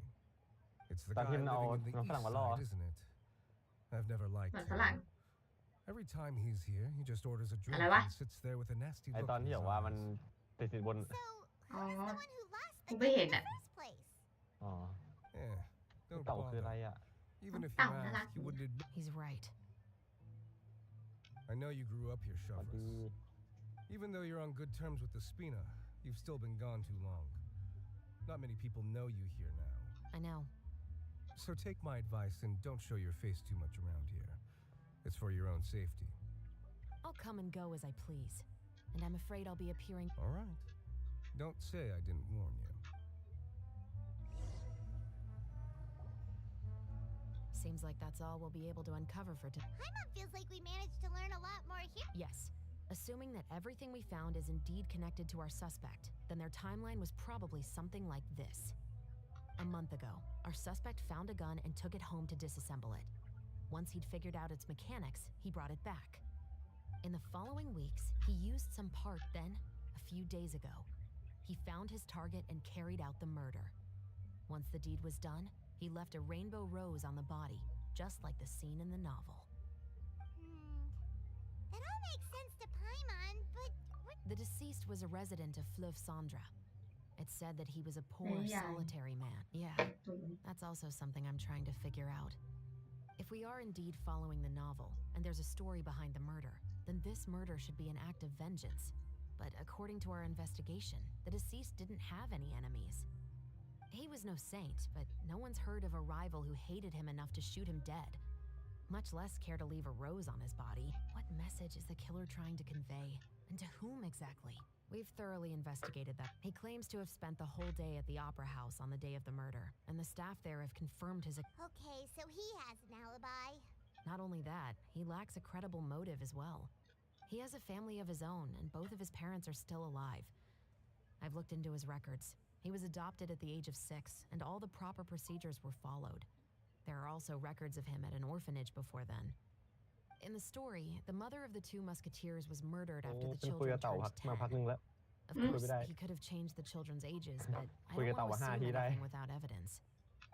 It's the ตอน guy ที่มันเอา living in the น้องฝรั่ง east มาล่อ side, isn't it? I've never liked เหมือน him. ฝรั่ง Every time he's here, he just orders a drink อะไรวะ and sits there with a nasty ไอ look ตอน in ที่ his บอกว่ามัน eyes. ติดสินบน อ๋อ Who's the one who lost กู the ไม่ gun เห็น in the อ่ะ first place? อ๋อ Yeah, don't เต่าคืออะไร bother. อ่ะ Even if you เต่าน่ารัก asked, he wouldn't admit. He's right. I know you grew up here, สวัสดี Shavras. Even though you're on good terms with the Spina, you've still been gone too long. Not many people know you here now. I know. So take my advice and don't show your face too much around here. It's for your own safety. I'll come and go as I please. And I'm afraid I'll be appearing. All right. Don't say I didn't warn you. Seems like that's all we'll be able to uncover for today. Paimon feels like we managed to learn a lot more here. Yes. Assuming that everything we found is indeed connected to our suspect, then their timeline was probably something like this. A month ago, our suspect found a gun and took it home to disassemble it. Once he'd figured out its mechanics, he brought it back. In the following weeks, he used some part. Then, a few days ago, he found his target and carried out the murder. Once the deed was done, he left a rainbow rose on the body, just like the scene in the novel. That all makes sense to Paimon, but what? The deceased was a resident of Fleuve Sandra. It's said that he was a poor, Yeah. solitary man. Yeah, that's also something I'm trying to figure out. If we are indeed following the novel, and there's a story behind the murder, then this murder should be an act of vengeance. But according to our investigation, the deceased didn't have any enemies. He was no saint, but no one's heard of a rival who hated him enough to shoot him dead, much less care to leave a rose on his body. What message is the killer trying to convey? And to whom exactly? We've thoroughly investigated that. He claims to have spent the whole day at the Opera House on the day of the murder, and the staff there have confirmed his... Okay, so he has an alibi. Not only that, he lacks a credible motive as well. He has a family of his own, and both of his parents are still alive. I've looked into his records. He was adopted at the age of 6, and all the proper procedures were followed. There are also records of him at an orphanage before then. In the story, the mother of the 2 musketeers was murdered โอ้ after the เป็นคุย children กับเต่า turned มาพัก 10. นึงแล้ว Of คุย course, ไม่ได้ he could have changed the children's ages, but I คุย don't กับเต่า want to มา assume 5 ทีได้ anything without evidence.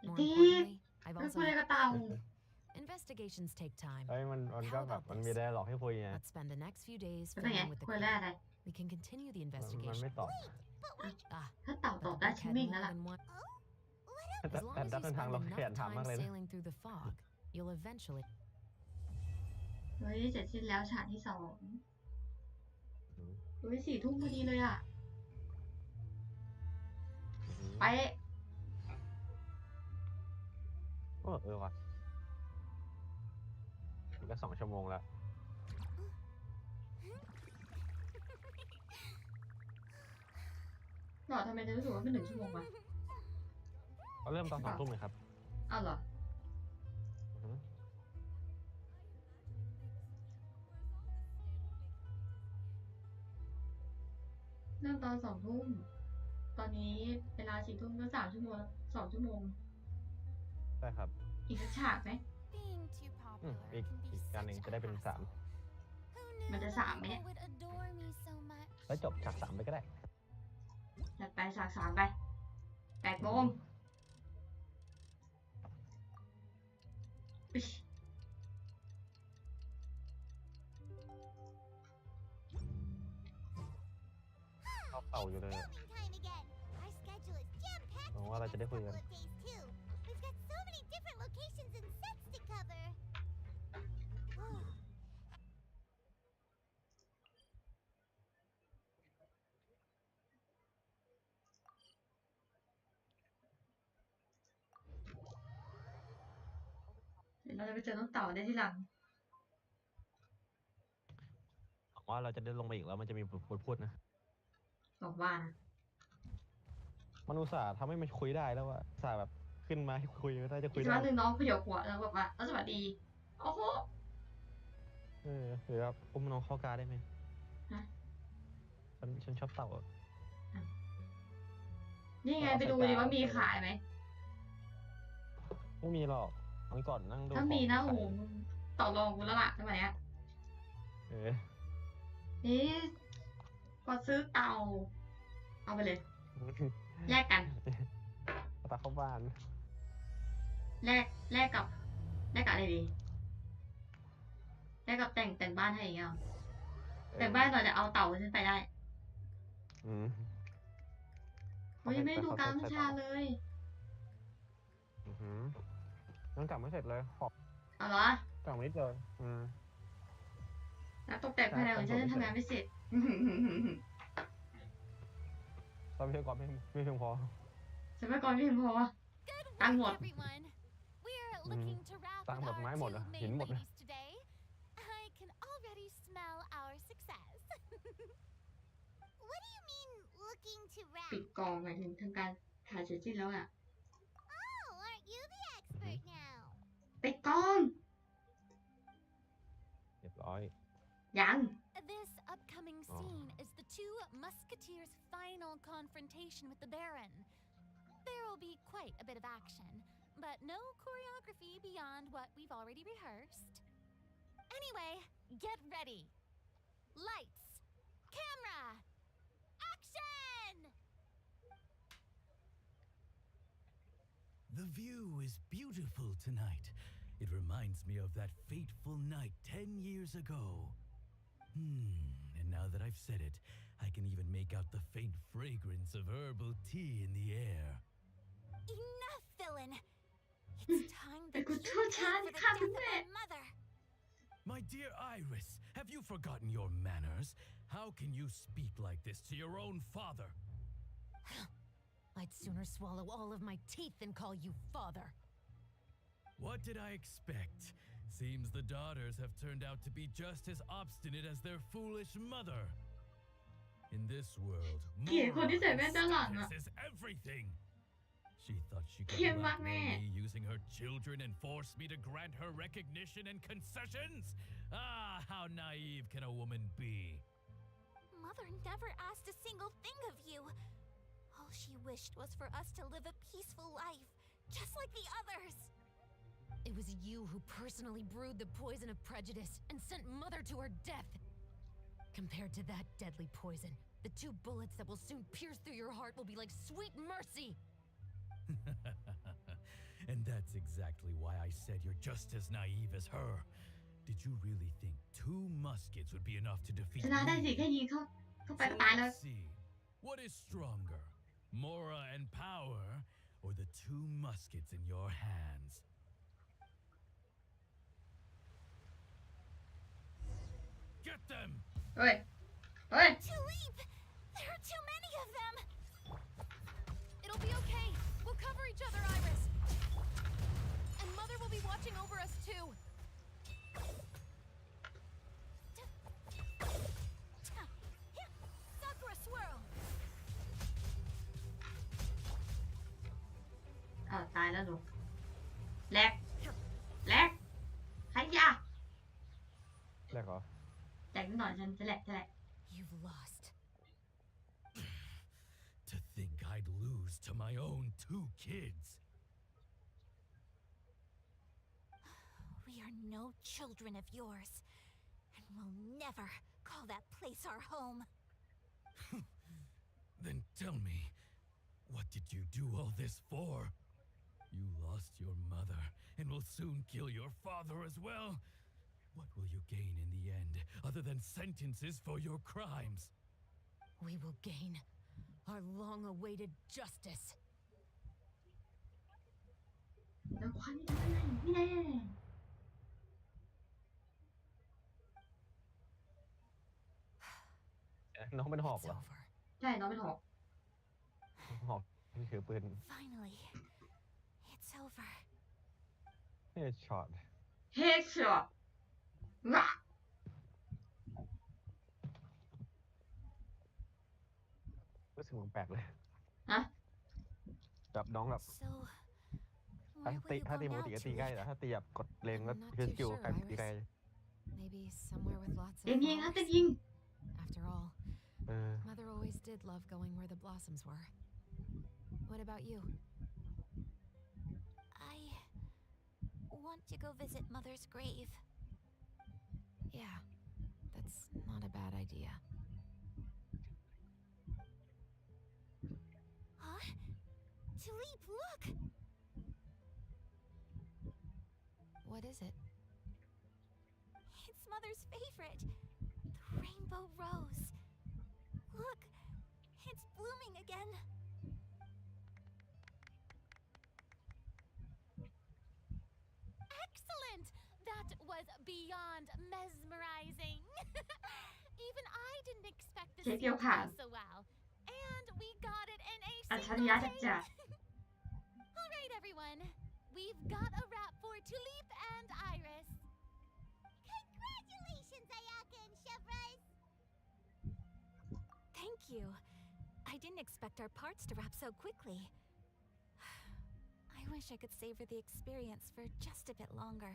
More ที่ importantly, I've ไม่ also คุยกับเต่า investigations take time. เอ้ยมันก็ How แบบ about มันมี this? ไดอะล็อกให้คุยไง Let's spend the next few days เป็นไง filming with the คุย crew. แรกอะไร We can continue the มัน investigation. ไม่ตอบ Ah, ถ้าเต่าตอบ but the ได้ book ฉัน had วิ่ง more แล้วล่ะ than one. แต่ As long แต่ as ดับ you เดินทาง spend เราขยัน enough ถามมาก time เลยนะ sailing through the fog, you'll eventually. เฮ้ยเสร็จสิ้นแล้วฉากที่ 2เฮ้ย4 ทุ่มพอดีเลยอ่ะ ไป ว่ะมันก็2 ชั่วโมงแล้วหรอทำไมจะรู้สึกว่าเป็น1 ชั่วโมงวะก็เริ่มตอน2 ทุ่มเลยครับอ้าวเหรอเริ่มตอน2 ทุ่มตอนนี้เวลา4 ทุ่มก็3 ชั่วโมง2 ชั่วโมงใช่ครับอีกสักฉากไหมอีกการหนึ่งจะได้เป็น3มันจะ3ไหมเนี่ยแล้วจบฉาก3ไปก็ได้จัดไปฉาก3ไป8 โมงเข้าเป่าอยู่เลยหวังว่าเราจะได้คุยกันเราจะไปเจอน้องเต่าได้ที่หลังหวังว่าเราจะได้ลงไปอีกแล้วมันจะมีบทพูดนะบอกว่านะมันอุตส่าห์ทำให้มันคุยได้แล้วว่าอุตส่าห์แบบขึ้นมาให้คุยก็ได้จะคุยได้อีกครั้งหนึ่งน้องเขย่าหัวแล้วบอกว่าสวัสดีโอ้โหหรือว่าอุ้มน้องเข้ากาได้ไหมฮะฉันชอบเต่านี่ไงไปดูดิว่ามีขายไหมไม่มีหรอกวันก่อนนั่งดูถ้ามีนะโอ้โหต่อรองกูแล้วล่ะทำไมอ่ะนี่พอซื้อเต่าเอาไปเลยแลกกันตาเข้าบ้านแลกกับอะไรดีแลกกับแต่งบ้านให้อย่างเงี้ยแต่งบ้านหน่อยจะเอาเต่าฉันไปได้เขายังไม่ดูการบัญชาเลยยังกลับไม่เสร็จเลยขอบเอาเหรอกลับไม่เจอแล้วตกแต่งภายในของฉันทำงานไม่เสร็จทรัพยากรไม่เพียงพอทรัพยากรไม่เพียงพอตังหมดตังหมดไม้หมดอะหินหมดเลยปิดกองหมายถึงทางการถ่ายเสร็จสิ้นแล้วอ่ะปิดกองเรียบร้อยยัง This upcoming scene is the two musketeers' final confrontation with the Baron. There will be quite a bit of action, but no choreography beyond what we've already rehearsed. Anyway, get ready. Lights, camera, action! The view is beautiful tonight. It reminds me of that fateful night 10 years ago. And now that I've said it, I can even make out the faint fragrance of herbal tea in the air. Enough, villain! It's time that you pay for the death of my mother. My dear Iris, have you forgotten your manners? How can you speak like this to your own father? I'd sooner swallow all of my teeth than call you father. What did I expect? Seems the daughters have turned out to be just as obstinate as their foolish mother. In this world, moral is everything. She thought she could blackmail me using her children and force me to grant her recognition and concessions? Ah, how naive can a woman be? Mother never asked a single thing of you. All she wished was for us to live a peaceful life, just like the others. It was you who personally brewed the poison of prejudice and sent Mother to her death. Compared to that deadly poison, the 2 bullets that will soon pierce through your heart will be like sweet mercy. And that's exactly why I said you're just as naive as her. Did you really think 2 muskets would be enough to defeat me? So let's see. What is stronger, Mora and power, or the 2 muskets in your hands? Get them! Oi! To leap! There are too many of them! It'll be okay. We'll cover each other, Iris. And อ้าวตายแล้วลูกแลกใครยะ แรกเหรอ แลกนิดหน่อยฉันจะแลก You've lost. To think I'd lose to my own 2 kids. We are no children of yours, and will never call that place our home. Then tell me, what did you do all this for? You lost your mother and will soon kill your father as well. What will you gain in the end, other than sentences for your crimes? We will gain our long-awaited justice. แล้วควันไม่ได้ น้องเป็นหอกเหรอ ใช่น้องเป็นหอก หอกที่ถือปืน Finally, it's over. เฮดช็อต เฮดช็อตงะ รู้สึกแปลกเลย ฮะ แบบน้องแบบ So, ถ้า where ตี will you ถ้า go ตีปก now, ติก็ตีใกล้ Tulip? แต่ถ้าตีแบบกดเลงก็ I'm not คือ too สกิล sure, ใครตีไกล Maybe somewhere with lots เต็ of มยิงครับ flowers. เต็มยิง After all, เออ Mother always did love going where the blossoms were. What about you? I want to go visit Mother's grave. Yeah, that's not a bad idea. Huh? Tulip, look! What is it? It's Mother's favorite, the rainbow rose. Look, it's blooming again. Excellent! That was beyond mesmerizing. Even I didn't expect this เจ๊ scene เกียว to ผ่าน go so well. And we got it in a อัจฉ single ริยะจัด take. จัด All right, everyone. We've got a wrap for Tulip and Iris. Congratulations, Ayaka and Chevrolet. Thank you. I didn't expect our parts to wrap so quickly. I wish I could savor the experience for just a bit longer.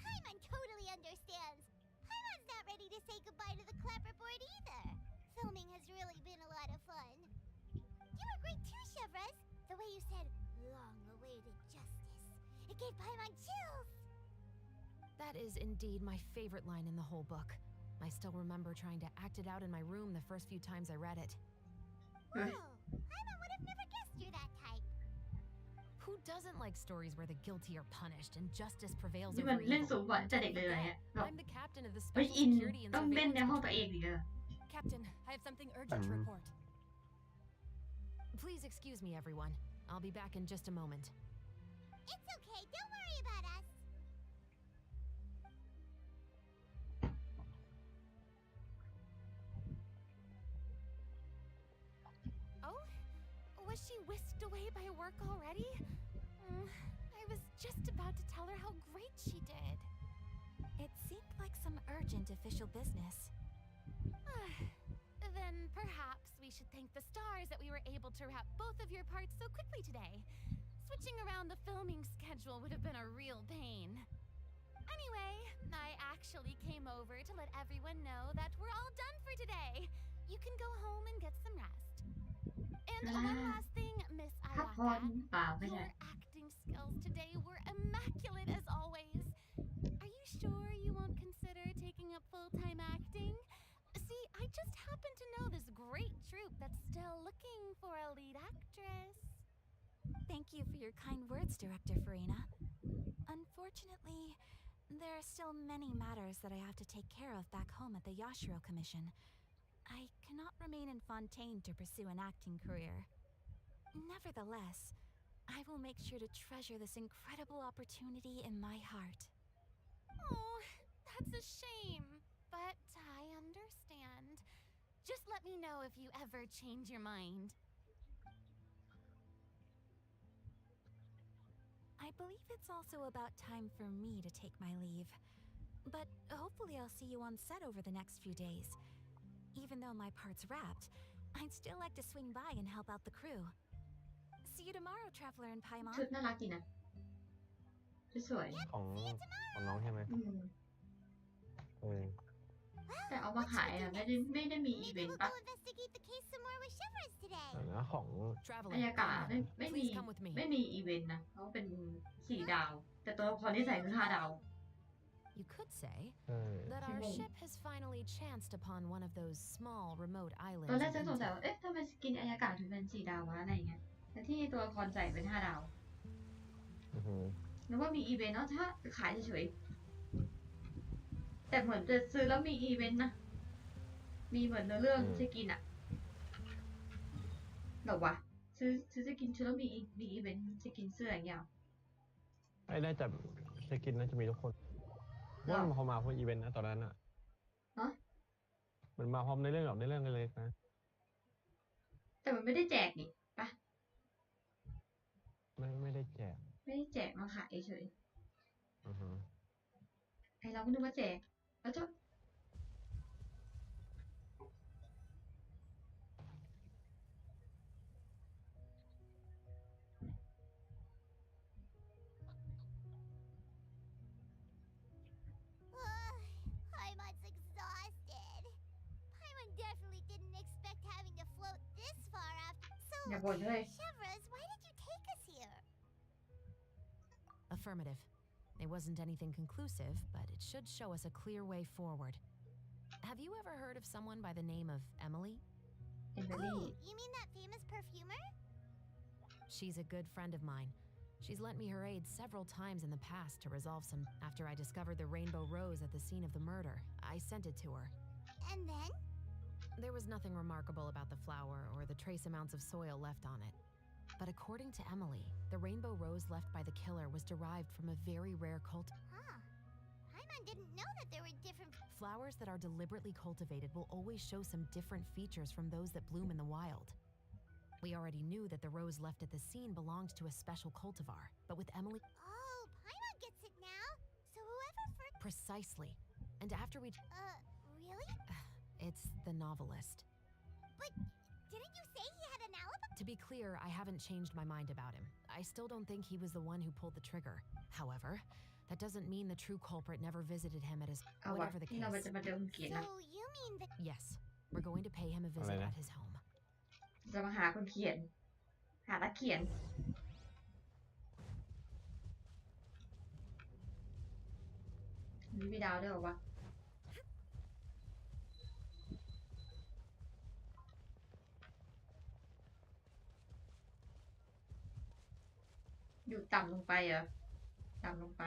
Paimon totally understands. Paimon's not ready to say goodbye to the clapperboard either. Filming has really been a lot of fun. You were great too, Chevrolet. The way you said, long-awaited justice. It gave Paimon chills. That is indeed my favorite line in the whole book. I still remember trying to act it out in my room the first few times I read it. Whoa, Paimon would have never guessed you're that type. Who doesn't like stories where the guilty are punished and justice prevails นี่ over มันเล่น evil? สูงกว่าแต่เด็กเลยอะไรเงี้ยแบบ I'm the captain of the เฮ้ย Special อิน Security and ต้องเล่นใน Surveillance ห้อง Patrol. ตัวเองอีกเลย Captain, I have something urgent to report. Please excuse me, everyone. I'll be back in just a moment. It's okay, don't worry about us. Oh? Was she whisked away by work already? I was just about to tell her how great she did. It seemed like some urgent official business. Then perhaps we should thank the stars that we were able to wrap both of your parts so quickly today. Switching around the filming schedule would have been a real pain. Anyway, I actually came over to let everyone know that we're all done for today. You can go home and get some rest. And one last thing, Miss พักผ่อน Ayaka. เปล่าไม่ได้ Your acting skills today were immaculate as always. Are you sure you won't consider taking up full-time acting? See, I just happen to know this great troupe that's still looking for a lead actress. Thank you for your kind words, Director Farina. Unfortunately, there are still many matters that I have to take care of back home at the Yashiro Commission. I cannot remain in Fontaine to pursue an acting career. Nevertheless, I will make sure to treasure this incredible opportunity in my heart. Oh, that's a shame, but I understand. Just let me know if you ever change your mind. I believe it's also about time for me to take my leave. But hopefully I'll see you on set over the next few days. Even though my part's wrapped, I'd still like to swing by and help out the crew. See you tomorrow, traveler in Paimon. ชุดน่ารักดีนะชุดสวย ของน้องใช่ไหมแต่เอามาขายอ่ะไม่ได้มีอีเวนต์ปะ Investigate the case some more with Shivers today. แล้วของ อายากะไม่มีอีเวนต์นะเขาเป็น4 ดาว แต่ตัวละครที่ใส่คือ5 ดาว You could say that our ship has finally chanced upon one of those small remote islands. ตอนแรกฉันสงสัยว่าเอ๊ะทำไมสกินอายากะถึงเป็น4 ดาววะอะไรเงี้ยแต่ที่ตัวละครใส่เป็น5 ดาวนึกว่ามีอีเวนต์เนาะถ้าขายเฉยๆแต่เหมือนจะซื้อแล้วมีอีเวนต์นะมีเหมือนเรื่องสกินอะหรอวะซื้อสกินชุดแล้วมีอีเวนต์สกินเสื้ออย่างเงี้ยไม่ได้จับสกินน่าจะมีทุกคนว่ามันพอมาเพราะอีเวนต์นะตอนนั้นอ่ะมันมาพร้อมในเรื่องเล็กๆนะแต่มันไม่ได้แจกนี่ปะไม่ได้แจกมาขายเฉยไอเราก็นึกว่าแจกแล้วจะPaimon's exhausted. Paimon definitely didn't expect having to float this far after. So, Shivers, why did you take us here? Affirmative. It wasn't anything conclusive, but it should show us a clear way forward. Have you ever heard of someone by the name of Emily? Oh, you mean that famous perfumer? She's a good friend of mine. She's lent me her aid several times in the past to resolve some. After I discovered the rainbow rose at the scene of the murder, I sent it to her. And then? There was nothing remarkable about the flower or the trace amounts of soil left on it. But according to Emily, the rainbow rose left by the killer was derived from a very rare cult. Huh. Paimon didn't know that there were different flowers that are deliberately cultivated will always show some different features from those that bloom in the wild. We already knew that the rose left at the scene belonged to a special cultivar, but with Emily... Oh, Paimon gets it now. So whoever first... Precisely. And after we... really? It's the novelist. But didn't you say he had an alibi? To be clear, I haven't changed my mind about him. I still don't think he was the one who pulled the trigger. However, that doesn't mean the true culprit never visited him at his... whatever the case. So you mean that... Yes. We're going to pay him a visit at his home. จะมาหาคนเขียนหานักเขียนมีดาวด้วยหรอวะอยู่ต่ำลงไปเหรอต่ำลงไป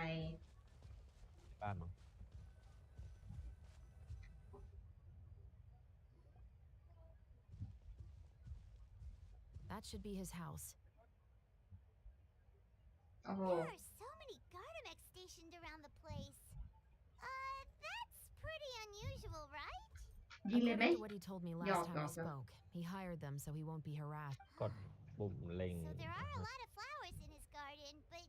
บ้านมั้งThat should be his house. Oh. There are so many Gardamex stationed around the place. That's pretty unusual, right? According to what he told me last time we spoke, he hired them so he won't be harassed. So there are a lot of flowers in his garden, but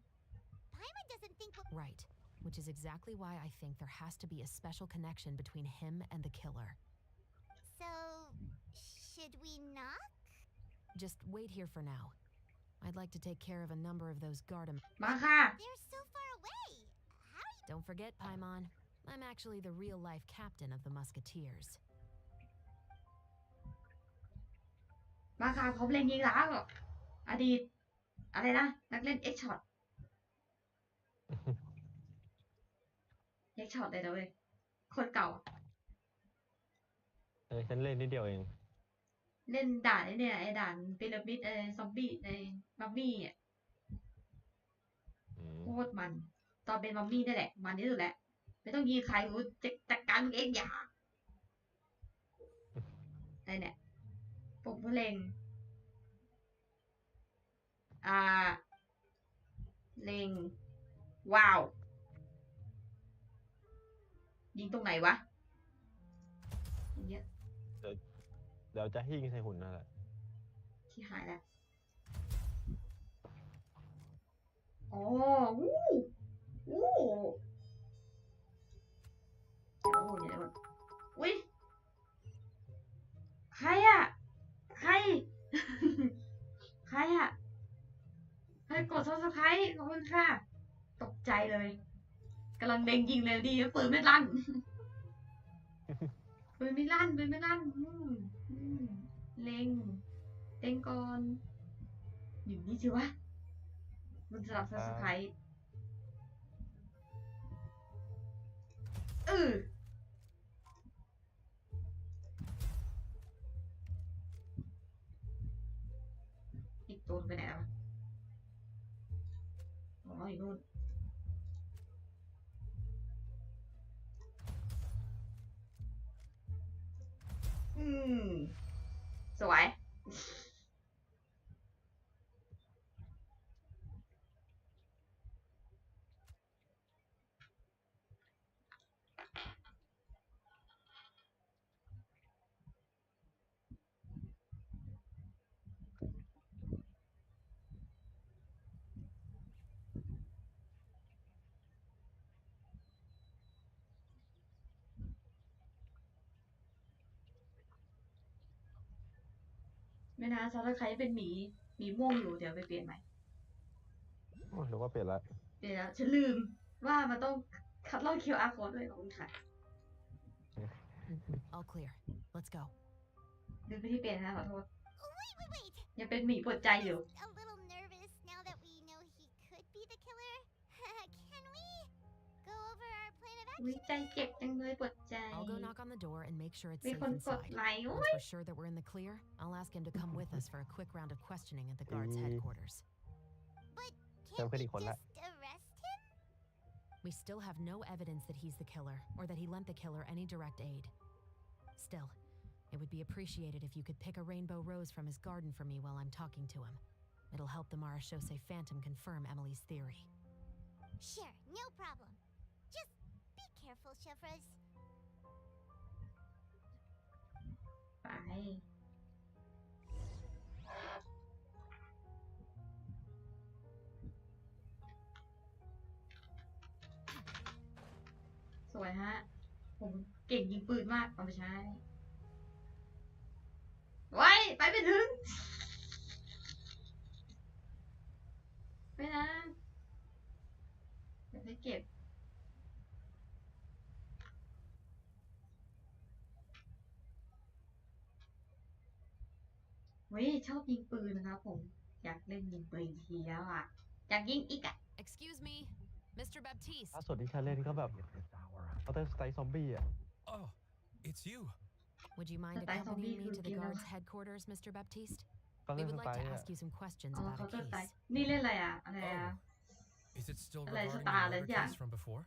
Paimon doesn't think... Right, which is exactly why I think there has to be a special connection between him and the killer. So, should we knock? Just wait here for now. I'd like to take care of a number of those Gardem. They're so far away. How do you... Don't forget, Paimon. I'm actually the real-life captain of the Musketeers. มาค่ะเขาเล่นยิงล้างหรออดีตอะไรนะนักเล่นเอ็กช็อตเอ็กช็อตเลยนะเว้ยคนเก่าฉันเล่นนิดเดียวเองเล่นด่านเนี่ยไอ้ด่านพีระมิดซอมบี้ในมัมมี่อ่ะโคตรมันตอนเป็นมัมมี่นี่แหละมันที่สุดแหละไม่ต้องยิงใครรู้จัดการเองอย่าอะไรเนี่ยปุ่มเพลงเลงว้าวยิงตรงไหนวะอย่างเงี้ยเดี๋ยวจะหิ้งใส่หุ่นนั่นแหละที่หายแล้วโอ้วู้วู้โอ้ยเดี๋ยวอุ้ยใครอะใคร ใครอะ กด subscribe ขอบคุณค่ะตกใจเลยกำลังเล็งยิงเลยดีปืนไม่ลั่นปืนไม่ลั่นเล็งก่อนอยู่นี่สิวะมันสลับ subscribe อีกตัวไปไหนวะอ๋ออยู่นู่นสวยไม่นะซาร่าใครเป็นหมีม่วงอยู่เดี๋ยวไปเปลี่ยนใหม่หรือว่าเปลี่ยนละเปลี่ยนแล้วฉันลืมว่ามันต้องคัดลอก QR code ด้วยขอบคุณค่ะ All clear. Let's go. ลืมไปที่เปลี่ยนนะขอโทษ Wait. ยังเป็นหมีปวดใจอยู่ A little nervous now that we know he could be the killer. Can we go over our plan of วิ action? ใจเจ็บจังเลยปวดใจ I'll go knock on the door and make sure it's มี safe คนกด inside. ไลค์ Once we're sure that we're in the clear, I'll ask him to come with us for a quick round of questioning at the guard's headquarters. But เริ่มขึ้นอีกคนละ just arrest him? We still have no evidence that he's the killer or that he lent the killer any direct aid. Still, it would be appreciated if you could pick a rainbow rose from his garden for me while I'm talking to him. It'll help the Marashose Phantom confirm Emily's theory. Sure, no problem. Just be careful, Chevros. ไปสวยฮะผมเก่งยิงปืนมากเอาไปใช้ไว้ไปไม่ถึงไม่นะเดี๋ยวไปเก็บเว้ยชอบยิงปืนนะครับผมอยากเล่นยิงปืนอีกทีแล้วอ่ะอยากยิงอีกอ่ะ Excuse me, Mr. Baptiste. ล่าสุดที่ฉันเล่นก็แบบเอาแต่สไตล์ซอมบี้อ่ะ Oh, it's you. Would you mind Style accompanying me zombie to the routine guard's of- headquarters, Mr. Baptiste? ก็ We เล่นส would ไต like ล์ to อ่ะ ask you some questions อ๋อ about เขา a จะไป case. นี่เล่นอะไรอ่ะอะไรอ่ะ Is it stillอะไร regarding สตาร์ the อะไร murder สักอย่าง case from before?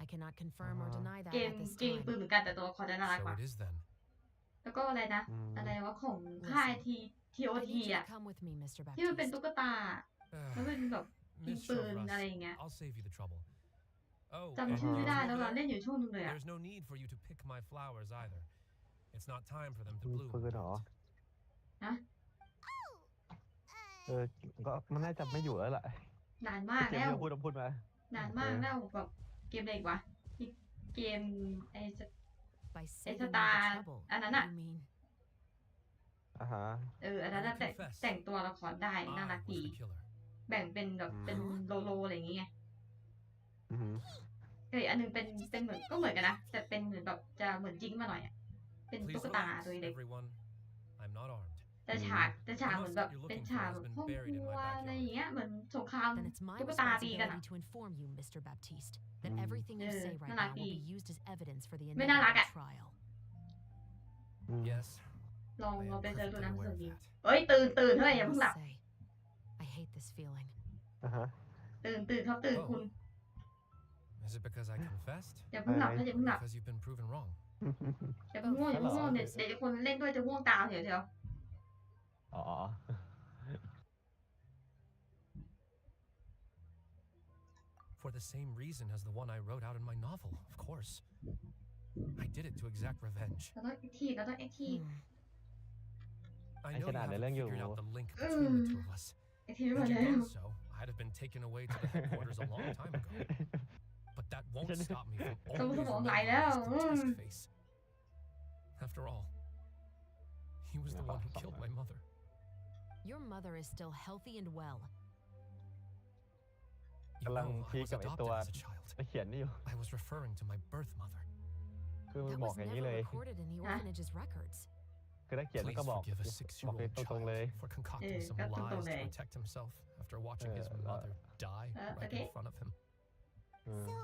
I cannot confirm or deny that เกม at this เกมปืน time. เหมือนกันแต่ตัวละครจะน่ารัก So กว่า it is then. แล้วก็อะไรนะ อะไรวะของค่ายทีโอ I ที need you อ่ะ to come with me, Mr. ที่มันเป็น Baptiste. ตุ๊กตาแล้วเป็นแบบยิง Miss ปืน Chevros, อะไรอย่างเงี้ย I'll save you the trouble. Oh, จำชื่อไม่ได้แล้วเราเล่นอยู่ช่วงนึงเลยอ่ะ There's no need for you to pick my flowers either. It's not time for them to มี bloom. ปืนเหรอ นะ ก็มันน่าจะไม่อยู่แล้วล่ะ นานมาก เกม แล้ว ที่พูดมา นานมากแล้วแบบเกมอะไรอีกวะอีกเกมไอ้ By ไอ้ saving ส me ตา the ร์ trouble, อันนั้นอ่ะ you mean? อันนั้นน่ะแต่งตัวละครได้น่ารัก I ดี was the killer. แบ่งเป็นแบบเป็นโลอะไรอย่างเงี้ย อือหือ อันนึงเป็นเหมือนก็เหมือนกันนะแต่เป็นเหมือนแบบจะเหมือนจริงมาหน่อยอ่ะเป็น Please ตุ๊กตา relax, ตัวเล็ก everyone. I'm not armed. แต่ฉากเหมือนแบบเป็นฉากแบบห้องครัวอะไรอย่างเงี้ยเหมือนสงคราม Then it's my ตุ๊กตาตีกันอ่ะ responsibility to inform you, Mr. Baptiste, that everything you say right น่ารัก now will ดี be used as evidence for the ไม่น่ารัก inevitable อ่ะ trial. Yes, ลอง I เรา am ไปเจอตัว perfectly นั้น aware ส่วน of ดี that. เฮ้ยตื่นเฮ้ยอย่า I เพิ่ง must หลับ say, I hate this feeling. อ่าฮะ ตื่นครับตื่นคุณ Is it because I confessed? อย่าเพิ่งหลับ อะไร อย่า Or เพิ่งหลับ because you've been proven wrong? อย่าเพิ่งง่วงอย่าเพิ่งง่วงเดี๋ยวคนเล่นด้วยจะง่วงตามเดี๋ยว อ๋อ For the same reason as the one I wrote out in my novel, of course. I did it to exact revenge. เราต้องแอคทีฟเราต้องแอคทีฟ I Ay, know you sinali haven't lang yung- figured out the link between the two of us. แอคทีฟมา Had you แล้ว done so, I'd have been taken away to the headquarters a long time ago. But that won't stop me from always Sumubok remembering lại his đâu. grotesque face. After all, he was the one who killed my mother. Your mother is still healthy and well. กำลัง know, พี I ค was กับไอ adopted ตัว as a child. ไปเขียนนี่อยู่ I was referring to my birth mother. คือ That บอก was อย่างนี้ never เลย recorded in the orphanage's records. คือถ้าเขียน Please ก็บอก forgive a บอก 6-year-old เลยตรง child ๆเลย for concocting some lies to protect himself after watching his mother die right in front of him. So,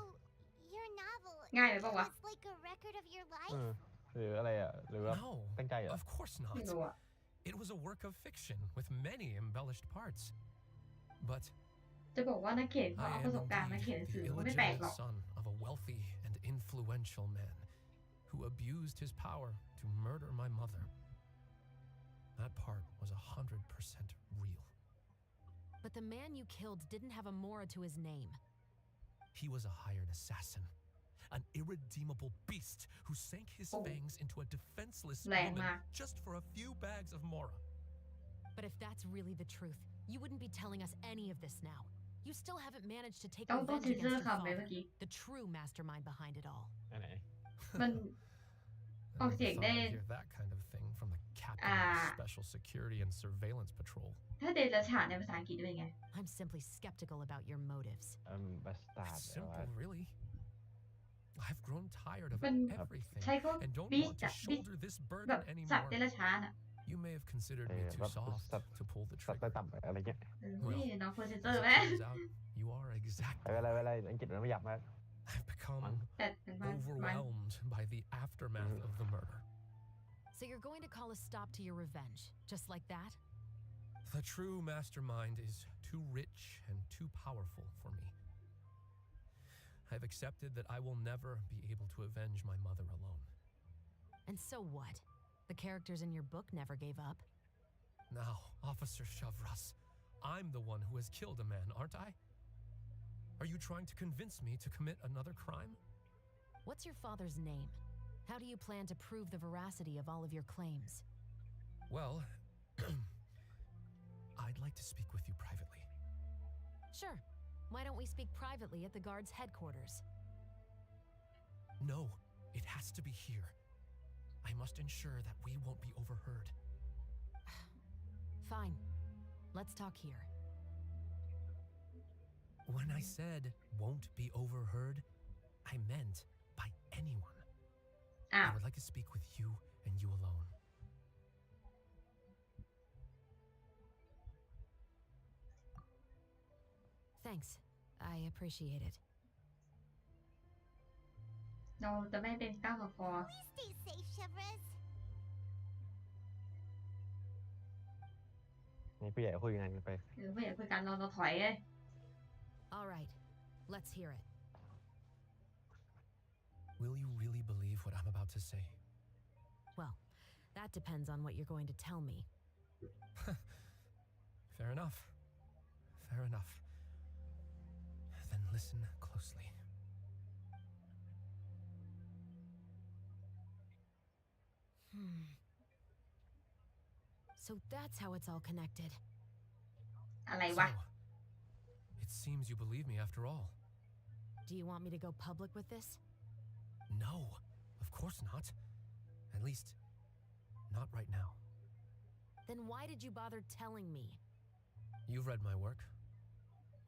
your novel ง่ายไปปะวะ was like a record of your อื life? มหรืออะไรอ่ะหรือว่า No, ตั้งใจเหรอ of course not. ไม่รู้อะ It was a work of fiction with many embellished parts. But จะบอกว่านักเขียนเขา I เอา am ประสบการณ์มา indeed เขียนหนังสือ the ก็ไม่แปลกหร illegitimate อก son of a wealthy and influential man who abused his power to murder my mother. That part was 100% real. But the man you killed didn't have a mora to his name. He was a hired assassin, an irredeemable beast who sank his fangs into a defenseless แรง woman มาก just for a few bags of mora. But if that's really the truth, you wouldn't be telling us any of this now. You still haven't managed to take ต้อง revenge เซ็นเซอ against ร์ your คำเลย father, เมื่อกี้ the true mastermind behind it all. อันไหน มัน ออก I เสียง thought ได้ I'd hear that kind of thing from the captain of the Special Security and Surveillance Patrol. ถ้าเดรัจฉานในภาษาอังกฤษเป็นไง I'm simply skeptical about your motives. บัสตาร์ด It's simple, really. I've grown tired of มัน everything ใช้ก็ and don't บีส want อะ to บีส shoulder this แบบ burden สัตว์ anymore. เดรัจฉานอะ You may have considered me too แบบ soft สัตว์ to pull the สัตว์ trigger. ต่ำอะไรเงี้ย เฮ้ยน้องเฟอร์เซนเซอ As ร์ it ไหม turns out, you are อะไร exactly อะไรอังกฤษมันไม่หยับมาก I've become แต่เป็นมัน overwhelmed by the aftermath of the murder. So you're going to call a stop to your revenge, just like that? The true mastermind is too rich and too powerful for me. I've accepted that I will never be able to avenge my mother alone. And so what? The characters in your book never gave up. Now, Officer Shavras, I'm the one who has killed a man, aren't I? Are you trying to convince me to commit another crime? What's your father's name? How do you plan to prove the veracity of all of your claims? Well, I'd like to speak with you privately. Sure. Why don't we speak privately at the guard's headquarters? No, it has to be here. I must ensure that we won't be overheard. Fine. Let's talk here. When I said won't be overheard, I meant by anyone. I would like to speak with you and you alone. Thanks. I appreciate it. เราจะไม่เป็นก้าวกับคอ Please stay safe, Chevres. นี่ผู้ใหญ่คุยงานกันไป หรือไม่อยากคุยกันเราถอยเลย All right. Let's hear it. Will you really believe what I'm about to say? Well, that depends on what you're going to tell me. Fair enough. Fair enough. Then listen closely. So that's how it's all connected. อะไรวะ It seems you believe me after all. Do you want me to go public with this? No, of course not. At least, not right now. Then why did you bother telling me? You've read my work.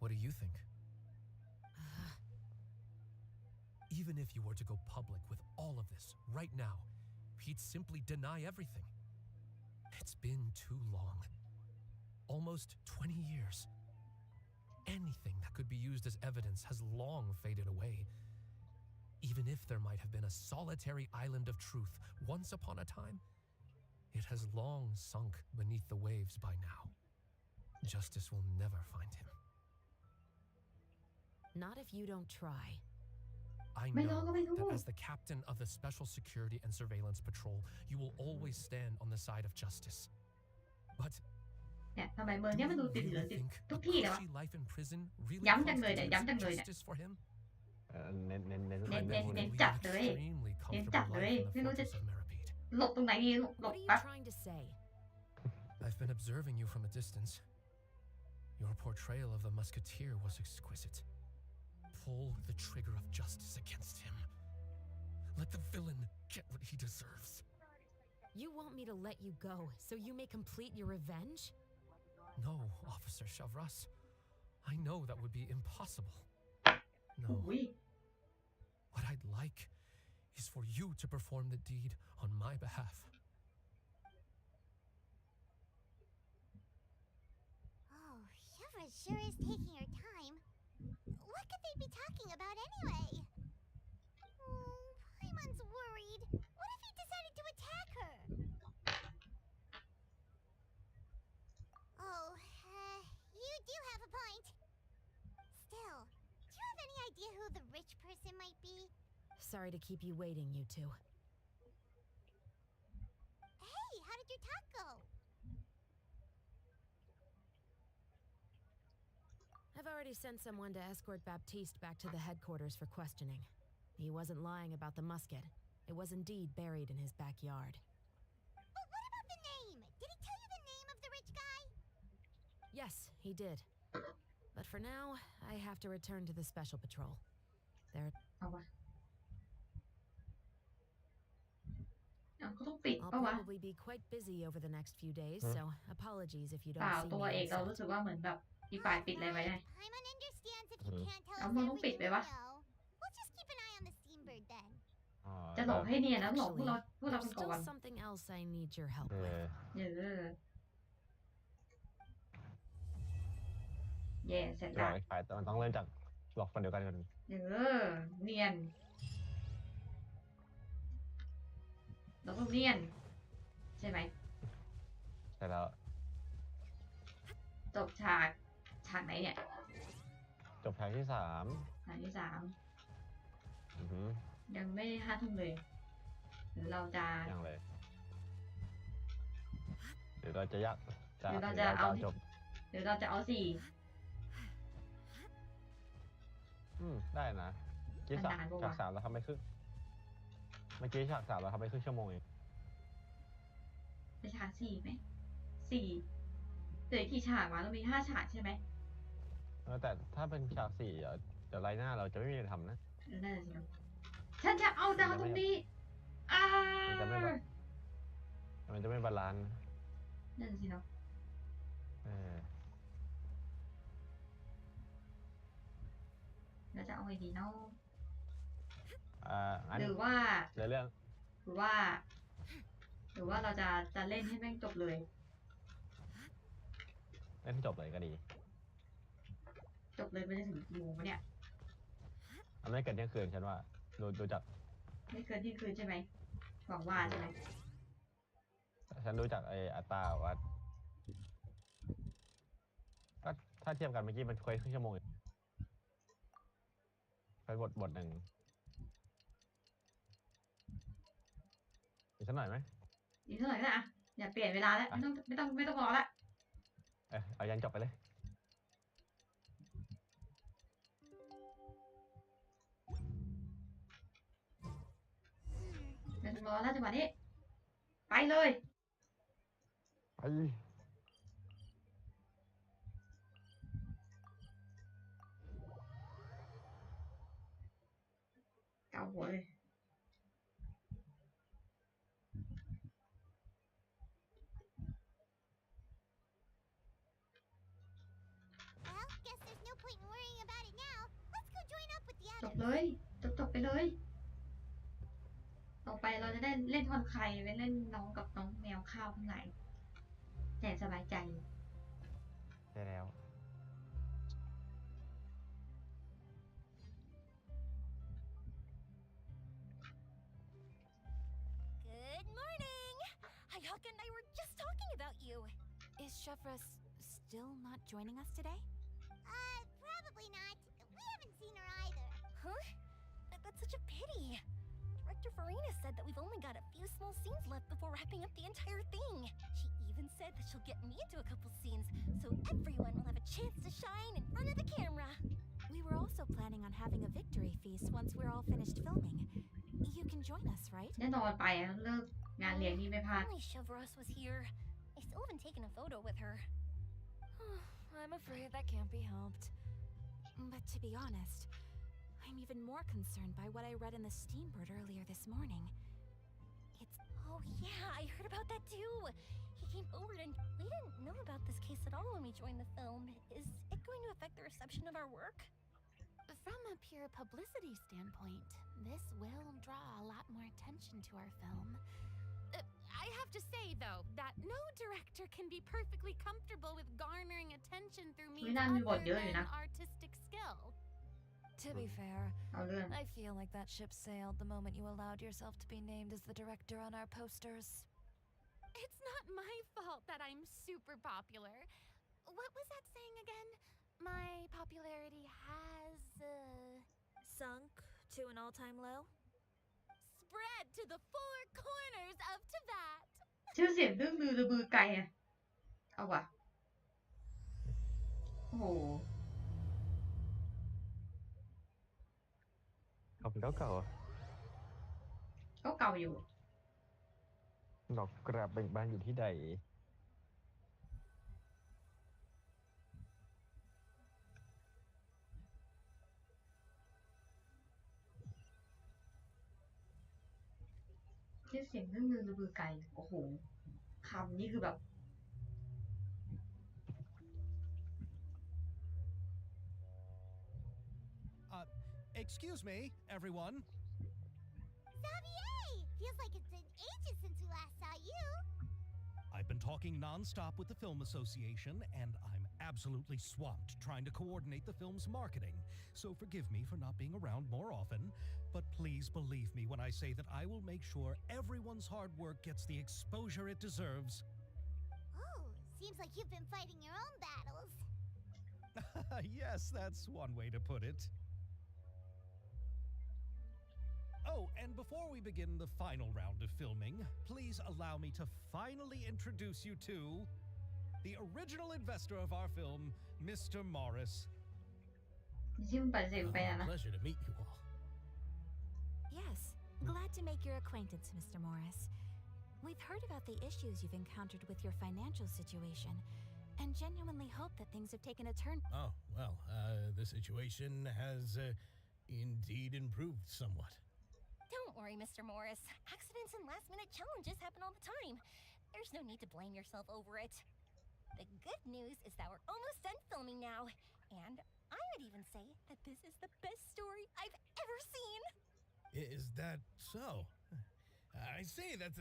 What do you think? Even if you were to go public with all of this right now, he'd simply deny everything. It's been too long. Almost 20 years. Anything that could be used as evidence has long faded away. Even if there might have been a solitary island of truth once upon a time, it has long sunk beneath the waves by now. Justice will never find him. Not if you don't try. I know that as the captain of the Special Security and Surveillance Patrol, you will always stand on the side of justice. But เนี่ยทำไมเมืองเนี้ยมันดูติดเหลืองติด think ทุก a ที่เลยวะ cushy life in prison really ย้ำจังเลยเนี่ยย้ำจังเลย constitutes เนี่ย justice for him? เน้น เน้นจัดเลยเน้นจัดเลยไม่รู้จะหลบตรงไหนดีหลบ What are you แป๊บ trying to say? I've been observing you from a distance. Your portrayal of the musketeer was exquisite. Pull the trigger of justice against him. Let the villain get what he deserves. You want me to let you go so you may complete your revenge? No, Officer Shavras. I know that would be impossible. No. What I'd like is for you to perform the deed on my behalf. Oh, Shevra sure is taking her time. What could they be talking about anyway? Paimon's worried. What if he decided to attack her? Oh, you do have a point. Still, do you have any idea who the rich person might be? Sorry to keep you waiting, you two. Hey, how did your talk go? I've already sent someone to escort Baptiste back to the headquarters for questioning. He wasn't lying about the musket. It was indeed buried in his backyard. But what about the name? Did he tell you the name of the rich guy? Yes, he did. But for now, I have to return to the special patrol. There. I'll probably be quite busy over the next few days, so apologies if you don't see me. ตัวเอกเรารู้สึกว่าเหมือนแบบอีฝ่ายปิดอะไรไว้ไง Paimon understands if you can't tell เอา us มึงต้องปิด everything ไป you วะ know. We'll just keep an eye on the steambird then. จะหลอกให้เนียนนะหลอกพวกเรา There's เป็นก่อน still something else I need your help with. แย่เสร็จ หล ละ อกไอ้ฝ่ายแต่มันต้องเริ่มจากหลอกคนเดียวกันก่อน เนียนเราต้องเนียนใช่ไหม ใช่แล้ว จบฉากไหนเนี่ย จบฉากที่3 ฉากที่3 อือหือ ยังไม่ได้5 ทุ่มเลยหรือเราจะ ยังเลยหรือเราจะยักจะ หรือเราจะเอา จบ หรือเราจะเอา4 ได้นะกี้ฉาก3เราทำไปครึ่งเมื่อกี้ฉาก3เราทำไปครึ่งชั่วโมงเอง เป็นฉาก4ไหม4เหลือกี่ฉากวะเรามี5 ฉากใช่ไหม แต่ถ้าเป็นฉาก4เดี๋ยวไลน์หน้าเราจะไม่มีอะไรทำนะ นั่นสิเนาะฉันจะเอาดาวตรงนี้มันจะไม่บาลานซ์ นั่นสิเนาะเราจะเอาไงดีเนาะหรือว่าเราจะเล่นให้แม่งจบเลย เล่นให้จบเลยก็ดี จบเลยไปจนถึงกี่โมงวะเนี่ย มันไม่เกินเที่ยงคืนฉันว่าดูจาก ไม่เกินเที่ยงคืนใช่ไหมหวังว่าใช่ไหม ฉันดูจากไอ้อัตราว่าก็ถ้าเทียบกันเมื่อกี้มันเคยครึ่งชั่วโมงไปบทหนึ่งอีกสักหน่อยไหม อีกเท่าไหร่ก็ได้อะอย่าเปลี่ยนเวลาแล้วไม่ต้องรอละ เอายันจบไปเลย ไม่ต้องรอแล้วจังหวะนี้ไปเลย ไป เกาหัวเลย Well, guess there's no point in worrying about it now. Let's go join up with the จบ others. เลยจบไปเลย ต่อไปเราจะได้เล่นคอนใครไปเล่นน้องกับน้องแมวข้าวทั้งหลายแสนสบายใจ ได้แล้ว Good morning! Hayaka and I were just talking about you. Is Shevra still not joining us today? Probably not. We haven't seen her either. Huh? That's such a pity. Director Farina said that we've only got a few small scenes left before wrapping up the entire thing. She even said that she'll get me into a couple scenes, so everyone will have a chance to shine in front of the camera. We were also planning on having a victory feast once we're all finished filming. You can join us, right? แน่นอนไปเลิกงานเลี้ยงนี่ไม่พลาด Only Chevros was here. I still haven't taken a photo with her. I'm afraid that can't be helped. But to be honest, I'm even more concerned by what I read in the Steambird earlier this morning. It's... Oh yeah, I heard about that too. He came forward and we didn't know about this case at all when we joined the film. Is it going to affect the reception of our work? From a pure publicity standpoint, this will draw a lot more attention to our film. I have to say, though, that no director can be perfectly comfortable with garnering attention through means other than artistic skill. To be fair, I feel like that ship sailed the moment you allowed yourself to be named as the director on our posters. It's not my fault that I'm super popular. What was that saying again? My popularity has, Sunk to an all-time low? Spread to the four corners of Tibet. ชื่อเสียงเรื่องลือระบือไกลอะเอาว่ะโอ้โหเขาเป็นเก่าๆอ่ะ ก็เก่าอยู่ ดอกกระเบ่งบานอยู่ที่ใดชื่อเสียงเรื่องลือระบือไกลโอ้โหคำนี้คือแบบ Excuse me, everyone. Xavier! Feels like it's been ages since we last saw you. I've been talking nonstop with the Film Association, and I'm absolutely swamped trying to coordinate the film's marketing. So forgive me for not being around more often, but please believe me when I say that I will make sure everyone's hard work gets the exposure it deserves. Oh, seems like you've been fighting your own battles. Yes, that's one way to put it. Oh, and before we begin the final round of filming, please allow me to finally introduce you to the original investor of our film, Mr. Morris. Pleasure to meet you all. Yes, glad to make your acquaintance, Mr. Morris. We've heard about the issues you've encountered with your financial situation, and genuinely hope that things have taken a turn. Oh, well, the situation has indeed improved somewhat. Don't worry, Mr. Morris. Accidents and last-minute challenges happen all the time. There's no need to blame yourself over it. The good news is that we're almost done filming now, and I would even say that this is the best story I've ever seen. Is that so? I see, that's...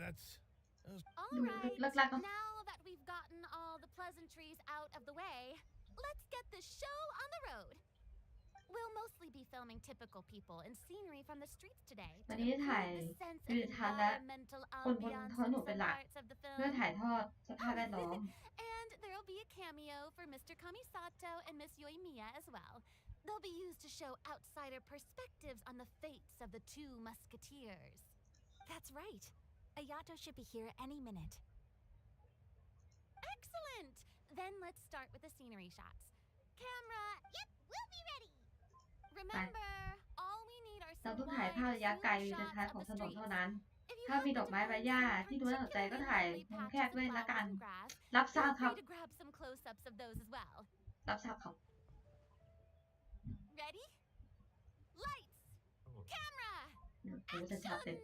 All right, now that we've gotten all the pleasantries out of the way, let's get the show on the road. We'll mostly be filming typical people and scenery from the streets today ตอน to นี้ถ่าย improve the sense ผ of ลิตภัณฑ์และ environmental คนบน ambiance ท้องถน in นเป็น some หลัก parts of the เพื่อ film. ถ่ายทอดสภาพแวดล้อม And there'll be a cameo for Mr. Kamisato and Miss Yoimiya as well. They'll be used to show outsider perspectives on the fates of the two musketeers. That's right. Ayato should be here any minute. Excellent! Then let's start with the scenery shots. Camera, Yep, we'll be ready. remember, all we need are เรา some ต้องถ่ายภาพ wide ระยะไกล zoom เป็น shots ท้าย of ของ the ถนน streets. เท่านั้น If you ถ้ามี happen ดอก to ไม้ใบ find หญ้า something ที่ดูน่าสนใจก็ particularly ถ่าย lovely มุม patches แคบ of ด้วยละกัน flowers and grass, รับทราบ feel ครับ free to grab some close-ups of those as well. รับทราบครับ Ready? Lights! Camera! เดี๋ยวดูชัดๆเลย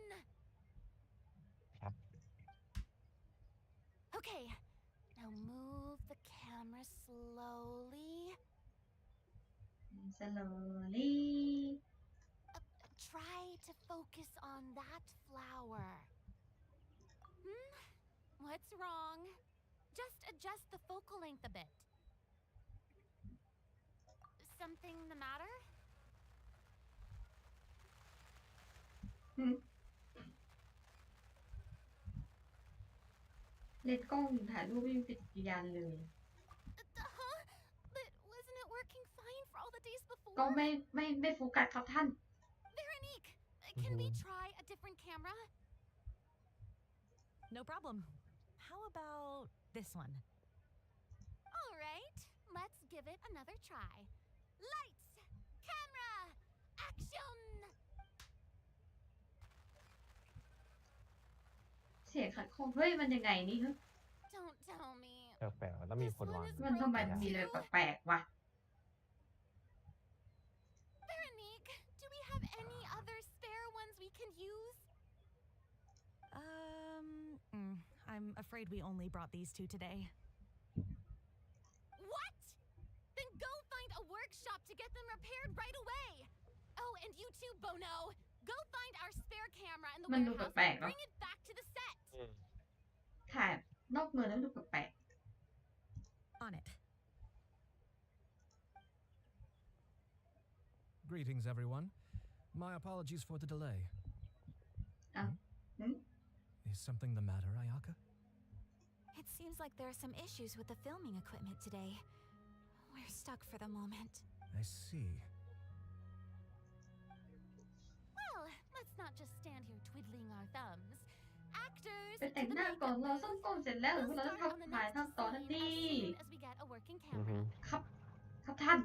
Okay, now move the camera slowly. slowly Try to focus on that flower. What's wrong? Just adjust the focal length a bit. Something the matter? เลนส์กล้องถ่ายรูปไม่มีปฏิกิริยาเลย Huh? But wasn't it working fine for all the days ก็ before? ไม่โฟกัสครับท่าน Veronique, can we try a different camera? No problem. How about this one? All right, let's give it another try. Lights, camera, action! เสียงขัดข้องเฮ้ยมันยังไงนี่ฮะ Don't tell me. แปลกๆแล้วมีคนวาง มันทำไมมันมีอะไรแปลกๆวะ Veronique, do we have any other spare ones we can use? I'm afraid we only brought these two today. What? Then go find workshop to get them repaired right away. Oh, and you too, Bono. Go find our spare camera in the มันดู warehouse แปลก and ๆเนาะ bring it back to the set. ถ่ายนอกเมืองแล้วดูแปลก On it. Greetings, everyone. My apologies for the delay. Is something the matter, Ayaka? It seems like there are some issues with the filming equipment today. We're stuck for the moment. I see. Well, let's not just stand here twiddling our thumbs. Actors, ๆไปแต่งหน้าก่อนเราซ่อมกล้องเสร็จแล้วหรือว่าเราต้องทำถ่ายทำต่อทันที as we get a working camera. ครับท่าน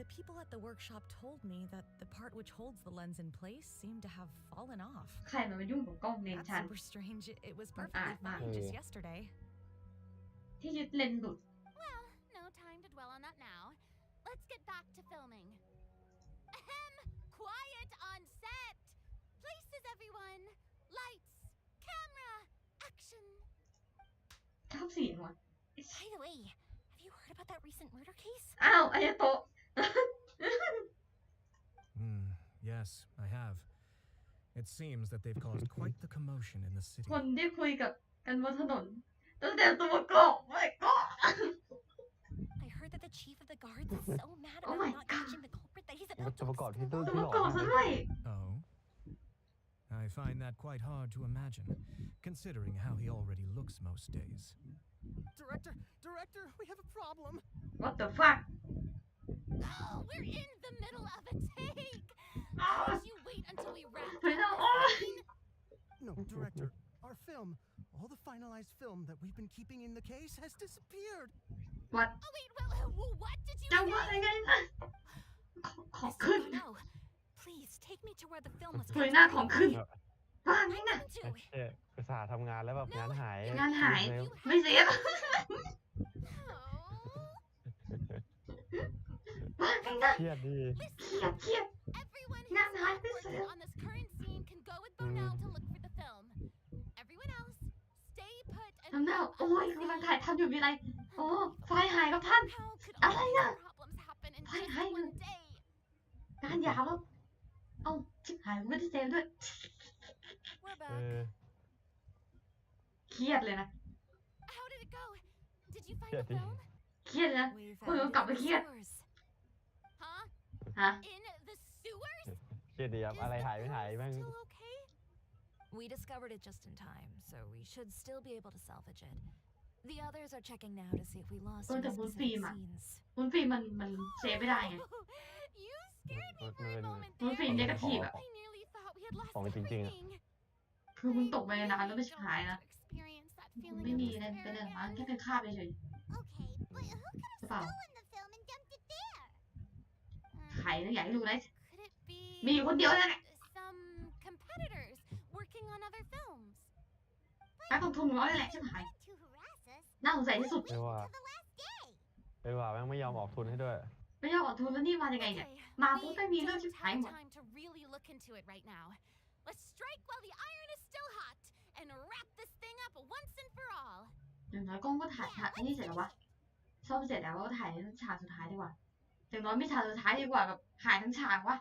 The people at the workshop told me that the part which holds the lens in place seemed to have fallen off. ใครมันมายุ่งกับกล้องเลน That's ฉัน super strange. It was มันอาจ perfectly มาก fine just yesterday. ที่ยึดเลนส์หลุด Well, no time to dwell on that now. Let's get back to filming. Ahem! Quiet on set! Places, everyone! Lights! Camera! Action! ชอบเสียงว่ะ By the way, have you heard about that recent murder case? อ้าวอายาโตะ Yes, I have. It seems that they've caused quite the commotion in the city. คนที่คุยกับกันบนถนนตั้งแต่ตัวกรอกไม่ก็ I heard that the chief of the guards is so mad Oh about my not God. catching the culprit that he's มัน about ตัว to ประกอบที่ expose. ที่หลอก กรอกซะด้วย Oh? I find that quite hard to imagine, considering how he already looks most days. Director, we have a problem. What the fuck Oh, we're in the middle of a take! Ah. Can't you wait until we wrap up Wait, no, this oh. scene? No, Director, our film, all the finalized film that we've been keeping in the case has disappeared. What Oh, wait, what did you จะว่า say? ยังไงนะของขึ้น No, please take me to where the film was เผยหน้าของขึ้น captured. ว่าไงนะ ไอ้เชี่ยอุตส่าห์ทำงานแล้วแบบงานหาย งานหาย เลย ไม่เซฟ ว่าไงนะ เครียดดี เครียด Everyone Not who's hard not to working say. on this current scene can go with Bono to look for the film. Everyone else, stay put and ทำหน้า film โอ้ up ย the กำลัง scene. ถ่ายทำอยู่มีอะไรโอ้ไฟหายครับท่าน How could อะไร all น่ะ these problems happen in ไฟ just หาย one day? งานยาวแล้วเอ้าชิบหายไม่ได้เซฟด้วย We're เอ back. อ เครียดเลยนะ How did it go? Did you find Yeah, the film? เครียดเลยนะ We คนเรา found กลับ it ไป in เค the รียด sewers. Huh? ฮะ In the sewers? เครียดดีครับ Is อะไร the หายไม่หาย film แม่ง still okay? We discovered it just in time, so we should still be able to salvage it. The others are checking now to see if we lost any แต่บน specific ฟิล์มอะ scenes. บนฟิล์มมันเซฟไม่ได้ไง You scared me for a moment บนฟิล์ม there. เนกาทีฟอะ I nearly thought we had lost ของจริงๆอะ everything. คือมึงตกไปในน้ำแล้วไม่ชิบหายนะ Experience that ไม่ feeling มี of อะไรเป็น despair อะไรมา again. แค่เป็นคราบเฉย Okay, but who could ๆหรือ have เปล่า stolen the film and dumped it there? ใครนะอยากให้รู้นะ Could it be มีอยู่คนเดียวนั่นแหละ some competitors working on other films? นักลงทุนของเรานี่แหละชิบหาย To harass us, น่าสงสัยที่สุด ไม่ว่า the last day. ไม่ว่าแม่งไม่ยอมออกทุนให้ด้วย ไม่ยอมออกทุนแล้วนี่มายังไงเนี่ย Okay, มาปุ๊บไม่มีเรื่อง don't ชิบหาย have หมด time to really look into it right now. Let's strike while the iron is still hot and wrap this thing up once and for all. อย่างน้อยกล้องก็ถ่ายไอ้นี่เสร็จแล้ววะซ่อมเสร็จแล้วก็ถ่ายฉากสุดท้ายดีกว่าอย่างน้อยไม่ฉากสุดท้ายดีกว่าแบบหายทั้งฉากวะ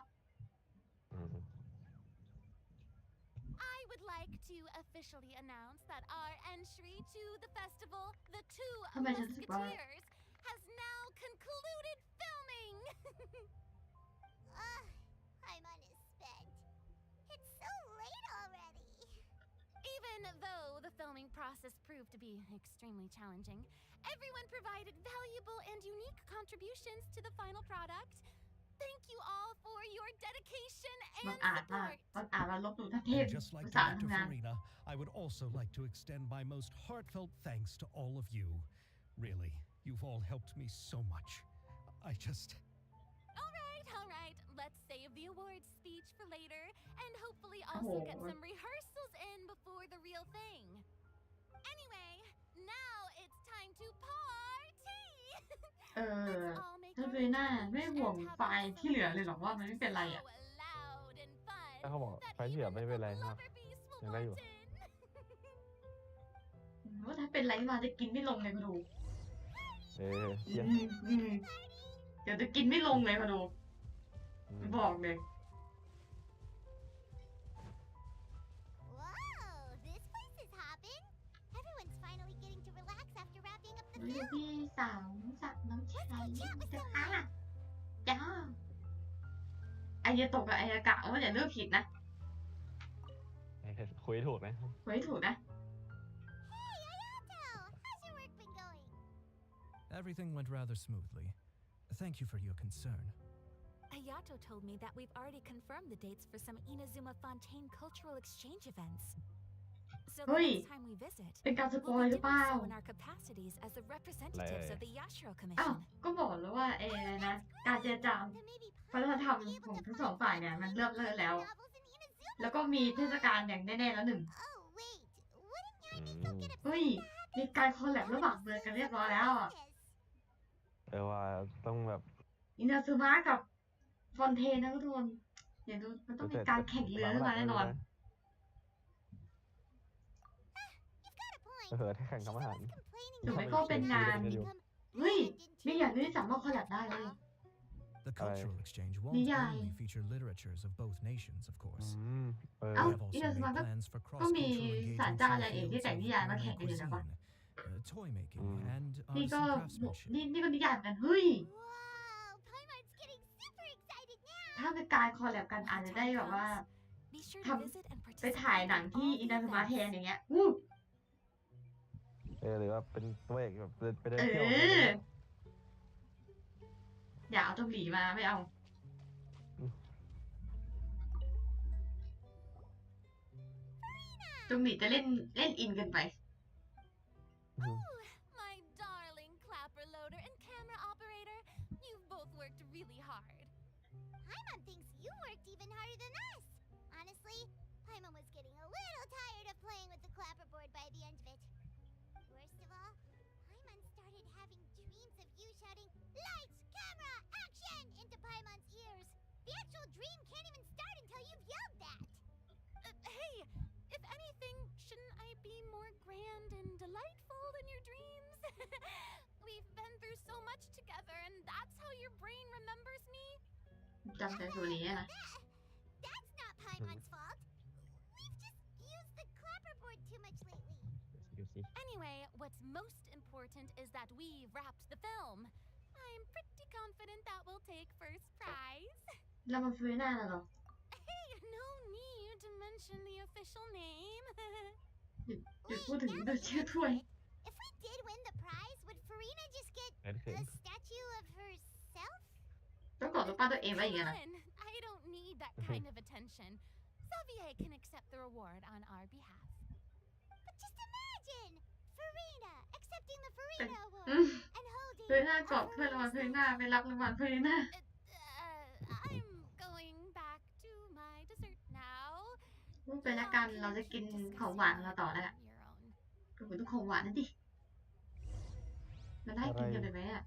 I would like to officially announce that our entry to the festival, The Two ทำไมฉันรู้สึกว่า Musketeers, has now concluded filming. I'm unspent. It's so late already. Even though the filming process proved to be extremely challenging, everyone provided valuable and unique contributions to the final product. Thank you all for your dedication บัง and อาจมาก support. บังอาจมาลบหลู่ทัพเทพ And just อุ like ตส่าห์ Director ทำงาน Farina, I would also like to extend my most heartfelt thanks to all of you. Really, you've all helped me so much. I just... All right. Let's save the awards speech for later and hopefully also get some rehearsals in before the real thing. Anyway, now it's time to party. เออ Let's all make ถ้า our เบน่า return ไม่ห่วง and have ไฟล์ที่เหลือเลยหรอกว่ามันไม่เป็นไรอ่ะ so loud and fun ถ้าเขาบอก that ไฟที่เหลือ even ไม่ the เป็นไรครับ lover bees will ยังได้อยู่ want in. ว่าถ้าเป็นไรมาจะกินไม่ลงเลยมาดู เชี่ย เดี๋ยวจะกินไม่ลงเลยมาดูบอกเลย Whoa, this place is hopping. Everyone's finally getting to relax after wrapping up the พี่ film. สาวสักน้ำชายจะค่ะจ้าไอยาตกกับไอยากะว่าอย่าเลือกผิดนะ คุยถูกนะ ไว้ถูกนะ Hey, Ayato! How's your work been going? Everything went rather smoothly. Thank you for your concern. Ayato told me that we've already confirmed the dates for some Inazuma Fontaine cultural exchange events. So the Oi, next time we visit, เป็นการสป we'll อย be หรือเป doing ล่า so in our capacities as the representatives of the Yashiro อ้าว Commission. ก็บอกแล้วว่านะ การเจรจาวัฒนธรรมของทั้งสองฝ่ายเนี่ยมันเริ่มแล้ว แล้วก็มีเทศกาลอย่างแน่ๆแล้วหนึ่ง เฮ้ย มีการคอลแลบระหว่างเมืองกันเรียบร้อยแล้วอ่ะ ว่าต้องแบบ อินาซึมะกับฟอนเทนนะทุกคนเดี๋ยวดูมันต้องมีการแข่งเรือขึ้นมาแน่นอน ถ้าแข่งทำอาหาร หรือไม่ก็เป็นงาน เฮ้ย มีอย่างนี้สามารถคอลแลบได้เลย The cultural exchange won't Niyai. only feature literatures of both nations, of course. เอ้า We have อิ also นาซึมะ made ก็ plans for ก็มี cross-cultural ศาสต engagement ราจารย์อะไร in เอ the กที่ fields แต่ง of นิยายมาแข่ง gourmet กันอยู่นะ cuisine, toy making, and นี่ arts ก็ and craftsmanship. นี่ก็นิยายเหมือนกัน เฮ้ย ถ้าเป็นการคอลแลบกันอาจจะได้แบบว่า Be sure ท to visit and ำไปถ่าย participate หนัง in ที่ all อิ the นาซึมะแทน events. อย่างเงี้ย หรือว่าเป็นตัวเอกแบบไปเดิน เอ เที่ยว อ อย่าเอาตัวหลีมาไม่เอา จุงหลีจะเล่นอินเกินไป My darling clapper loader and camera operator, you've both worked really hard. Paimon thinks you worked even harder than us. Honestly, Paimon was getting a little tired of playing with the clapperboard by the end of it. Worst of all, Paimon started having dreams of you shouting, "Lights, camera, action!" into Paimon's ears. The actual dream can't even start until you've yelled that. Hey, if anything, shouldn't I be more grand and delightful than your dreams? We've been through so much together, and that's how your brain remembers me? จำแต่ตัวนี้นะ That's not Paimon's fault. We've just used the clapperboard too much lately. Anyway, what's most important is that we've wrapped the film. I'm pretty confident that we'll take first prize. เรามาฟื้นหน้าแล้วเหรอ Hey, no need to mention the official name. หยุดพูดถึงชื่อถ้วย If we did win the prize, would Farina just get a statue of herself? ต้องกดตัวป้าตัวเองไว้อย่างเงี้ยนะ Fun. I don't need that kind of attention. Xavier can accept the reward on our behalf. But just imagine! Farina accepting the Farina award อืม and holding ฟื้นหน้ากรอบเพื่อนรางวัลฟื้นหน้าไปรับรางวัลฟื้นหน้า I'm going back to my dessert now. พูดไปละกันเราจะกินของหวานของเราต่อแล้วกันก็เหมือนต้องของหวานนั่นดิมันได้กินกันเลยไหมอ่ะ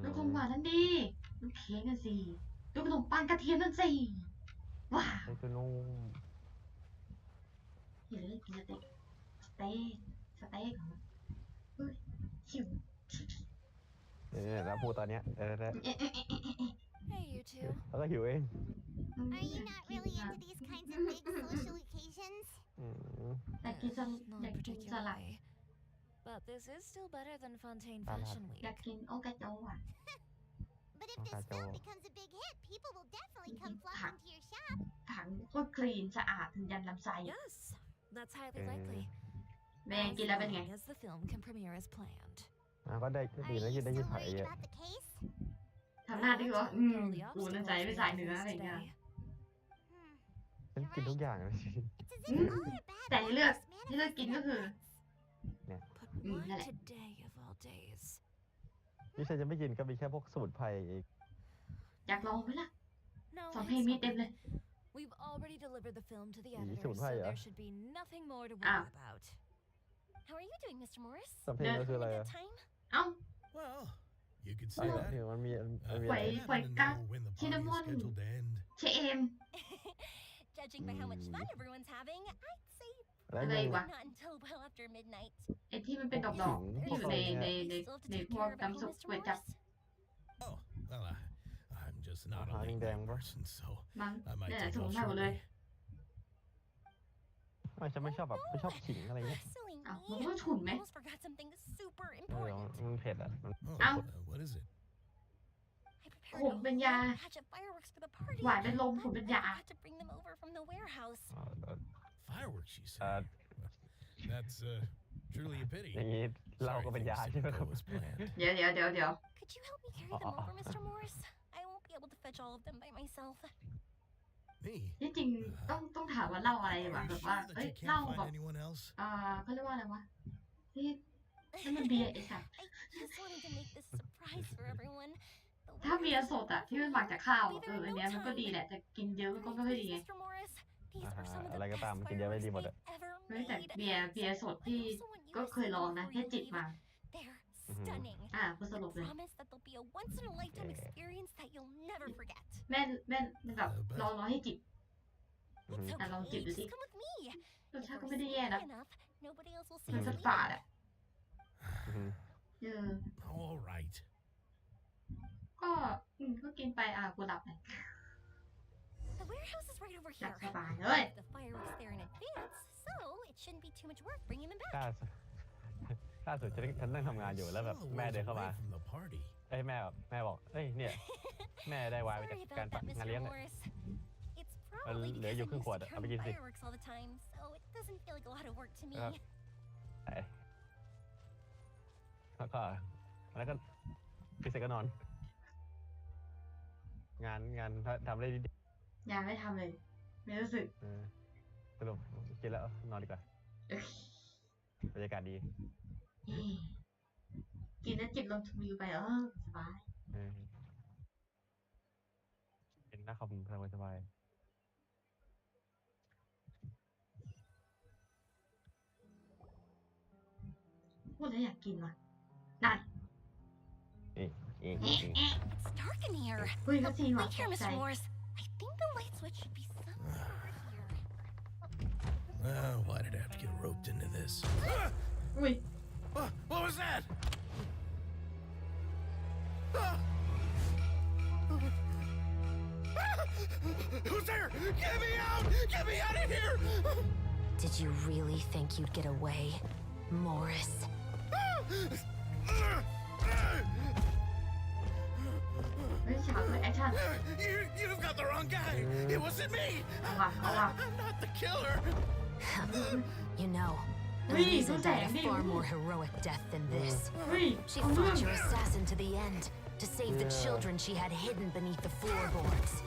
ลูกของหวานนั่นดิลูกเค้กนั่นสิลูกขนมปังกระเทียมนั่นสิว้าว ไอ้ตัวนุ่ม เห็นเลยกินสเต็กของมันเฮ้ยหิว เนี่ยแล้วพูดตอนเนี้ยHey, you two. แล้วก็หิวเอง Are you not really into these kinds of big social occasions? อยากกินสลัด But this is still better than Fontaine Salad. Fashion อยาก Week. กินโอกาโจอ่ะ But if this film becomes a big hit, people will definitely come flocking to your shop. ถังโคตรคลีนสะอาดถึงยันลำไส้ Yes, that's highly likely. แม่กินแล้วเป็นไง As long as the film can premiere as planned. ก็ได้ดีนะยินได้ยินถ่ายเยอะ About the case? ทำหน้าดีวะกูนั่นใจไม่สายเนื้ออะไรเงี้ย ฉันกินทุกอย่างเลย แต่ให้เลือกกินก็คือ เนี่ย Why นั่นแหละ today of all days? ที่ฉันจะไม่กินก็มีแค่พวกสมุนไพรอีก อยากลองไหมล่ะ No, สองเพลง it's มี not เต็มเลย We've already delivered the film to the Ih, editor, sumuntrai so ah. there should be nothing more to worry about. How are you doing, Mr. Morris? สำเพลงก็คืออะไรอะ Time? เอ้า Well, you could อ๋อ say that. มันมี ไฟ อะไร ไฟกัส When the ชินนามอน party is scheduled to end. เชเอม Judging by how much fun everyone's having, I'd say อะไร อะไร อย่าง วะ not until well after after midnight. ไอ้ที่มันเป็นดอกๆที่อยู่ในพวกน้ำซุปก๋วยจั๊บ Oh, well, I'm just not a หา late แดง night ๆปะ person, so มั้ง I might เนี่ย take ถุง off มาหมดเลย shortly. ไม่ฉันไม่ชอบแบบไม่ชอบขิงอะไรเงี้ย Silly อ้าว me. มึงก็ฉุนไหม Almost forgot something super เออ important. มันเผ็ดอ่ะมัน Oh, Ow. what is it? I ข prepared ม a เป็น whole ยา batch of fireworks for the party. หวานเป็นลมขม But เป็น I ยา forgot to bring them over from the warehouse. Fireworks, she เอ่อ said. That's truly a pity. อย่างนี้เหล้า Sorry ก็เป็น things ยาใช่ไหม didn't ครับ go as planned. เดี๋ยว Could you help me carry them over, Mr. Morris? I won't be able to fetch all of them by myself. Me? ที่จริงต้องถามว่าเล่าอะไรดีกว่า Are แบ you บว่า sure that เอ้ย you เล่า can't แบบ find anyone else? เขาเรียกว่าอะไรวะที่นั่นมันเบียร์ไอ้สัส I just wanted to make this surprise for everyone. The ถ้าเบียร์ warehouse สดอะที่มันหมักจากข้าวอะอันเนี้ยมันก็ดีแหละแต่กินเยอะมันก็ไม่ค่อยดีไง Mr. Morris, these อาหา are ร some of อะไร the ก็ตาม best กินเยอะไม่ fireworks ดีหมดอ่ะ they've ever เฮ้ยแต่ made. เบียร์สดที่ก็เคยลองนะแค่จิบมา They're stunning. พูดสรุป I เลย promise that they'll be a once in a lifetime experience that you'll never forget. แม่แบบรอให้จิบ It's ลองจิบ okay. ดูสิ Just come with me. รส If ชาติก็ we're ไม่ได้แย่ sneaky นะ enough, nobody else will see มัน us จะ leave. ฝาดอะเออ All right. ก็กินไปกูหลับเลย The warehouse is right over หลับ here. สบายเลย The fireworks there in advance, so it shouldn't be too much work bringing them back. ล่าสุดฉันนั่งทำงานอยู่แล้วแบบ Still a แม่ ways เดินเข้ามา away from the party. เอ้ยแม่บอกเอ้ยเนี่ยแม่ได้วายไปจาก Sorry การ about that, งาน Mr. เลี้ยงเนี่ย Morris. It's มัน probably เหลือ because อยู่ I'm ครึ่ง used ขวด to อ่ะเอาไป carrying กินสิ fireworks all the time, so it doesn't feel like a lot of work to me. แล้วก็พิเศษก็นอน งานทำได้ดี ยังไม่ทำเลย ไม่รู้สึก สรุปกินแล้วนอนดีกว่าบรรยากาศดี กินแล้วจิบลมวิวไปสบาย เป็นหน้าคอมสบาย พูดแล้วอยากกินว่ะนั่น It's dark in here. เฮ้ยก็จริงว่ะ Wait here, ตกใจ Mr. Morris. I think the light switch should be somewhere over here. Why did I have to get roped into this? อุ้ย What was that? Who's there? Get me out! Get me out of here! Did you really think you'd get away, Morris? You've got the wrong guy. It wasn't me. I'm not the killer. You know, Please, Elisa don't died a say far it. more heroic death than this. Please, She don't fought do your it. assassin to the end to save the children she had hidden beneath the floorboards.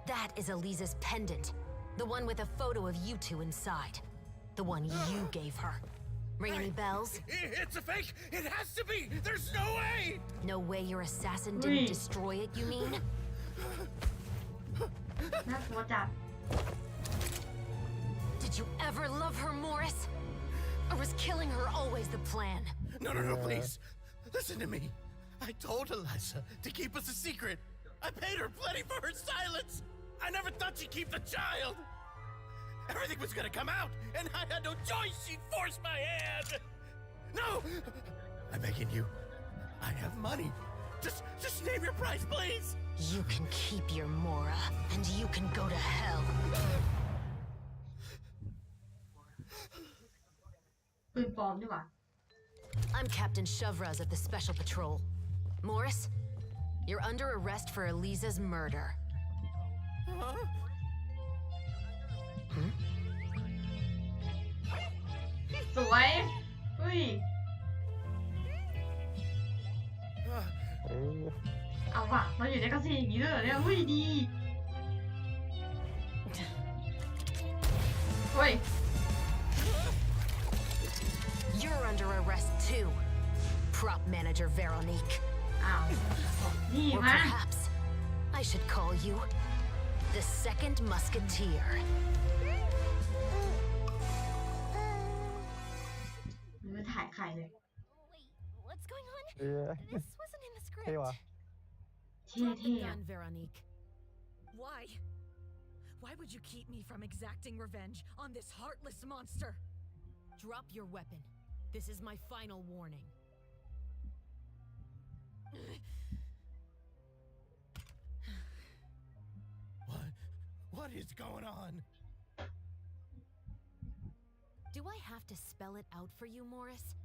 That is Elisa's pendant, the one with a photo of you two inside. The one you gave her. Ring any bells? It's a fake. It has to be. There's no way. No way your assassin didn't destroy it, you mean? น่ากลัวจัด Did you ever love her, Morris? Or was killing her always the plan? No, please. Listen to me. I told Eliza to keep us a secret. I paid her plenty for her silence. I never thought she'd keep the child. Everything was gonna come out, and I had no choice. She'd force my hand. No! I'm begging you. I have money. Just name your price, please. You can keep your Mora, and you can go to hell. ปืนปลอมดีกว่า I'm Captain Shovraz of the Special Patrol. Morris, you're under arrest for Elisa's murder. Hmm? สวยอุ้ยเอาว่ะเราอยู่ในกระสีอย่างนี้เลยเหรอเนี่ยอุ้ยดีเฮ้ย You're under arrest too, prop manager Veronique. อ้าวนี่ Or มา perhaps I should call you the Second Musketeer. มันถ่ายใครเลย What's going on? เออ This wasn't in the เท่ script. ว่ะ Drop the เท่ๆ gun, Veronique. Why? Why would you keep me from exacting revenge on this heartless monster? Drop your weapon. This is my final warning. What is going on? Do I have to spell it out for you, Morris?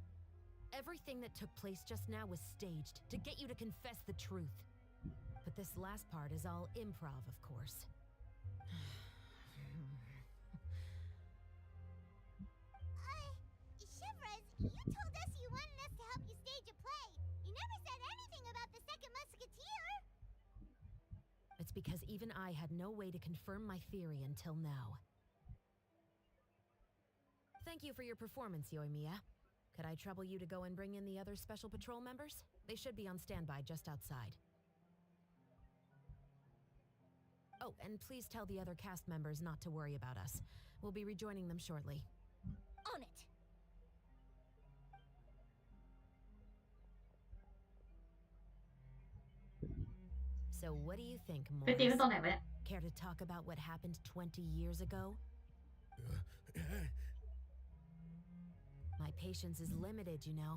Everything that took place just now was staged to get you to confess the truth. But this last part is all improv, of course. Chevrolet, you told us you wanted us to help you stage a play. You never said anything about the second musketeer. It's because even I had no way to confirm my theory until now. Thank you for your performance, Yoimiya. Could I trouble you to go and bring in the other Special Patrol members? They should be on standby just outside. Oh, and please tell the other cast members not to worry about us. We'll be rejoining them shortly. On it. So what do you think, ไปตีกัน Morris? ตอนไหนวะเนี่ย Care to talk about what happened 20 years ago? My patience is limited, you know.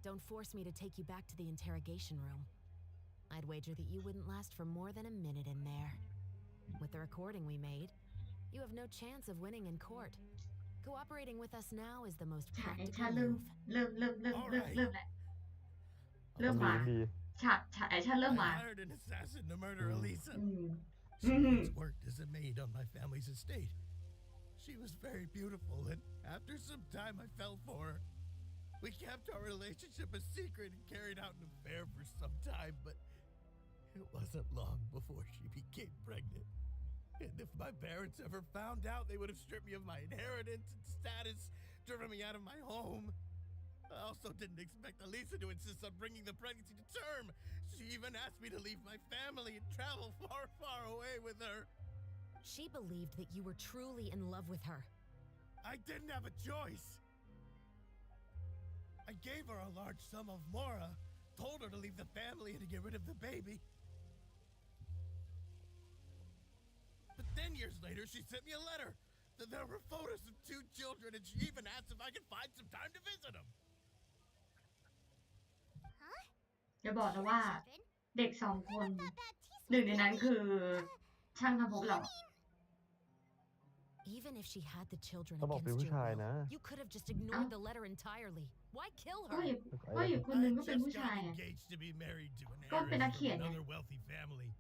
Don't force me to take you back to the interrogation room. I'd wager that you wouldn't last for more than a minute in there. With the recording we made, you have no chance of winning in court. Cooperating with us now is the most ฉากแอค practical ชั่นเริ่ม move. เริ่มแล้วเริ่มมา ดี ฉากแอคชั่นเริ่มมา I hired an assassin to murder Elisa. อืม She once worked as a maid on my family's estate. She was very beautiful, and after some time I fell for her. We kept our relationship a secret and carried out an affair for some time, but it wasn't long before she became pregnant. And if my parents ever found out, they would have stripped me of my inheritance and status, driven me out of my home. I also didn't expect Elisa to insist on bringing the pregnancy to term. She even asked me to leave my family and travel far, far away with her. She believed that you were truly in love with her. I didn't have a choice. I gave her a large sum of mora, told her to leave the family and to get rid of the baby. But then years later, she sent me a letter. There were photos of 2 children, and she even asked if I could find some time to visit them. จะบอกนะว่า เด็ก2 คนหนึ่งในนั้นคือช่างทำผมเหรอ Even if she had the children เขาบอกเป็น against ผู้ your ชาย will, นะ you could have just ignored the letter entirely. Why kill ก็ her? อีกคนนึงก็เป็น I ผู้ just ชาย got อ่ะ engaged to be married to an ก็เป็นนัก heiress เขียน from ไง another wealthy family.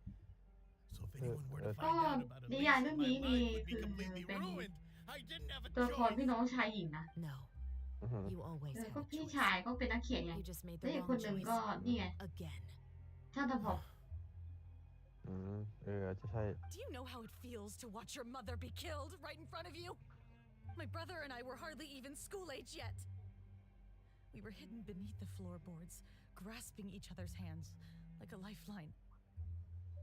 So if anyone were to ก็ find out about นิยาย Elisa, เรื่อง my นี้ life นี่ would คื be อ completely เป็น ruined. I didn't have a ตัวละคร choice. พี่น้องชายหญิงนะ No. You always แล้ว had ก็ a พี่ choice. ชายก็เป็นนักเขียนไง You just made แล้ว the อีก wrong คนหนึ่ง choice. ก็นี่ไง Again. ช่างทำผม จะใช่ Do you know how it feels to watch your mother be killed right in front of you? My brother and I were hardly even school age yet. We were hidden beneath the floorboards, grasping each other's hands like a lifeline.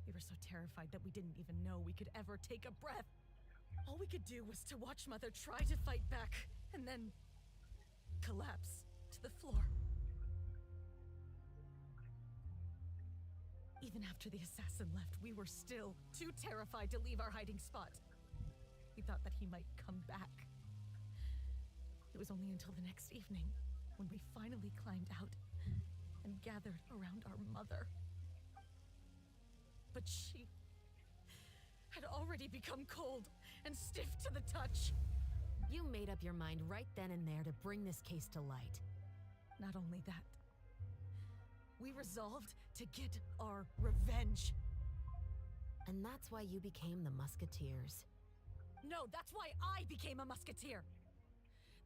We were so terrified that we didn't even know we could ever take a breath. All we could do was to watch Mother try to fight back and then collapse to the floor. Even after the assassin left, we were still too terrified to leave our hiding spot. We thought that he might come back. It was only until the next evening when we finally climbed out and gathered around our mother. But she had already become cold and stiff to the touch. You made up your mind right then and there to bring this case to light. Not only that, we resolved to get our revenge. And that's why you became the Musketeers. No, that's why I became a musketeer.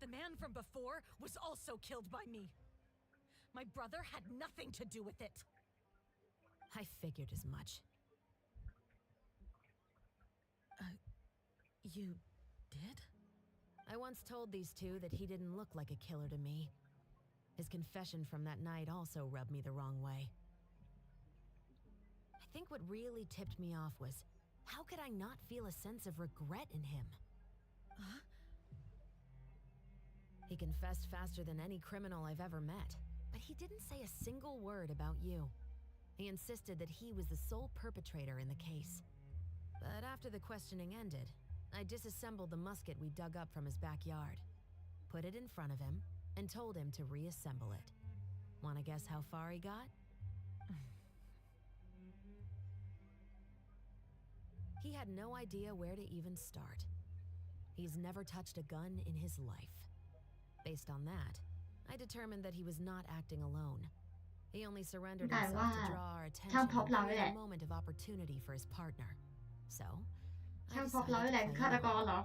The man from before was also killed by me. My brother had nothing to do with it. I figured as much. You did? I once told these two that he didn't look like a killer to me. His confession from that night also rubbed me the wrong way. I think what really tipped me off was, how could I not feel a sense of regret in him? Huh? He confessed faster than any criminal I've ever met, but he didn't say a single word about you. He insisted that he was the sole perpetrator in the case. But after the questioning ended, I disassembled the musket we dug up from his backyard, put it in front of him, and told him to reassemble it. Wanna guess how far he got? He had no idea where to even start. He's never touched a gun in his life. Based on that, I determined that he was not acting alone. He only surrendered แต่ว่า himself to draw our ช่าง attention พบ and เรานี่ create แหละ a moment of opportunity for his partner. So, ช่าง I พบเรา decided นี่แหละ to ฆา play ตกร along. เหรอ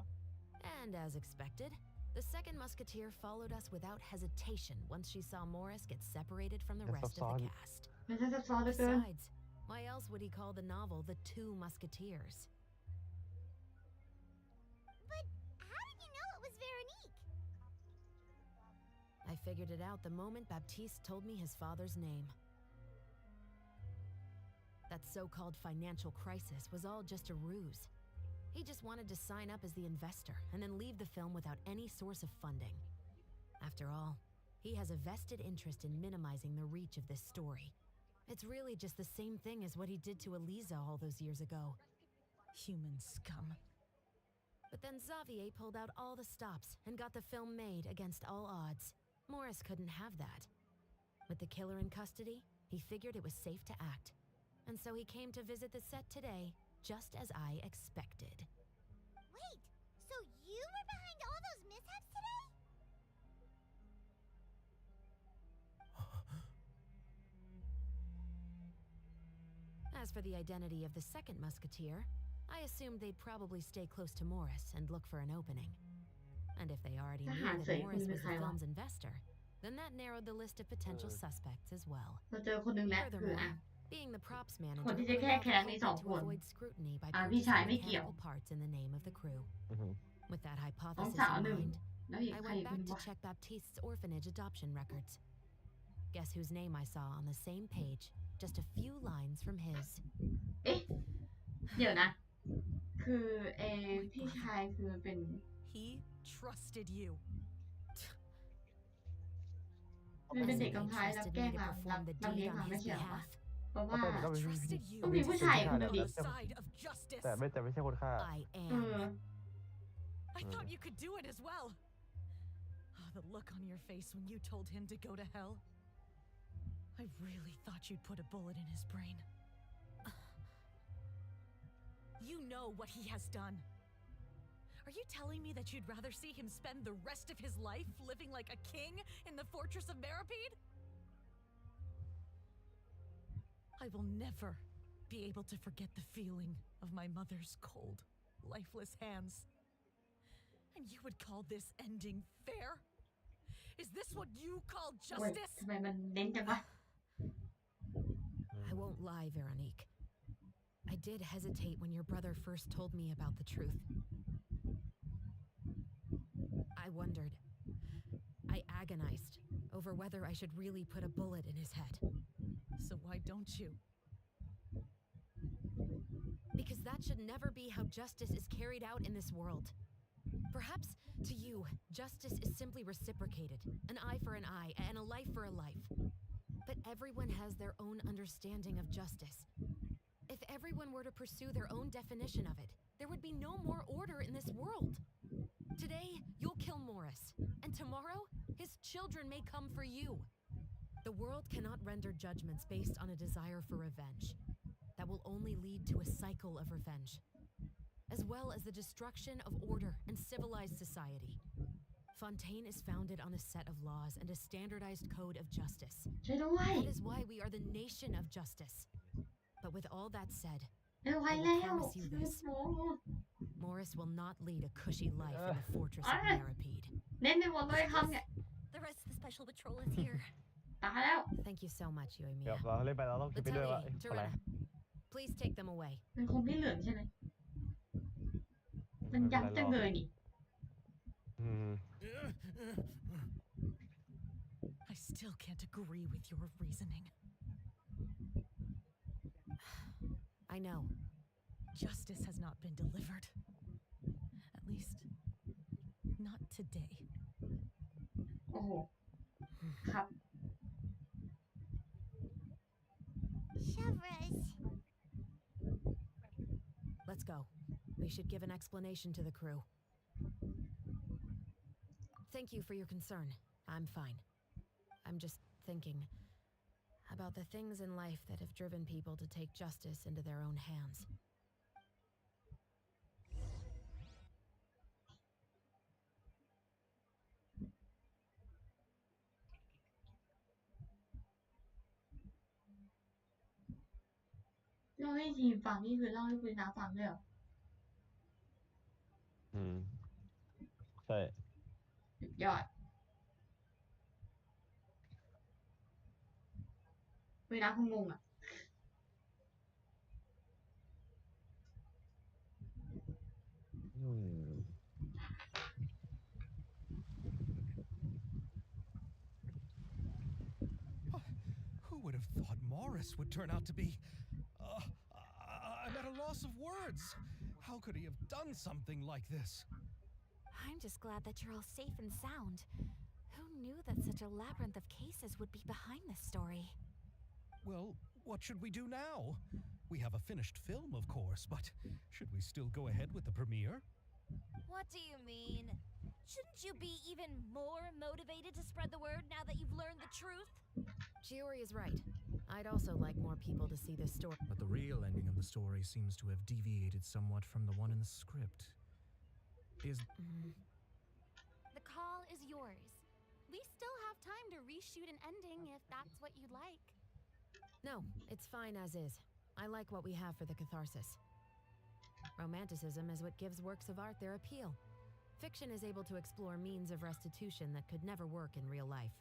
And as expected, the second musketeer followed us without hesitation once she saw Morris get separated from the rest of the cast. มันจะซับซ้อนเหลือเกิน Besides, why else would he call the novel The Two Musketeers? But how did you know it was Veronique? I figured it out the moment Baptiste told me his father's name. That so-called financial crisis was all just a ruse. He just wanted to sign up as the investor and then leave the film without any source of funding. After all, he has a vested interest in minimizing the reach of this story. It's really just the same thing as what he did to Eliza all those years ago. Human scum. But then Xavier pulled out all the stops and got the film made against all odds. Morris couldn't have that. With the killer in custody, he figured it was safe to act. And so he came to visit the set today, just as I expected. Wait, so you were behind all those mishaps today? As for the identity of the second musketeer, I assumed they'd probably stay close to Morris and look for an opening. And if they already knew that Morris was the film's investor, then that narrowed the list of potential suspects as well. เราเจอคนหนึ่งแล้วคือ Furthermore, being the props คน manager ที่ would จะแก้ allow แค้น the มี company สอง to คน avoid scrutiny by พี่ชาย purchasing ไม่เกี่ยว mechanical parts in the name of the crew. With that น้อง hypothesis สาว in หนึ่ง mind, แล้วอีก I ใคร went คุ back ณ to วะ check Baptiste's orphanage adoption records. Guess whose name I saw on the same page, just a few lines from his. เอ๊ะ เดี๋ยวนะ คือพี่ชายคือเป็น He trusted you. มันเป็น As เด็ก if he กำพร้าแล้ว trusted แกล้ me ง to มา perform the รับ deed เลี้ยง on มาไม่ his ใช่เหรอวะ behalf. เพราะว่า ก็เป็น Trusted you ต้องมีผู้ชายคนหนึ่งดิ on the side of justice. แต่ไม่ใช่คนฆ่า I เอ am. อ I thought you could do it as well. Oh, the look on your face when you told him to go to hell. I really thought you'd put a bullet in his brain. You know what he has done. Are you telling me that you'd rather see him spend the rest of his life living like a king in the fortress of Maripede? I will never be able to forget the feeling of my mother's cold, lifeless hands. And you would call this ending fair? Is this what you call โอ้ย justice? ทำไมมันเน้นจังวะ I won't lie, Veronique. I did hesitate when your brother first told me about the truth. I wondered. I agonized over whether I should really put a bullet in his head. So why don't you? Because that should never be how justice is carried out in this world. Perhaps, to you, justice is simply reciprocated. An eye for an eye, and a life for a life. But everyone has their own understanding of justice. If everyone were to pursue their own definition of it, there would be no more order in this world. Today, you'll kill Morris, and tomorrow, his children may come for you. The world cannot render judgments based on a desire for revenge. That will only lead to a cycle of revenge, as well as the destruction of order and civilized society. Fontaine is founded on a set of laws and a standardized code of justice. ช่วยด้วย That is why we are the nation of justice. But with all that said, เร็วไว I แล้ will ว promise you this. โอ้โห Morris will not lead a cushy life in the fortress of Maripede. เน้นไปหมดเลยคำเนี่ย The rest of the special patrol is here. ตายแล้ว Thank you so much, เดี๋ยว Yoimiya. เราเล่นไปเราต้องคิดไปด้วยว่า Let's อะไร Please take them away. เป็นคงไม่เหลืองใช่ไหม มันยักษ์จังเลยนี่ I still can't agree with your reasoning. I know. Justice has not been delivered. At least, not today. โอ้โห ครับ Chavras. Let's go. We should give an explanation to the crew. Thank you for your concern. I'm fine. I'm just thinking about the things in life that have driven people to take justice into their own hands. เล่าให้ทีมฟังนี่คือเล่าให้คุณน้าฟังด้วยเหรอ ใช่ สุดยอดคุณน้าคงงงอ่ะ Who would have thought Morris would turn out to be... I'm at a loss of words. How could he have done something like this? I'm just glad that you're all safe and sound. Who knew that such a labyrinth of cases would be behind this story? Well, what should we do now? We have a finished film, of course, but should we still go ahead with the premiere? What do you mean? Shouldn't you be even more motivated to spread the word now that you've learned the truth? Chiori is right. I'd also like more people to see this story. But the real ending of the story seems to have deviated somewhat from the one in the script. The call is yours. We still have time to reshoot an ending if that's what you'd like. No, it's fine as is. I like what we have for the catharsis. Romanticism is what gives works of art their appeal. Fiction is able to explore means of restitution that could never work in real life.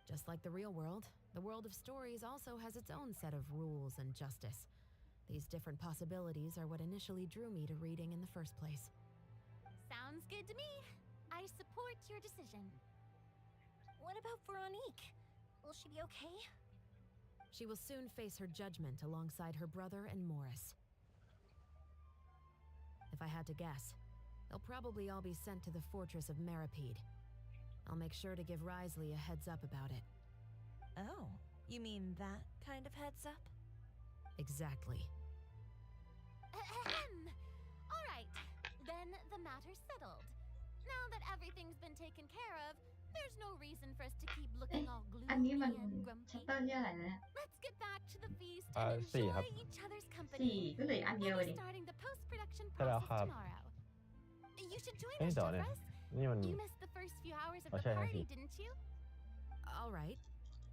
Just like the real world, the world of stories also has its own set of rules and justice. These different possibilities are what initially drew me to reading in the first place. Sounds good to me. I support your decision. What about Veronique? Will she be okay? She will soon face her judgment alongside her brother and Morris. If I had to guess, they'll probably all be sent to the fortress of Meripede. I'll make sure to give Risley a heads up about it. Oh, you mean that kind of heads up? Exactly. All right, then the matter's settled. Now that everything's been taken care of, there's no reason for us to keep looking all อันนี้ gloomy มัน and ชัป grumpy. เตอร์ที่อะไรนะ Let's get back to the feast สี่ and ครับ enjoy each other's 4 company. ก็เหลืออันเดียว We'll ดิ be starting the post-production ใช่แล้ว process ครับ tomorrow. You should join เอ้ย us, เดี๋ยวเนี่ย Jeffress. นี่มัน You missed the first few hours of อ๋อ the ใช่ครับ party, พี่ didn't you? All right.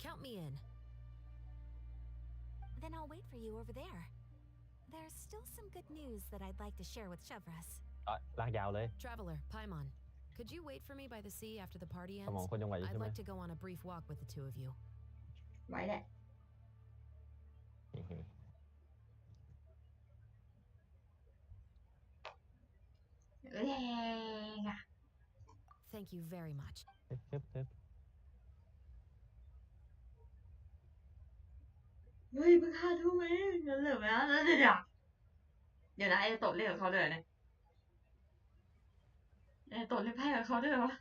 Count me in. Then I'll wait for you over there. There's still some good news that I'd like to share with Chevras. ลากยาวเลย Traveler, Paimon, could you wait for me by the sea after the party สมอง ends? คนยังไหวอยู่ I'd ใช่ไหม like to go on a brief walk with the two of you. ไว้แหละ แรงอ่ะ Thank you very much. เฮ้ยเพิ่ง5 ทุ่มเองงั้นเหลือไหมแล้วเดี๋ยวนะไอ้โตะเล่นกับเขาด้วยเนี่ยไอ้โตะเล่นไพ่กับเขาด้วยวะ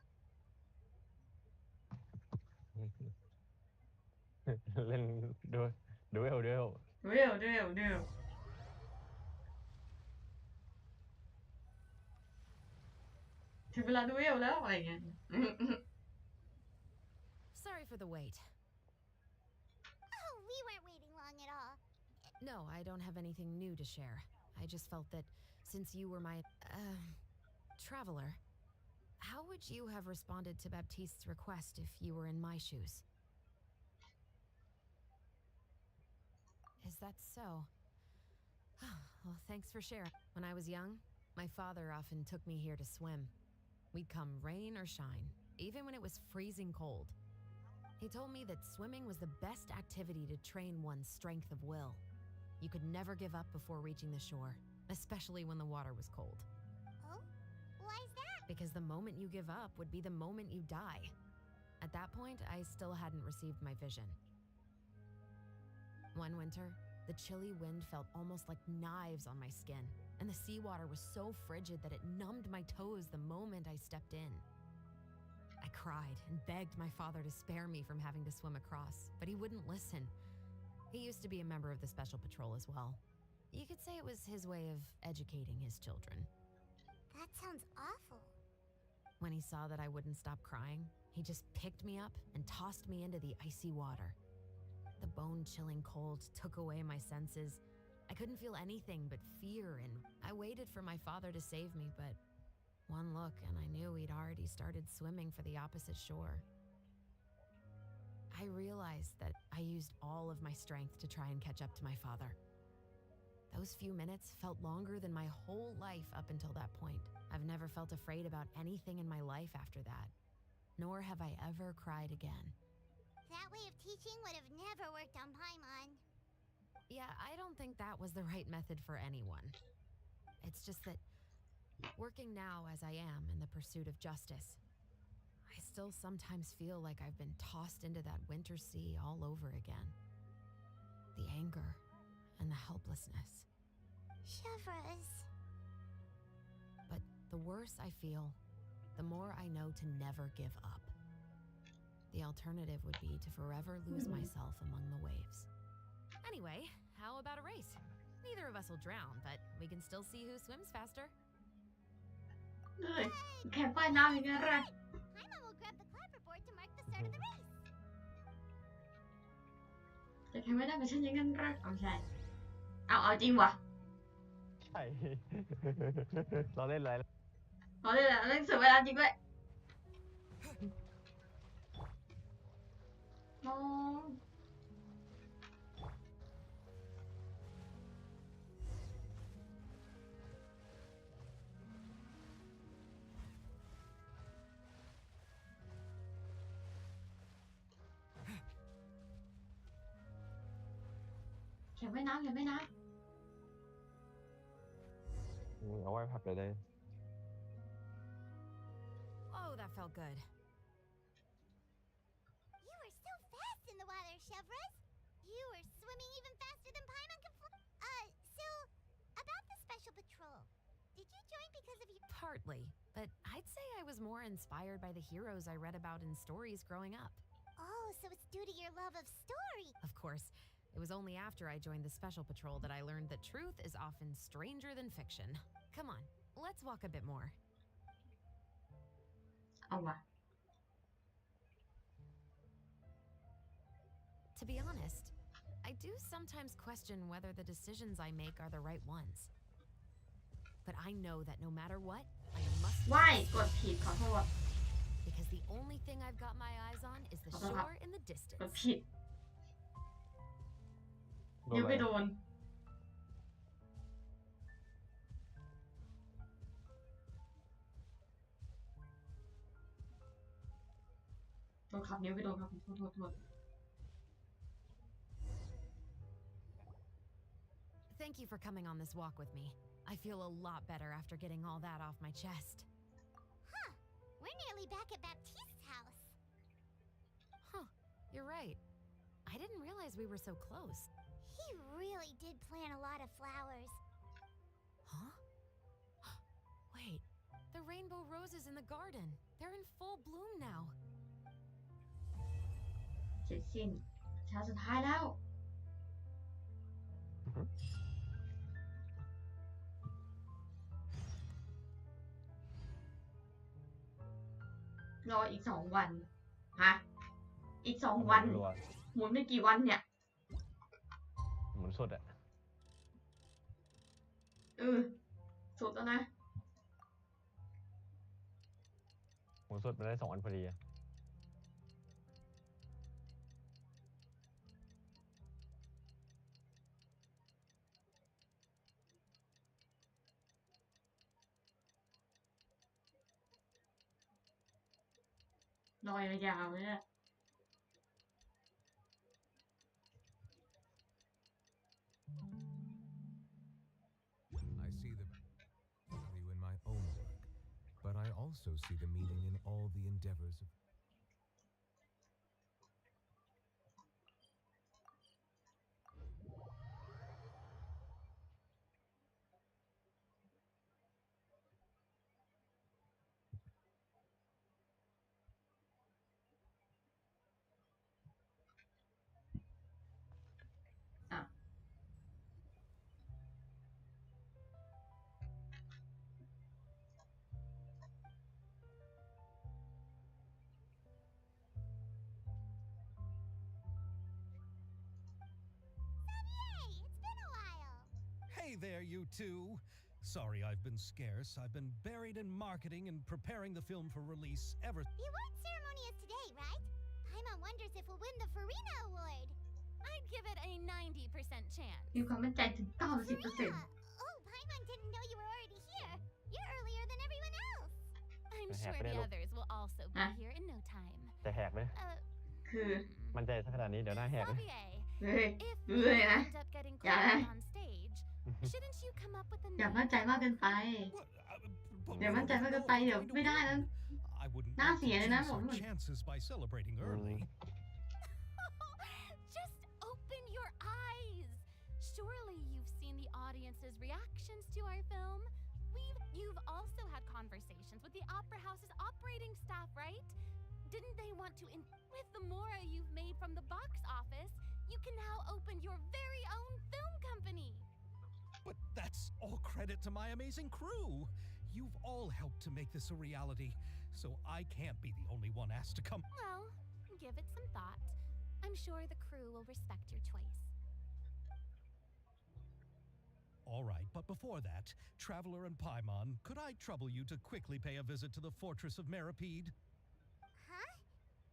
เล่นด้วยดูเอล เร็วถึงเวลาดูเอลแล้วอะไรเงี้ย Sorry for the wait. Oh, we weren't waiting long at all. No, I don't have anything new to share. I just felt that since you were my, traveler, how would you have responded to Baptiste's request if you were in my shoes? Is that so? Well, thanks for sharing. When I was young, my father often took me here to swim. We'd come rain or shine, even when it was freezing cold. He told me that swimming was the best activity to train one's strength of will. You could never give up before reaching the shore, especially when the water was cold. Oh? Why is that? Because the moment you give up would be the moment you die. At that point, I still hadn't received my vision. One winter, the chilly wind felt almost like knives on my skin, and the seawater was so frigid that it numbed my toes the moment I stepped in. I cried and begged my father to spare me from having to swim across, but he wouldn't listen. He used to be a member of the Special Patrol as well. You could say it was his way of educating his children. That sounds awful. When he saw that I wouldn't stop crying, he just picked me up and tossed me into the icy water. The bone-chilling cold took away my senses. I couldn't feel anything but fear, and I waited for my father to save me, but one look and I knew he'd already started swimming for the opposite shore. I realized that I used all of my strength to try and catch up to my father. Those few minutes felt longer than my whole life up until that point. I've never felt afraid about anything in my life after that, nor have I ever cried again. That way of teaching would have never worked on Paimon. Yeah, I don't think that was the right method for anyone. It's just that, working now as I am in the pursuit of justice, I still sometimes feel like I've been tossed into that winter sea all over again. The anger and the helplessness. Chevreuse. But the worse I feel, the more I know to never give up. The alternative would be to forever lose myself among the waves. Anyway, how about a race? Neither of us will drown, but we can still see who swims faster. แข่งว่ายน้ำอย่างนั้นเลย Paimon will grab the clapperboard to mark the start of the race. จะแข่งว่ายน้ำกับฉันอย่างนั้นเลยเอาใช่เอาจริงวะ ใช่ เราเล่นอะไร เราเล่นอะไรเล่นสื่อว่ายน้ำจริงด้วยน้องแข่งว่ายน้ำแข่งว่ายน้ำ เอาไว้พักเลย Oh, that felt good. You were so fast in the water, Chevreuse. You were swimming even faster than Paimon can fly. So, about the special patrol. Did you join because of your... Partly, but I'd say I was more inspired by the heroes I read about in stories growing up. Oh, so it's due to your love of story. Of course, it was only after I joined the special patrol that I learned that truth is often stranger than fiction. Come on, let's walk a bit more. เอาวะ To be honest, I do sometimes question whether the decisions I make are the right ones. But I know that no matter what, I must ว่ายกดผิดขอโทษ because the only thing I've got my eyes on is the shore in the กด distance. ผิดเดี๋ยวไปโดนครับนิ้วไปโดนครับโทษ Thank you for coming on this walk with me. I feel a lot better after getting all that off my chest. Huh. We're nearly back at Baptiste's house. Huh. You're right. I didn't realize we were so close. He really did plant a lot of flowers. Huh? Wait. The rainbow roses in the garden. They're in full bloom now. เสร็จสิ้นเช้าสุดท้ายแล้วรออีก2 วันฮะอีก2 วันหมุนไม่กี่วันเนี่ย หมุนสุดอะ สุดแล้วนะ หมุนสุดมาได้2 วันพอดีอะ รอยาวๆเลยเนี่ย I see the value in my own work, but I also see the meaning in all the endeavors of there, you two. Sorry I've been scarce. I've been buried in marketing and preparing the film for release ever. The award ceremony is today, right? Paimon wonders if we'll win the Farina Award. I'd give it a 90% chance. มีความมั่นใจถึง 90% Oh, Paimon didn't know you were already here. You're earlier than everyone else. I'm sure the others will also be here in no time. จะแหกไหม คือ มันใจขนาดนี้เดี๋ยวหน้าแหกเลย เฮ้ย If ดูเลย you นะ end up getting อย่า called นะ on stage, shouldn't you come up with a อย่า name? มั่นใจมากเกินไปเดี๋ยวมั่นใจมากเกินไปเดี๋ยวไม่ได้แล้ว I wouldn't หน้า like เสีย to เลยนะ jinx บอก our หน่อย chances by celebrating early. Just open your eyes. Surely you've seen the audience's reactions to our film. You've also had conversations with the Opera House's operating staff, right? Didn't they want to with the mora you've made from the box office, you can now open your very own film company. But that's all credit to my amazing crew. You've all helped to make this a reality, so I can't be the only one asked to come. Well, give it some thought. I'm sure the crew will respect your choice. All right, but before that, Traveler and Paimon, could I trouble you to quickly pay a visit to the Fortress of Meripede? Huh?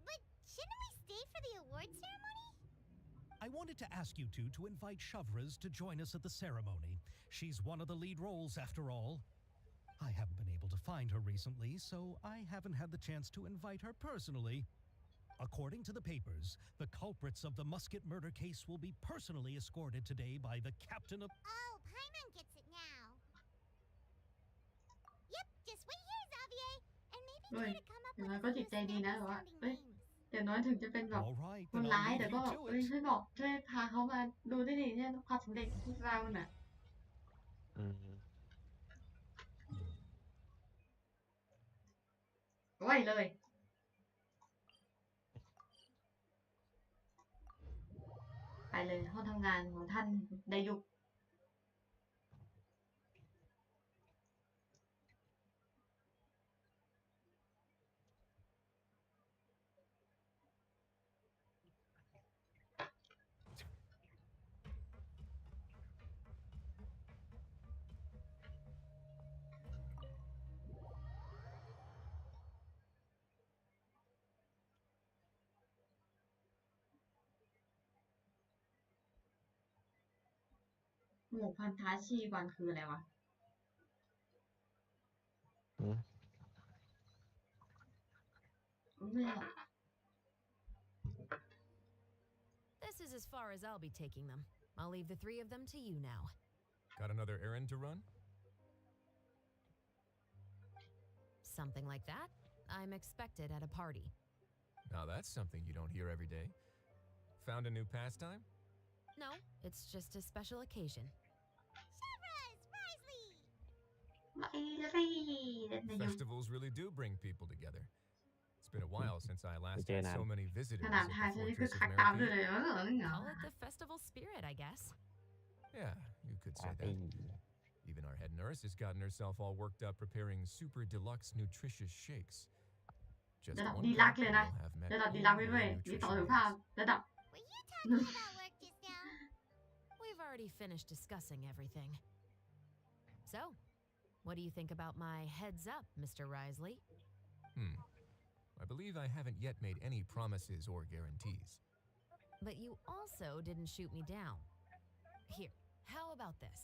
But shouldn't we stay for the award ceremony? I wanted to ask you two to invite Shavraz to join us at the ceremony. She's one of the lead roles, after all. I haven't been able to find her recently, so I haven't had the chance to invite her personally. According to the papers, the culprits of the musket murder case will be personally escorted today by the captain of... Oh, Paimon gets it now. Yep, just wait here, Xavier, and maybe เฮ้ย try to come up อย่างน้อย with ก็จิตใจดีนะแบบว่า sounding เอ้ย names. อย่างน้อยถึงจะเป็นแบบ All right, คน then ร้าย I'll แต่ leave ก็ you to เอ้ย it. ช่วยบอกช่วยพาเขามาดูด้วยดิเนี่ยความสำเร็จที่เราน่ะ ไว้เลย ไปเลยห้องทำงานของท่านไดยุก หมวกพันท้าชีวันคืออะไรวะ ไม่อะ This is as far as I'll be taking them. I'll leave the three of them to you now. Got another errand to run? Something like that. I'm expected at a party. Now that's something you don't hear every day. Found a new pastime? No, it's just a special occasion. Shavraz, Risley! ไม่เลย Festivals really do bring people together. It's been a while since I last had so many ข visitors นาด at ทาย the ฉันนี่คือ Fortress คัก of ตามด้วย Meripede. เลยเหรอ Call it the festival spirit, I guess. Yeah, you could say that. Even our head nurse has gotten herself all worked up preparing super deluxe nutritious shakes. Just ระดับ one ดีลัก cup เลย and นะ you'll have met ระดับ all ดีลักไป your ด้วยมีต่อ nutrition สุขภาพ needs. ระดับ Were you talking about work just now? We've already finished discussing everything. So, what do you think about my heads up, Mr. Risley? I believe I haven't yet made any promises or guarantees. But you also didn't shoot me down. Here, how about this?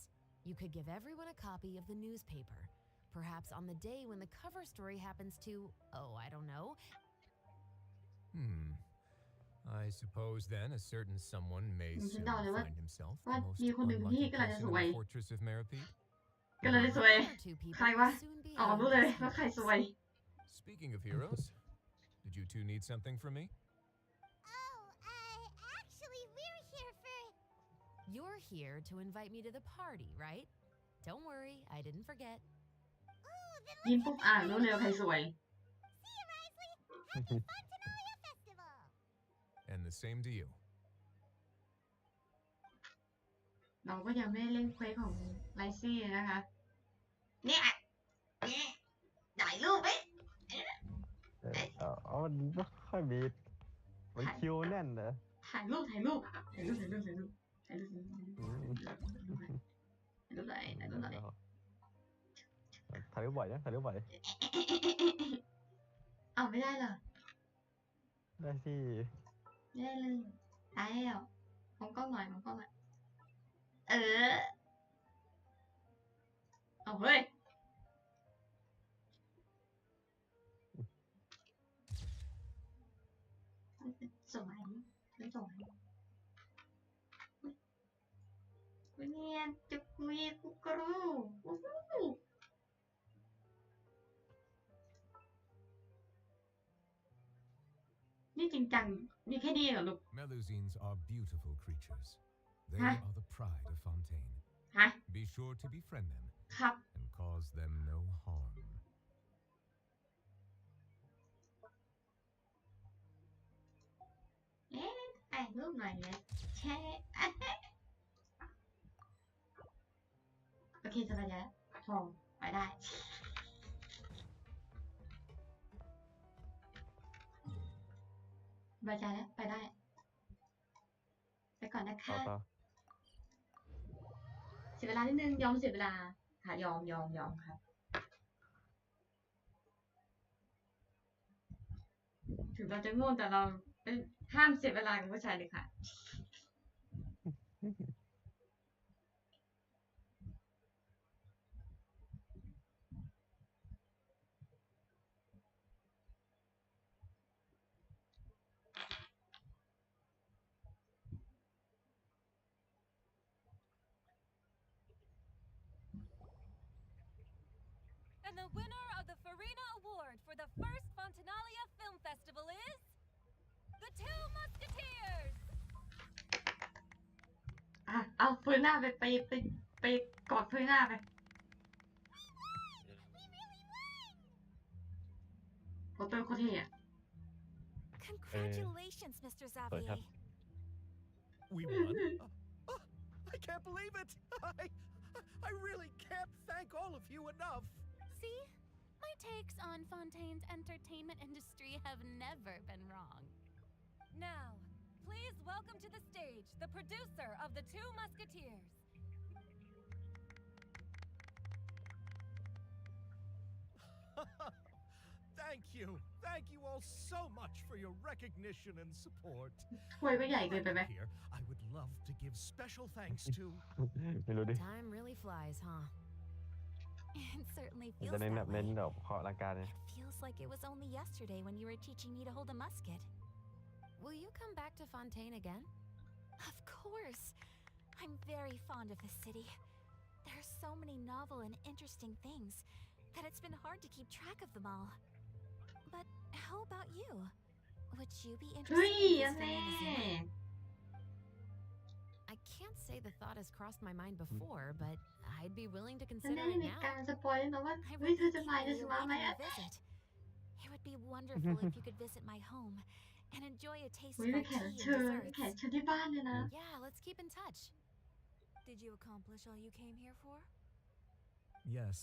You could give everyone a copy of the newspaper. Perhaps on the day when the cover story happens to, oh, I don't know. I suppose then a certain someone may ฉัน soon เดาเลยว่า find himself ว่า the most มีคนหนึ่งที่ unlucky กำลังจะ person ส in วย the Fortress of Meripede. กำลังจะสวย ใครวะ อ๋อรู้เลยว่าใครสวย Speaking of heroes, did you two need something from me? Oh, actually, we're here for... You're here to invite me to the party, right? Don't worry, I didn't forget. Oh, then ยิ้ม let's ปุ๊บ get อ่าน back รู้ to เลยว่าใคร it. สวย See you, Risley! Happy Fontanalia Festival! And the same to you. เราก็ยังไม่ได้เล่นเควสของไลซี่นะคะ เนี่ยถ่ายรูปไหม มันไม่ค่อยมีมันคิวแน่นเหรอ ถ่ายรูป ดูไหนดูไหน ถ่ายรูปบ่อยนะถ่ายรูปบ่อย เอาไม่ได้เหรอ ได้สิ ไม่ได้เลยตายแล้วมองกล้องหน่อยมองกล้องหน่อยเอาเฮ้ยสวยสวยเนี่ยจุกมีกุกรูนี่จริงจังมีแค่นี้เหรอลูก Melusines are beautiful creatures. They Huh? are the pride of Fontaine. ฮะ Be sure to befriend them ครับ and cause them no harm. ถ่ายรูปหน่อยนะแช่โอเคสบายแล้วพอไปได้สบายใจแล้วไปได้ไปก่อนนะคะเสียเวลานิดนึงยอมเสียเวลาค่ะยอมครับถึงเราจะโง่แต่เราห้ามเสียเวลากับผู้ชายเลยค่ะ And the winner of the Farina Award for the first Fontanalia Film Festival is the Two Musketeers. เอาฟื้นหน้าไปกอดฟื้นหน้าไปโอ้ตัวโคตรเท่อะ Congratulations, Mr. Xavier. We won? I can't believe it! I really can't thank all of you enough! See? My takes on Fontaine's entertainment industry have never been wrong. Now, please welcome to the stage the producer of the Two Musketeers. Thank you all so much for your recognition and support. ถ้วยก็ใหญ่เกินไปไหม Here, I would love to give special thanks to. ไม่รู้ดิ Time really flies, huh? It certainly มัน feels จะเน้น that เน้น way. แบบเคาะร่างกายเนี่ย It feels like it was only yesterday when you were teaching me to hold a musket. Will you come back to Fontaine again? Of course. I'm very fond of this city. There are so many novel and interesting things that it's been hard to keep track of them all. But how about you? Would you be เฮ้ย interested อั in นแน่ visiting Museum? I can't say the thought has crossed my mind before, but I'd be willing to อัน consider แน่ it ใน now. การสปอยล์นะว่า I เฮ้ย would เธอจะมา really จะมาไหม like อะ a visit. It would be wonderful if you could visit my home and enjoy a taste เฮ้ of ย my แข tea น and เชิญ desserts. แขนเชิญที่บ้านเลยนะ Yeah, let's keep in touch. Did you accomplish all you came here for? Yes.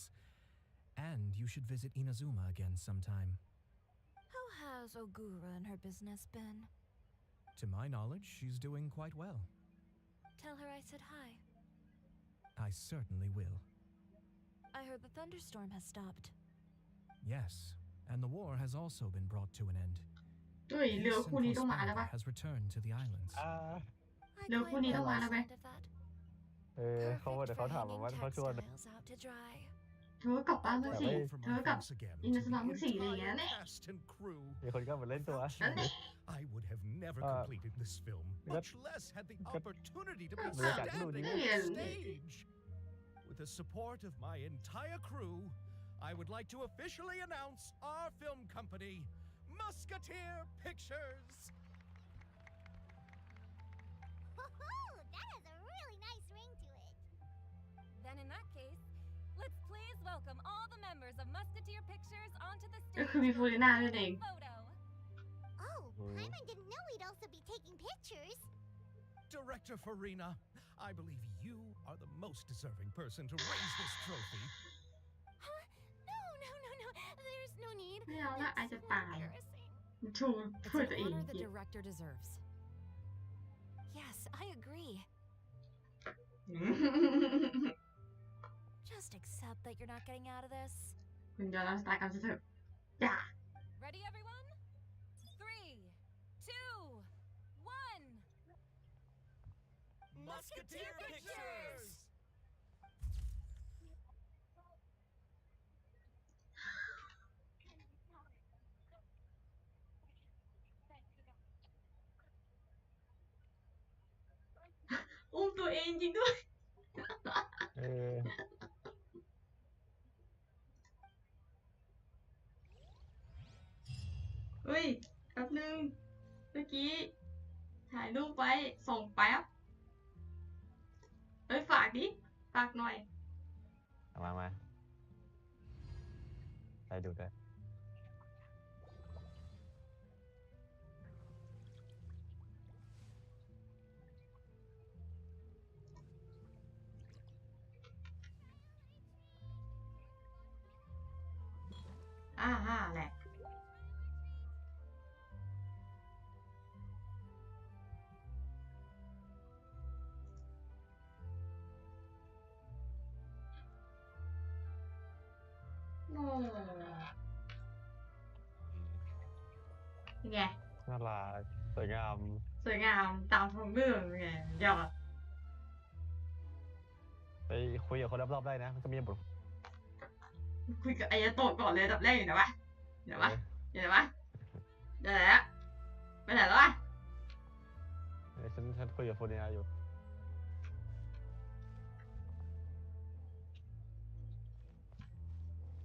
And you should visit Inazuma again sometime. How has Ogura and her business been? To my knowledge, she's doing quite well. Tell her I said hi. I certainly will. I heard the thunderstorm has stopped. Yes, and the war has also been brought to an end. เฮ้ยเรือ Peace คู่ and นี้ต้องมาแล้ว prosperity ปะ has returned to the islands. I เรือคู่ quite นี้ต้องมา like แล้วไหม the sound of that. เขาเดี๋ยวเขาถามมาว่าเขาชวน Textiles out to dry. เธอกลับบ้านมึงสิ เธอกลับ อินเตอร์สนามมึงสี่อะไรอย่างเงี้ย entire เนี่ย cast and crew. มีคนก็มาเล่นตัว Without you, I would have never completed this film, much less had the opportunity to be standing on the stage. With the support of my entire crew, I would like to officially announce our film company, Musketeer Pictures. That has a really nice ring to it. Then in that case, let's please welcome all the members of Musketeer Pictures onto the ก็ stage คือมีฟูริน่านั่นเอง photo. Oh, Paimon didn't know we'd also be taking pictures. Director Farina, I believe you are the most deserving person to raise this trophy. Huh? No. There's no need. ไม่เอาละอาจจะ It's ตาย embarrassing. ชู It's ถ้วย an ตัวเอง honor the director deserves. Yes, I agree. Just accept that you're not getting out of this. คุณยอมรับชะตากรรมซะเถอะอย่า Ready, everyone? 3, 2, 1. Musketeer Pictures! อุ้มตัวเองจริงด้วย เฮ้ยแป๊บนึงเมื่อกี้ถ่ายรูปไว้ส่งแป๊บเอ้ยฝากดิฝากหน่อย มาไปดูด้วยแหละโอ้ยังไง น่ารักสวยงาม สวยงามตามท้องเรื่องไงเดี๋ยว ไปคุยกับคนรอบๆได้นะมันก็มีบท คุยกับอายาโตะก่อนเลยอันดับแรกอยู่ไหนวะเดี๋ยวไปไหนละไปไหนแล้ววะ ฉันคุยกับโฟเนียอยู่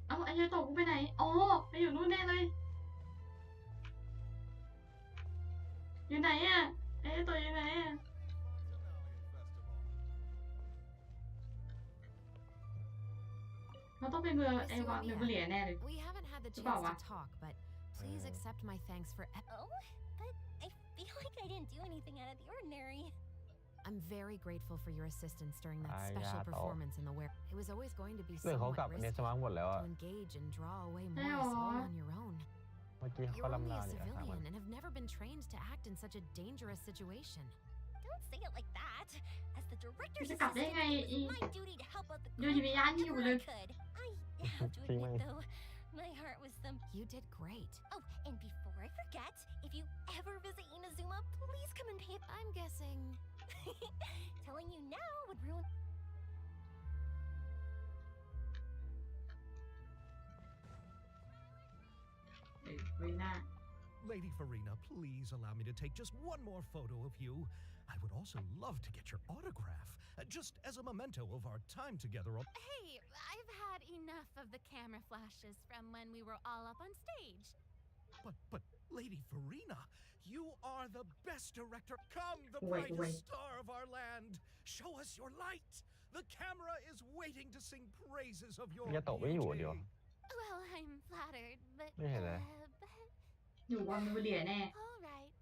เอ้าอายาโตะกูไปไหนอ๋อไปอยู่นู่นแน่เลยอยู่ไหนอะอายาโตะอยู่ไหนอะเราต้องไปเมืองไอ้วังเมเบเลียแน่เลย We haven't had the หรือเปล่า chance วะ to talk, but please accept my thanks for. Oh, but I feel like I didn't do anything out of the ordinary. I'm very grateful for your assistance during that Ay, special yato. performance in the where. It was always going to be เรื่องเขากลับ somewhat เนี่ย risky สมัครหมดแล้วอะ to engage and draw away ใช่ more หรอ all on your own. เมื่อกี้เขา You're ลำ only ลา a เนี่ยถามมัน civilian and have never been trained to act in such a dangerous situation. Don't say it like that. As the director's จะกลับได้ assistant, ไง it อี was my duty to help out the อยู่ crew ในย่านที่อยู่ whenever เล I ย could. I have to Chính admit mày. though, my heart was thumping. You did great. Oh, and before I forget, if you ever visit Inazuma, please come and pay. I'm guessing. Telling you now would ruin. Lady Farina, please allow me to take just one more photo of you. I would also love to get your autograph, just as a memento of our time together. Hey, I've had enough of the camera flashes from when we were all up on stage. But Lady Farina, you are the best director. Come, the Wait. brightest star of our land. Show us your light. The camera is waiting to sing praises of your ยาโตะไม่อยู่เดียว Well, I'm flattered, but, Mira. but อยู่วังเมเบเลียแน่ all right.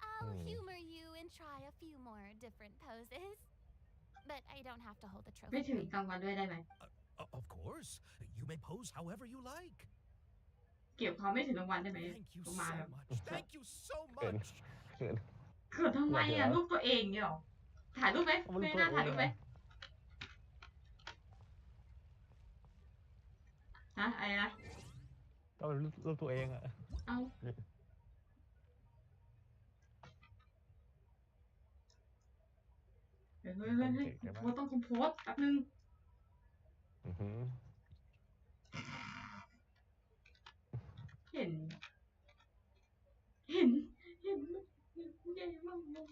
I'll humor you and try a few more different poses. But I don't have to hold the ไม่ trophy. ถึงกลางวันด้วยได้ไหม Of course, you may pose however you like. เกี่ยวความไม่ถึงกลางวันได้ไหม Thank you ประมาณ so แบบ much. Thank you so เขิน much. เขิน เขินทำไมอะรูปตัวเองเนี่ยหรอถ่ายรูปไหม เอารูป ไม่ ตัว น่าถ่ายรูปไหม เอง ฮะอะไรนะ ก็รูปตัวเองอะ เอาเฮ้ยโพสต้องคอมโพสแป๊บนึง อื้อหือ เห็นใหญ่มากเลย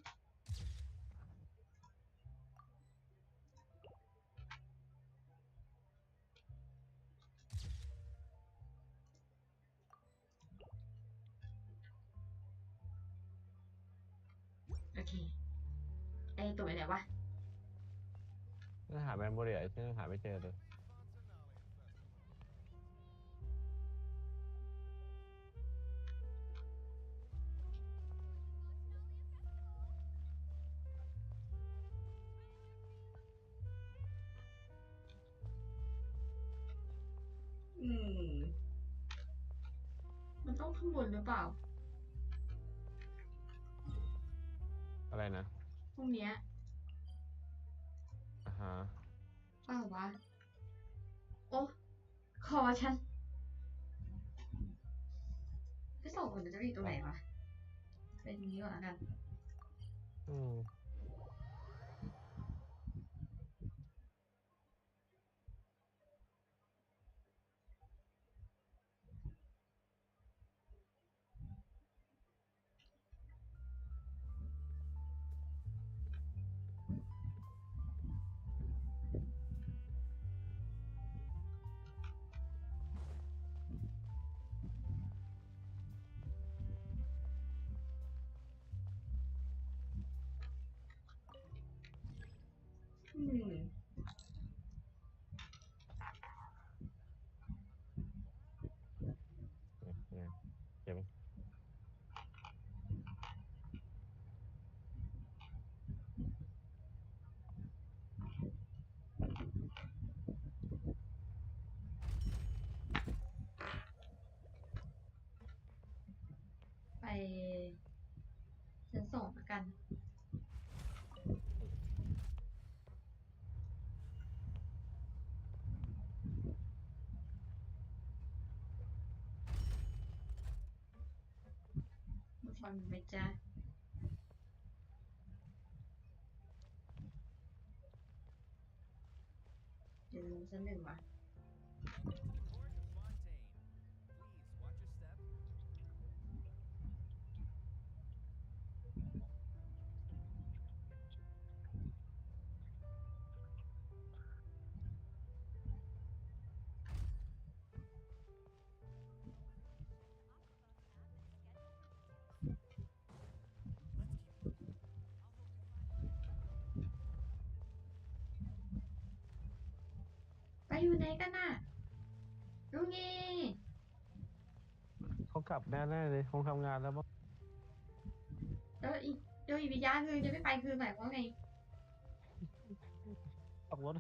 โอเคไอ้ตัวไหนวะ น่าหาแมมโมเรียที่หาไม่เจอเลย มันต้องข้างบนหรือเปล่า อะไรนะ พวกเนี้ย อ่าฮะ เปล่าวะ คอฉันไปส่งคนจะไปอยู่ตรงไหนวะเป็นนี้ก่อนแล้วกันเก็บไปชั้นสองแล้วกันฟังไหมจ๊ะเดี๋ยวลืมชั้นหนึ่งว่ะไปอยู่ไหนกันน่ะลุงงี้เขากลับแน่ๆเลยคงทำงานแล้วมั้งแล้วอีกวิญญาณนึงจะไม่ไปคือหมายความว่าไงขับรถ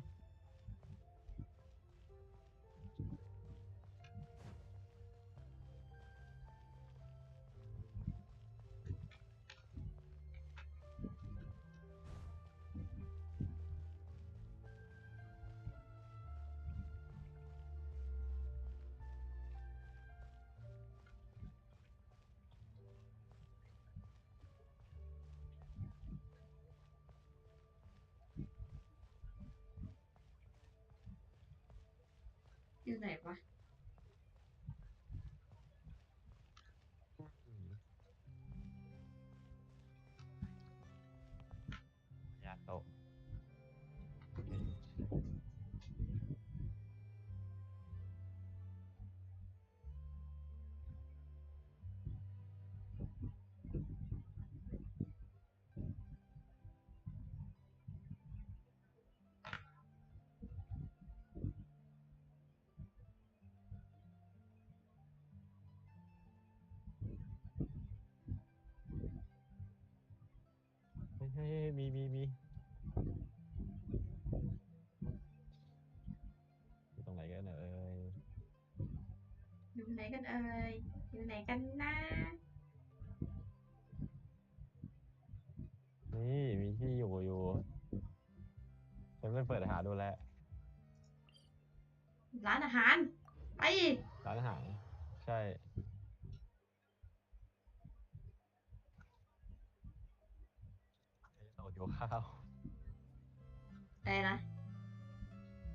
อยู่ไหนวะยาโตะเฮ้ยมีอยู่ตรงไหนกันเอ่ยอยู่ไหนกันเอ่ยอยู่ไหนกันนะนี่มีที่อยู่ฉันไปเปิดหาดูแล้วร้านอาหารไปร้านอาหารใช่โตะอยู่ข้าวอะไรนะ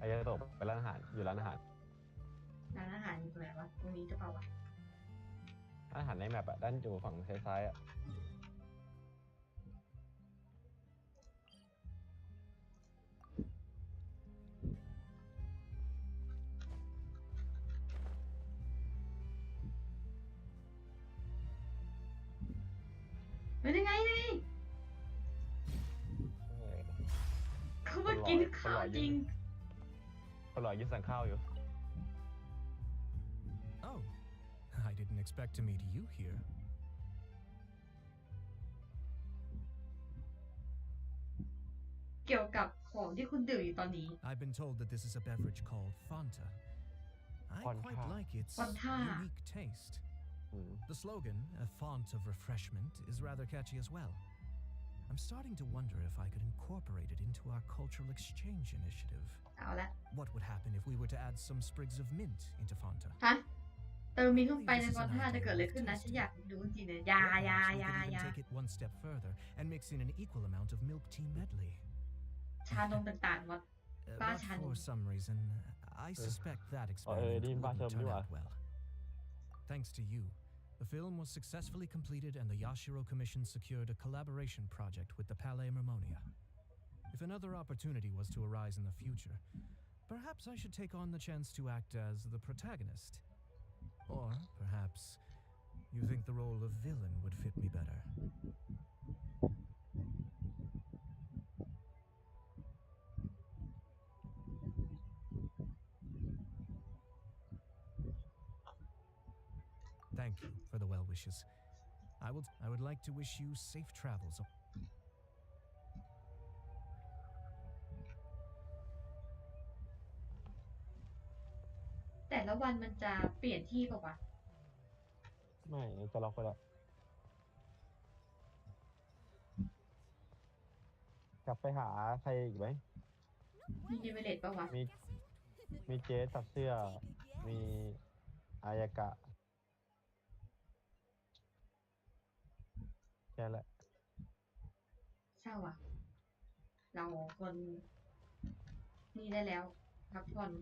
อายาโตะไปร้านอาหารอยู่ร้านอาหารอยู่ตรงไหนวะตรงนี้จะเปล่าวะร้านอาหารในแมปอะด้านอยู่ฝั่งซ้ายๆอะเป็นยังไงนี่เขามากินข้าวจริงคนหล่อยืนสั่งข้าวอยู่ Oh, I didn't expect to meet you here. เกี่ยวกับของที่คุณดื่มอยู่ตอนนี้ I've been told that this is a beverage called Fanta. I quite like its unique taste. The slogan, a font of refreshment, is rather catchy as well. I'm starting to wonder if I could incorporate it into our cultural exchange initiative. เอาละ What would happen if we were to add some sprigs of mint into Fanta? ฮะเติมมีเข้าไปในฟอนท่าจะเกิดอะไรขึ้นนะฉันอยากรู้จริงๆเลยยา We could even take it one step further and mix in an equal amount of milk tea medley. ชานมต่างๆวัดบ้า But ชานม for some reason, I suspect that experiment wouldn't turn out well. Thanks to you, the film was successfully completed and the Yashiro Commission secured a collaboration project with the Palais Mermonia. If another opportunity was to arise in the future, perhaps I should take on the chance to act as the protagonist. Or perhaps you think the role of villain would fit me better. 'Thank you for the well wishes. I would like to wish you safe travels. แต่ละวันมันจะเปลี่ยนที่ป่าวะ ไม่จะล็อกไปแล้วกลับไปหาใครอีกไหม มีดิเวเลตป่าวะ มีเจ๊ตัดเสื้อมีอายากะแค่นั้นแหละ เศร้าอ่ะ เราคนนี่ได้แล้วพักผ่อน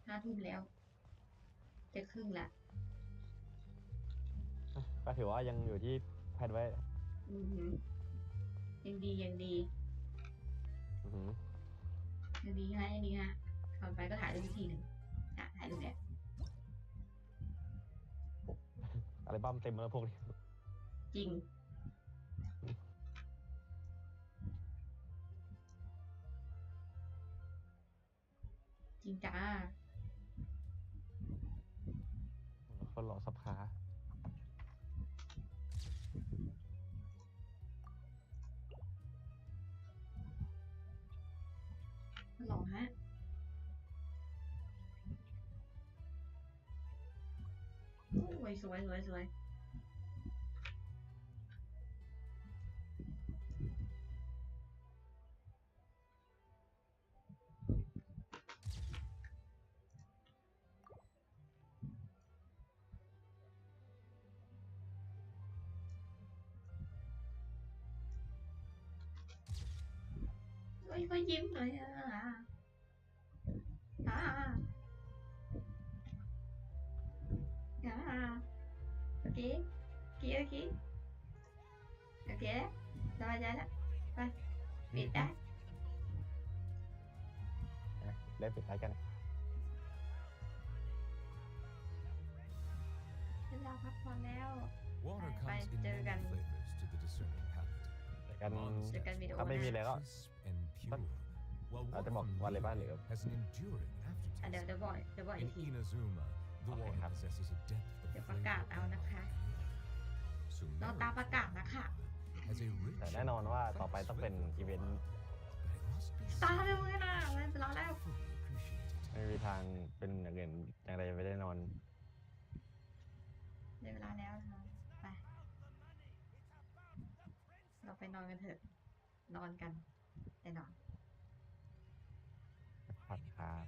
5 ทุ่มแล้วจะครึ่งละ ก็ถือว่ายังอยู่ที่แพนไว้ยังดียังดียังดีฮะยังดีฮะก่อนไปก็ถ่ายรูปอีกทีหนึ่งถ่ายรูปเนี่ย อัลบั้มเต็มแล้วพวกนี้ จริงจริงจ้า คนหล่อสับขาหล่อฮะโอ้ยสวยสวยสวยก็ยิ้มเลยโอเคสบายใจแล้วไปปิดได้เล่นปิดท้ายกันเราพักผ่อนแล้ว Water ไป comes in เจอ many กัน flavors to the discerning palate. เจอกันวิดีโอ ถ้าไม่มี นะ อะไรก็ Crisp and pure, while อาจจะบอกวันอะไรบ้างหรือ has an enduring เดี๋ยว aftertaste. บอกอี In กที Inazuma, the water possesses a depth เดี๋ยว of ประกาศ flavor เอานะคะ Sumerian รอตามประกาศนะคะ has a rich แต่แน่นอนว่าต่อไปต้องเป็นอีเวนต์ ตาเร็วเลยนะไม่เป็นไรแล้ว ไม่มีทางเป็นอย่างอื่นอย่างไรไม่ได้นอน ได้เวลาแล้วนะคะไปเราไปนอนกันเถอะนอนกันไปนอน ผัดครับ